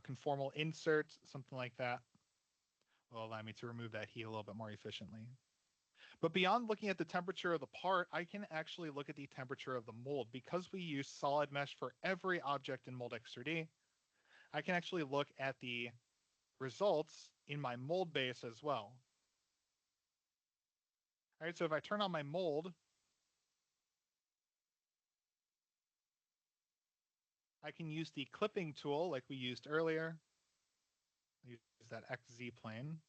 conformal insert, something like that will allow me to remove that heat a little bit more efficiently. But beyond looking at the temperature of the part, I can actually look at the temperature of the mold. Because we use solid mesh for every object in Moldex3D, I can actually look at the results in my mold base as well. All right, so if I turn on my mold, I can use the clipping tool like we used earlier. Use that XZ plane.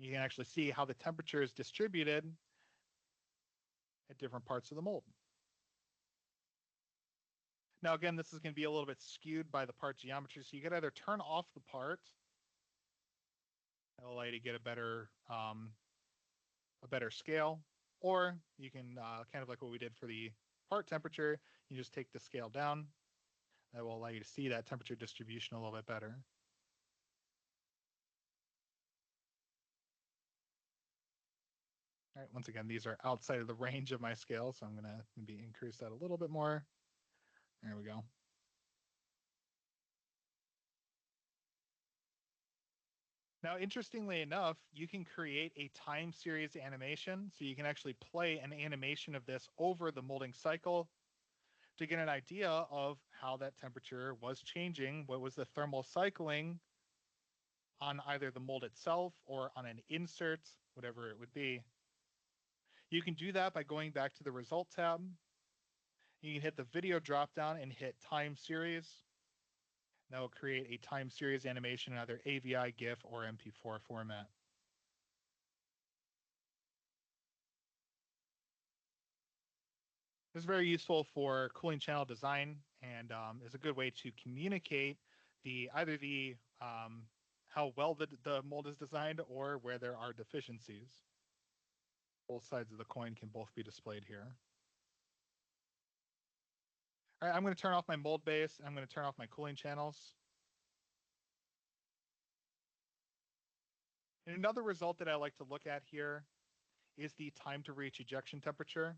You can actually see how the temperature is distributed at different parts of the mold. Now, again, this is going to be a little bit skewed by the part geometry, so you can either turn off the part, it'll allow you to get a better scale, or you can kind of like what we did for the part temperature, you just take the scale down. That will allow you to see that temperature distribution a little bit better. All right, once again, these are outside of the range of my scale, so I'm going to maybe increase that a little bit more. There we go. Now, interestingly enough, you can create a time series animation. So you can actually play an animation of this over the molding cycle to get an idea of how that temperature was changing. What was the thermal cycling on either the mold itself or on an insert, whatever it would be. You can do that by going back to the Result tab You can hit the video drop down and hit time series. That will create a time series animation in either AVI, GIF, or MP4 format. This is very useful for cooling channel design and is a good way to communicate either the how well the mold is designed or where there are deficiencies. Both sides of the coin can both be displayed here. All right, I'm going to turn off my mold base. I'm going to turn off my cooling channels. And another result that I like to look at here is the time to reach ejection temperature.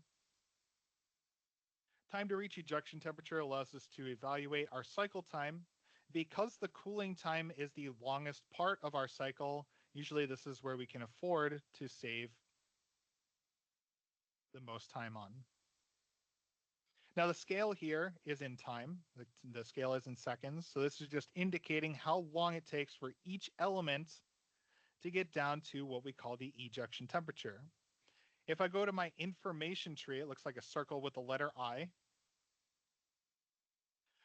Time to reach ejection temperature allows us to evaluate our cycle time. Because the cooling time is the longest part of our cycle, usually this is where we can afford to save the most time on. Now the scale here is in time. The scale is in seconds. So this is just indicating how long it takes for each element to get down to what we call the ejection temperature. If I go to my information tree, it looks like a circle with the letter I.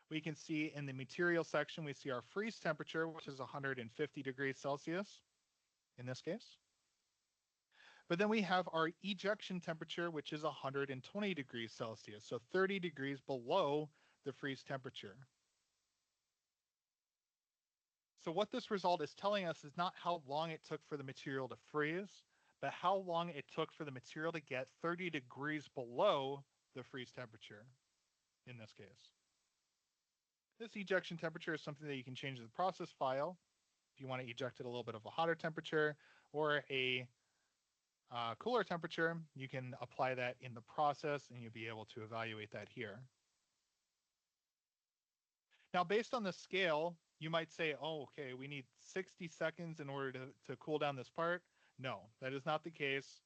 We can see in the material section, we see our freeze temperature, which is 150 degrees Celsius in this case. But then we have our ejection temperature, which is 120 degrees Celsius, so 30 degrees below the freeze temperature. So what this result is telling us is not how long it took for the material to freeze, but how long it took for the material to get 30 degrees below the freeze temperature in this case. This ejection temperature is something that you can change in the process file. If you want to eject at a little bit of a hotter temperature or a cooler temperature, you can apply that in the process and you'll be able to evaluate that here. Now, based on the scale, you might say, oh, okay, we need 60 seconds in order to cool down this part. No, that is not the case.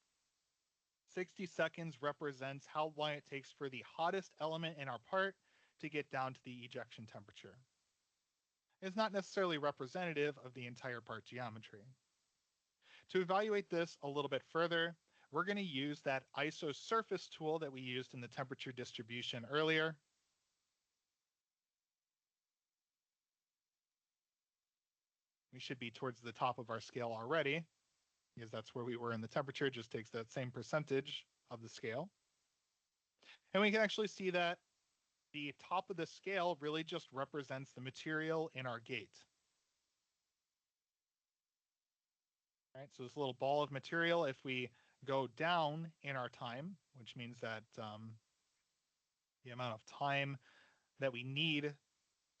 60 seconds represents how long it takes for the hottest element in our part to get down to the ejection temperature. It's not necessarily representative of the entire part geometry. To evaluate this a little bit further, we're going to use that ISO surface tool that we used in the temperature distribution earlier. We should be towards the top of our scale already, because that's where we were in the temperature. It just takes that same percentage of the scale. And we can actually see that the top of the scale really just represents the material in our gate. All right, so this little ball of material, if we go down in our time, which means that the amount of time that we need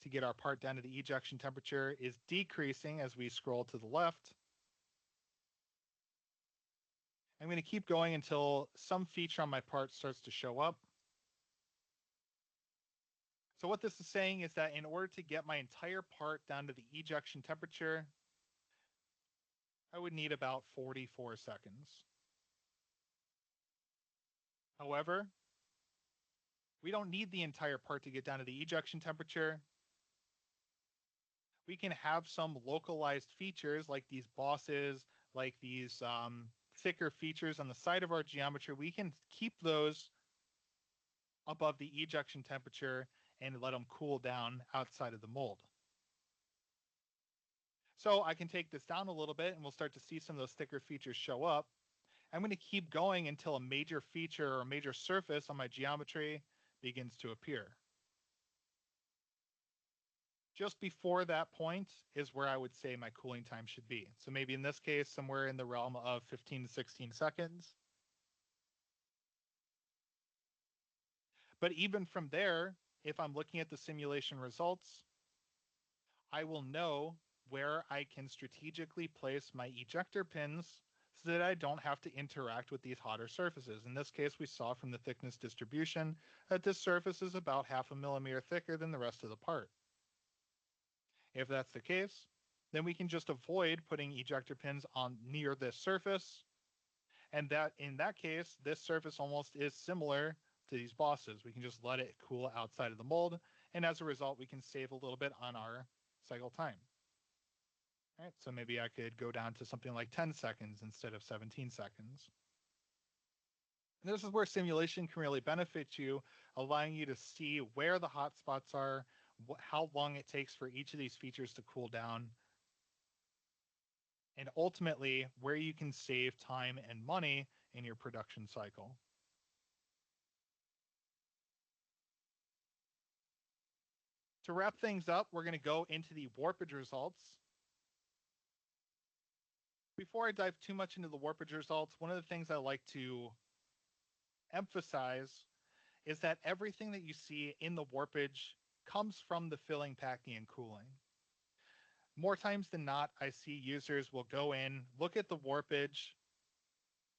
to get our part down to the ejection temperature is decreasing as we scroll to the left. I'm going to keep going until some feature on my part starts to show up. So what this is saying is that in order to get my entire part down to the ejection temperature, I would need about 44 seconds. However, we don't need the entire part to get down to the ejection temperature. We can have some localized features like these bosses, like these thicker features on the side of our geometry. We can keep those above the ejection temperature and let them cool down outside of the mold. So I can take this down a little bit and we'll start to see some of those thicker features show up. I'm going to keep going until a major feature or a major surface on my geometry begins to appear. Just before that point is where I would say my cooling time should be. So maybe in this case, somewhere in the realm of 15 to 16 seconds. But even from there, if I'm looking at the simulation results, I will know where I can strategically place my ejector pins so that I don't have to interact with these hotter surfaces. In this case, we saw from the thickness distribution that this surface is about 0.5 millimeter thicker than the rest of the part. If that's the case, then we can just avoid putting ejector pins on near this surface. And that in that case, this surface almost is similar to these bosses. We can just let it cool outside of the mold. And as a result, we can save a little bit on our cycle time. All right, so maybe I could go down to something like 10 seconds instead of 17 seconds. And this is where simulation can really benefit you, allowing you to see where the hot spots are, how long it takes for each of these features to cool down, and ultimately where you can save time and money in your production cycle. To wrap things up, we're going to go into the warpage results. Before I dive too much into the warpage results, one of the things I like to emphasize is that everything that you see in the warpage comes from the filling, packing, and cooling. More times than not, I see users will go in, look at the warpage,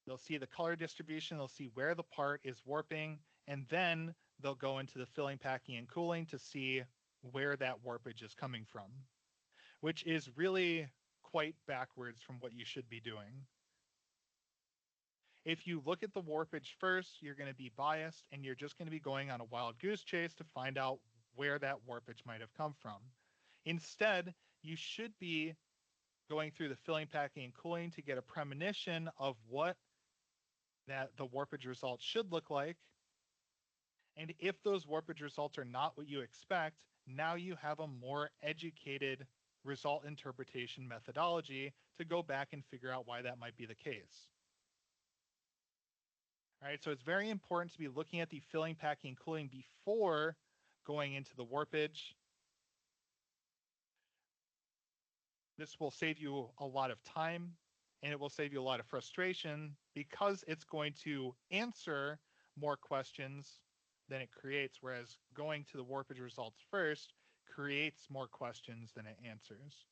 they'll see the color distribution, they'll see where the part is warping, and then they'll go into the filling, packing, and cooling to see where that warpage is coming from, which is really quite backwards from what you should be doing. If you look at the warpage first, you're going to be biased and you're just going to be going on a wild goose chase to find out where that warpage might have come from. Instead, you should be going through the filling, packing, and cooling to get a premonition of what that the warpage results should look like. And if those warpage results are not what you expect, now you have a more educated result interpretation methodology to go back and figure out why that might be the case. All right, so it's very important to be looking at the filling, packing, and cooling before going into the warpage. This will save you a lot of time and it will save you a lot of frustration because it's going to answer more questions than it creates, whereas going to the warpage results first creates more questions than it answers.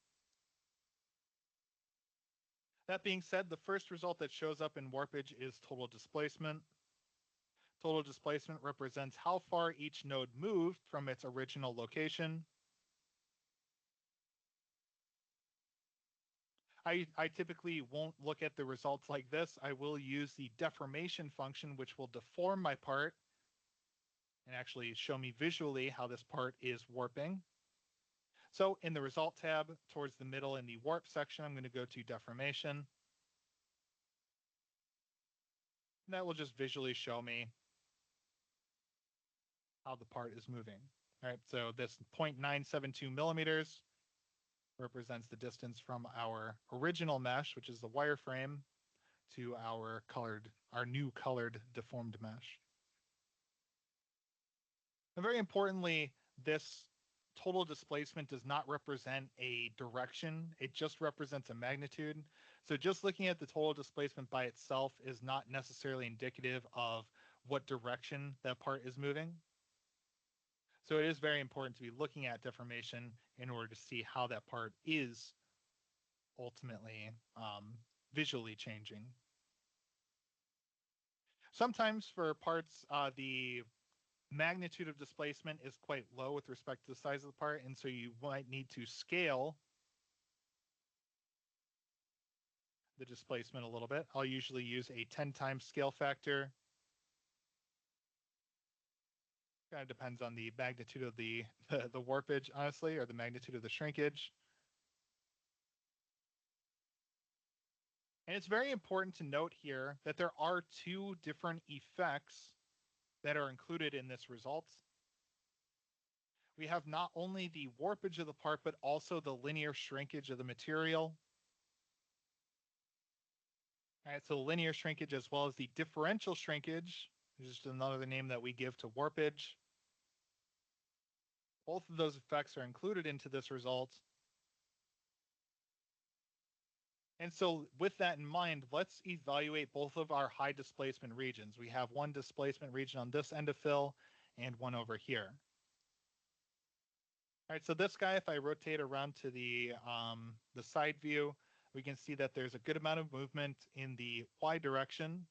That being said, the first result that shows up in warpage is total displacement. Total displacement represents how far each node moved from its original location. I typically won't look at the results like this. I will use the deformation function, which will deform my part and actually show me visually how this part is warping. So in the result tab, towards the middle in the warp section, I'm going to go to deformation. And that will just visually show me how the part is moving. All right, so this 0.972 millimeters represents the distance from our original mesh, which is the wireframe, to our new colored deformed mesh. And very importantly, this total displacement does not represent a direction. It just represents a magnitude. So just looking at the total displacement by itself is not necessarily indicative of what direction that part is moving. So it is very important to be looking at deformation in order to see how that part is ultimately visually changing. Sometimes for parts, the magnitude of displacement is quite low with respect to the size of the part, and so you might need to scale the displacement a little bit. I'll usually use a 10 times scale factor. Kind of depends on the magnitude of the warpage, honestly, or the magnitude of the shrinkage. And it's very important to note here that there are two different effects that are included in this result. We have not only the warpage of the part, but also the linear shrinkage of the material. All right, so linear shrinkage as well as the differential shrinkage, which is just another name that we give to warpage. Both of those effects are included into this result. And so with that in mind, let's evaluate both of our high displacement regions. We have one displacement region on this end of fill and one over here. All right, so this guy, if I rotate around to the side view, we can see that there's a good amount of movement in the Y direction.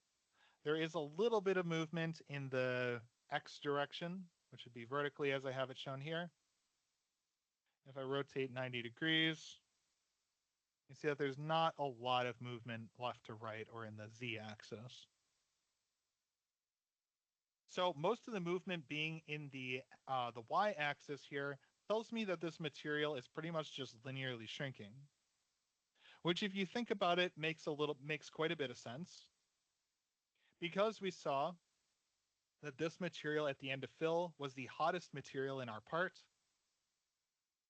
There is a little bit of movement in the X direction, which would be vertically as I have it shown here. If I rotate 90 degrees, you see that there's not a lot of movement left to right or in the Z axis. So most of the movement being in the Y axis here tells me that this material is pretty much just linearly shrinking, which if you think about it makes quite a bit of sense Because we saw that this material at the end of fill was the hottest material in our part,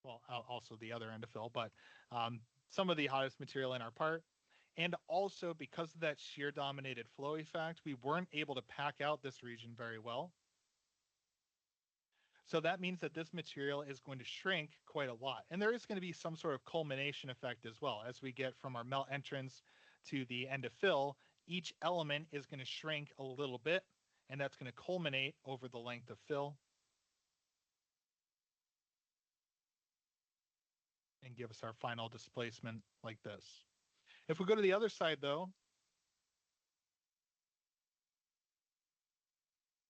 well, also the other end of fill, but some of the hottest material in our part, and also because of that shear dominated flow effect, we weren't able to pack out this region very well. So that means that this material is going to shrink quite a lot. And there is going to be some sort of culmination effect as well. As we get from our melt entrance to the end of fill, each element is going to shrink a little bit, and that's going to culminate over the length of fill and give us our final displacement like this. If we go to the other side though,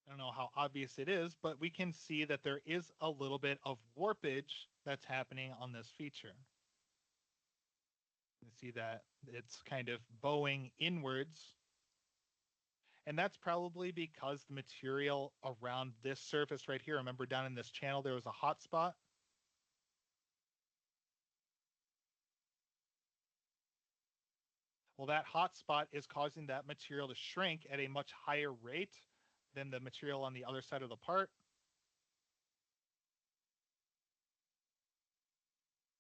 I don't know how obvious it is, but we can see that there is a little bit of warpage that's happening on this feature. You see that it's kind of bowing inwards. And that's probably because the material around this surface right here, remember down in this channel, there was a hot spot. Well, that hot spot is causing that material to shrink at a much higher rate than the material on the other side of the part.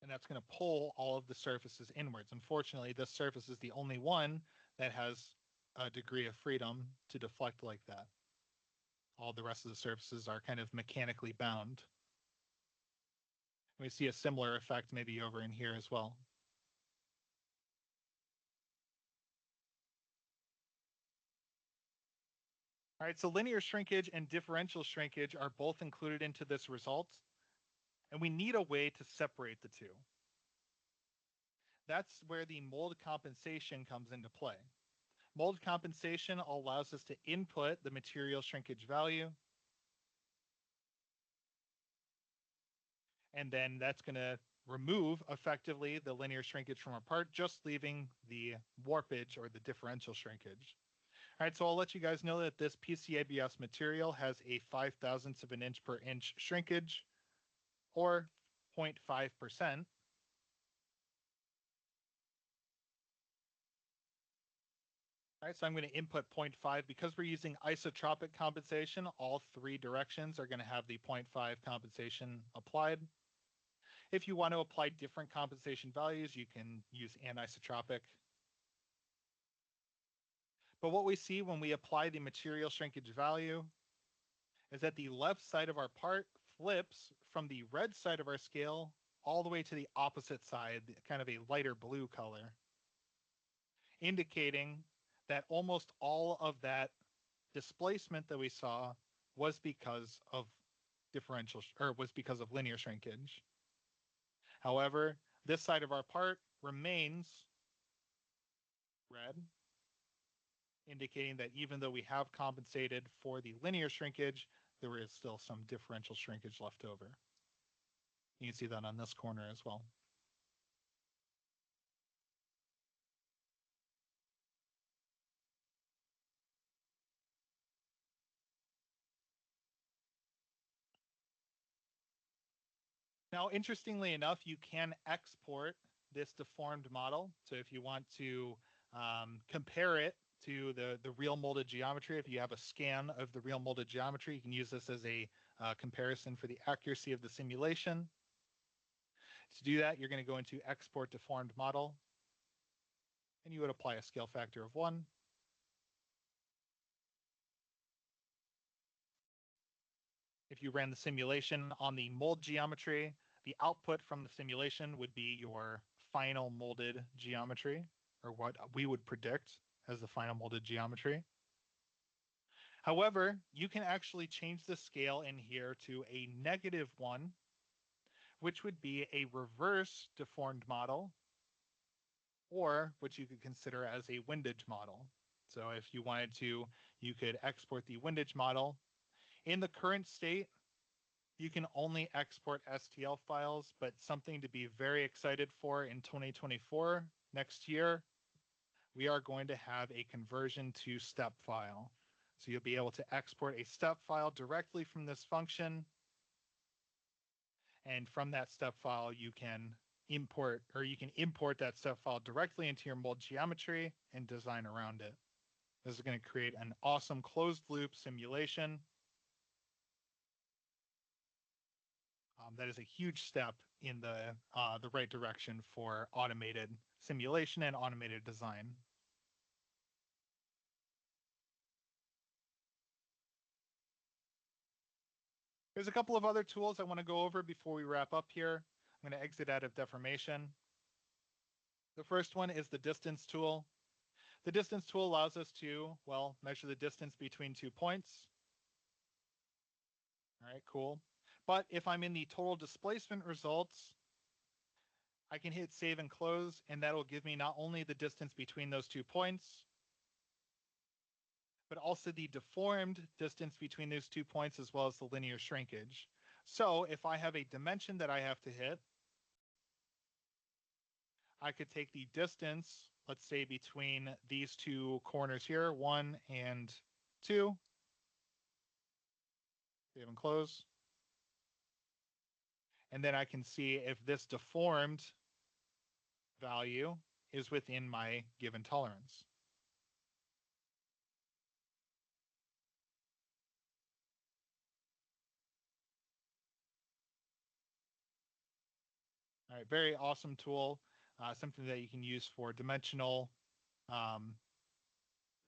And that's going to pull all of the surfaces inwards. Unfortunately, this surface is the only one that has a degree of freedom to deflect like that. All the rest of the surfaces are kind of mechanically bound. We see a similar effect maybe over in here as well. All right, so linear shrinkage and differential shrinkage are both included into this result, and we need a way to separate the two. That's where the mold compensation comes into play. Mold compensation allows us to input the material shrinkage value, and then that's going to remove effectively the linear shrinkage from our part, just leaving the warpage or the differential shrinkage. All right, so I'll let you guys know that this PCABS material has a 5,000ths of an inch per inch shrinkage, or 0.5%. All right, so I'm going to input 0.5. Because we're using isotropic compensation, all three directions are going to have the 0.5 compensation applied. If you want to apply different compensation values, you can use anisotropic. But what we see when we apply the material shrinkage value is that the left side of our part flips from the red side of our scale all the way to the opposite side, kind of a lighter blue color, indicating that almost all of that displacement that we saw was because of linear shrinkage. However, this side of our part remains red, indicating that even though we have compensated for the linear shrinkage, there is still some differential shrinkage left over. You can see that on this corner as well. Now, interestingly enough, you can export this deformed model. So if you want to compare it to the real molded geometry, if you have a scan of the real molded geometry, you can use this as a comparison for the accuracy of the simulation. To do that, you're going to go into Export Deformed Model, and you would apply a scale factor of 1. If you ran the simulation on the mold geometry, the output from the simulation would be your final molded geometry, or what we would predict as the final molded geometry. However, you can actually change the scale in here to a -1, which would be a reverse deformed model, or what you could consider as a windage model. So if you wanted to, you could export the windage model. In the current state, you can only export STL files, but something to be very excited for in 2024, next year, we are going to have a conversion to step file. So you'll be able to export a step file directly from this function. And from that step file, you can import that step file directly into your mold geometry and design around it. This is going to create an awesome closed loop simulation. That is a huge step in the right direction for automated simulation and automated design. There's a couple of other tools I want to go over before we wrap up here. I'm going to exit out of deformation. The first one is the distance tool. The distance tool allows us to, well, measure the distance between 2 points. All right, cool. But if I'm in the total displacement results, I can hit save and close, and that'll give me not only the distance between those 2 points, but also the deformed distance between those 2 points as well as the linear shrinkage. So if I have a dimension that I have to hit, I could take the distance, let's say between these 2 corners here, 1 and 2, save and close. And then I can see if this deformed value is within my given tolerance. All right, very awesome tool, something that you can use for dimensional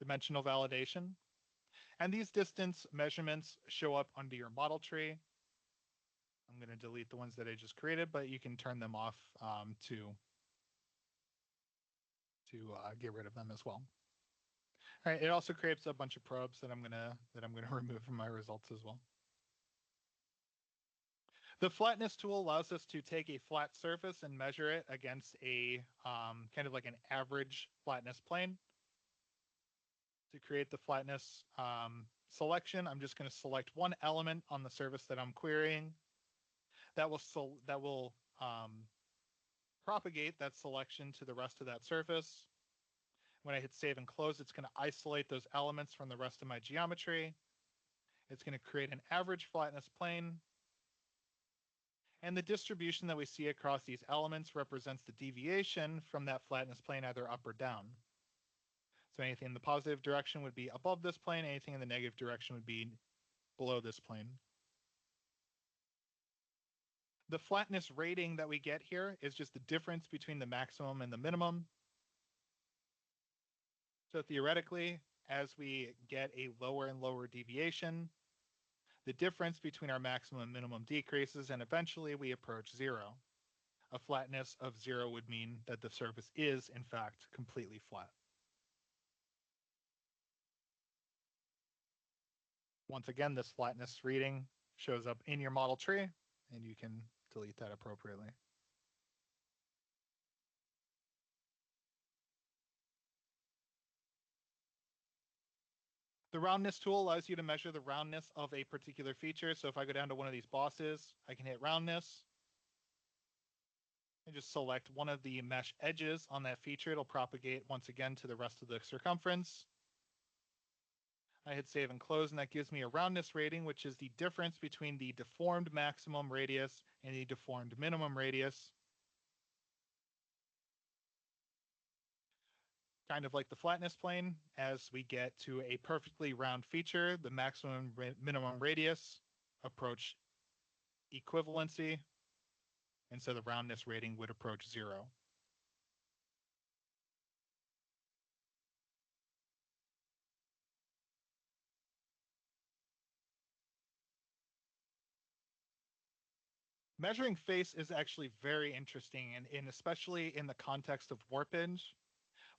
validation. And these distance measurements show up under your model tree. I'm going to delete the ones that I just created, but you can turn them off to get rid of them as well. All right, it also creates a bunch of probes that I'm gonna remove from my results as well. The flatness tool allows us to take a flat surface and measure it against a kind of like an average flatness plane. To create the flatness selection, I'm just going to select one element on the surface that I'm querying. That will propagate that selection to the rest of that surface. When I hit save and close, it's going to isolate those elements from the rest of my geometry. It's going to create an average flatness plane. And the distribution that we see across these elements represents the deviation from that flatness plane, either up or down. So anything in the positive direction would be above this plane, anything in the negative direction would be below this plane. The flatness rating that we get here is just the difference between the maximum and the minimum. So theoretically, as we get a lower and lower deviation, the difference between our maximum and minimum decreases, and eventually we approach zero. A flatness of 0 would mean that the surface is, in fact, completely flat. Once again, this flatness reading shows up in your model tree, and you can delete that appropriately. The roundness tool allows you to measure the roundness of a particular feature. So if I go down to one of these bosses, I can hit roundness and just select one of the mesh edges on that feature. It'll propagate once again to the rest of the circumference. I hit save and close, and that gives me a roundness rating, which is the difference between the deformed maximum radius and the deformed minimum radius. Kind of like the flatness plane, as we get to a perfectly round feature, the maximum minimum radius approach equivalency, and so the roundness rating would approach 0. Measuring face is actually very interesting, and especially in the context of warpage.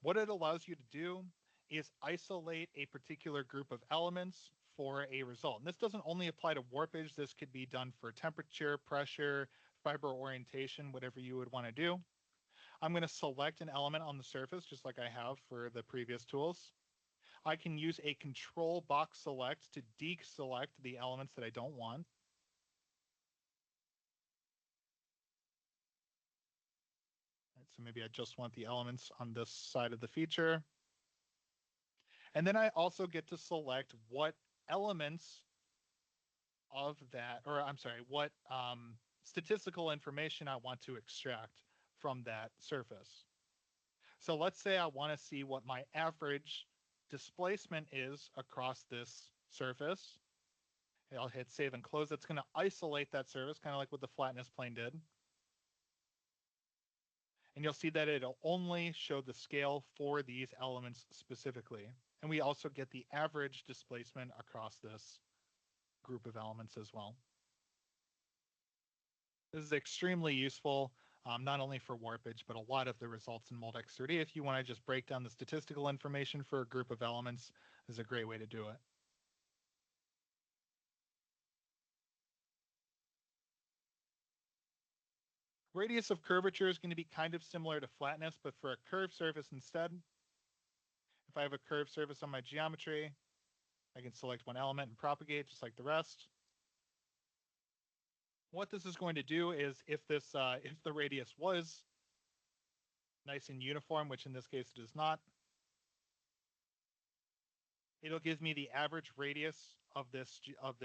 What it allows you to do is isolate a particular group of elements for a result. And this doesn't only apply to warpage. This could be done for temperature, pressure, fiber orientation, whatever you would want to do. I'm going to select an element on the surface, just like I have for the previous tools. I can use a control box select to deselect the elements that I don't want. Right, so maybe I just want the elements on this side of the feature. And then I also get to select what elements of that, or I'm sorry, what statistical information I want to extract from that surface. So let's say I want to see what my average displacement is across this surface. I'll hit save and close. That's going to isolate that surface, kind of like what the flatness plane did. And you'll see that it'll only show the scale for these elements specifically. And we also get the average displacement across this group of elements as well. This is extremely useful, not only for warpage, but a lot of the results in Moldex3D. If you want to just break down the statistical information for a group of elements, this is a great way to do it. Radius of curvature is going to be kind of similar to flatness, but for a curved surface instead. If I have a curved surface on my geometry, I can select one element and propagate just like the rest. What this is going to do is if the radius was nice and uniform, which in this case it is not, it'll give me the average radius of this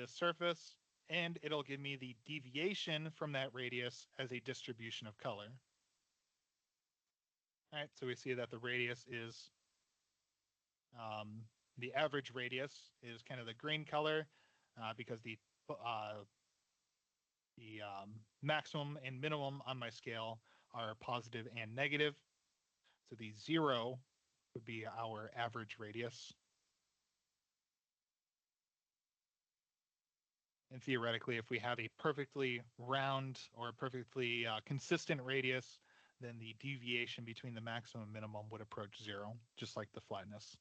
surface, and it'll give me the deviation from that radius as a distribution of color. All right, so we see that the radius is the average radius is kind of the green color because the maximum and minimum on my scale are positive and negative. So the 0 would be our average radius. And theoretically, if we have a perfectly round or a perfectly consistent radius, then the deviation between the maximum and minimum would approach 0, just like the flatness.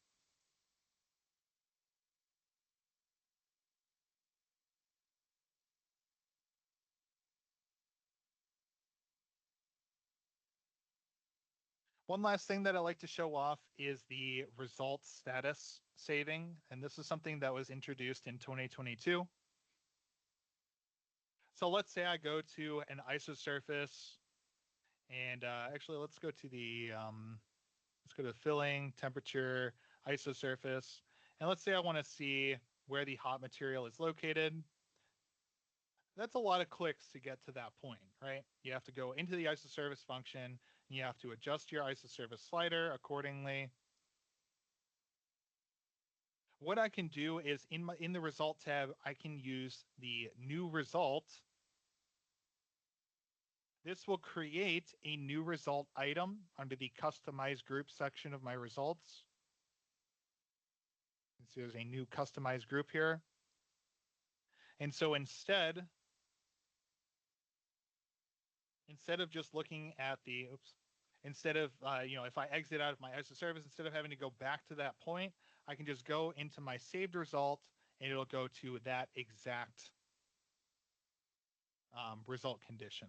One last thing that I like to show off is the results status saving. And this is something that was introduced in 2022. So let's say I go to an isosurface and actually let's go to the filling, temperature, isosurface. And let's say I want to see where the hot material is located. That's a lot of clicks to get to that point, right? You have to go into the isosurface function, and you have to adjust your isosurface slider accordingly. What I can do is in the result tab, I can use the new result. This will create a new result item under the customize group section of my results. So there's a new customized group here. And so instead of just looking at the, instead of, if I exit out of my isosurface, instead of having to go back to that point, I can just go into my saved result and it'll go to that exact result condition.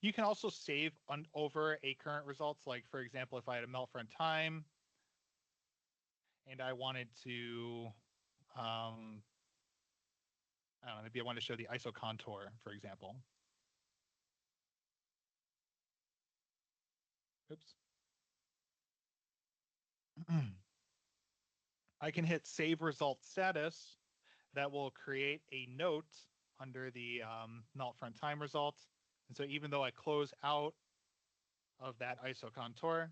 You can also save over a current results. Like for example, if I had a melt front time and I wanted to, I don't know, maybe I want to show the ISO contour, for example. Oops. I can hit save result status. That will create a note under the melt front time result. And so even though I close out of that ISO contour,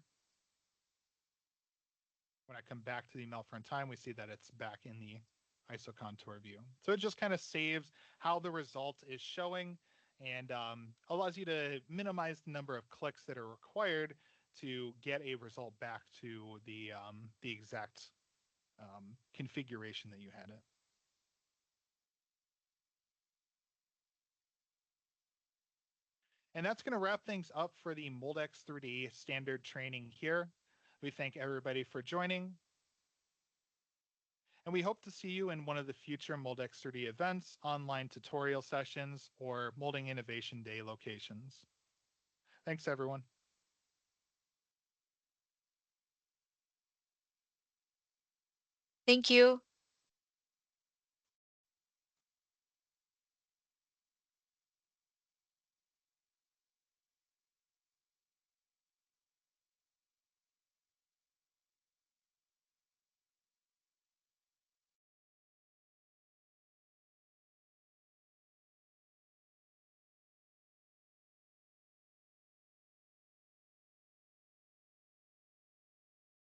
when I come back to the melt front time, we see that it's back in the ISO contour view. So it just kind of saves how the result is showing and allows you to minimize the number of clicks that are required to get a result back to the exact configuration that you had it. And that's going to wrap things up for the Moldex3D standard training here. We thank everybody for joining. And we hope to see you in one of the future Moldex3D events, online tutorial sessions, or Molding Innovation Day locations. Thanks, everyone. Thank you.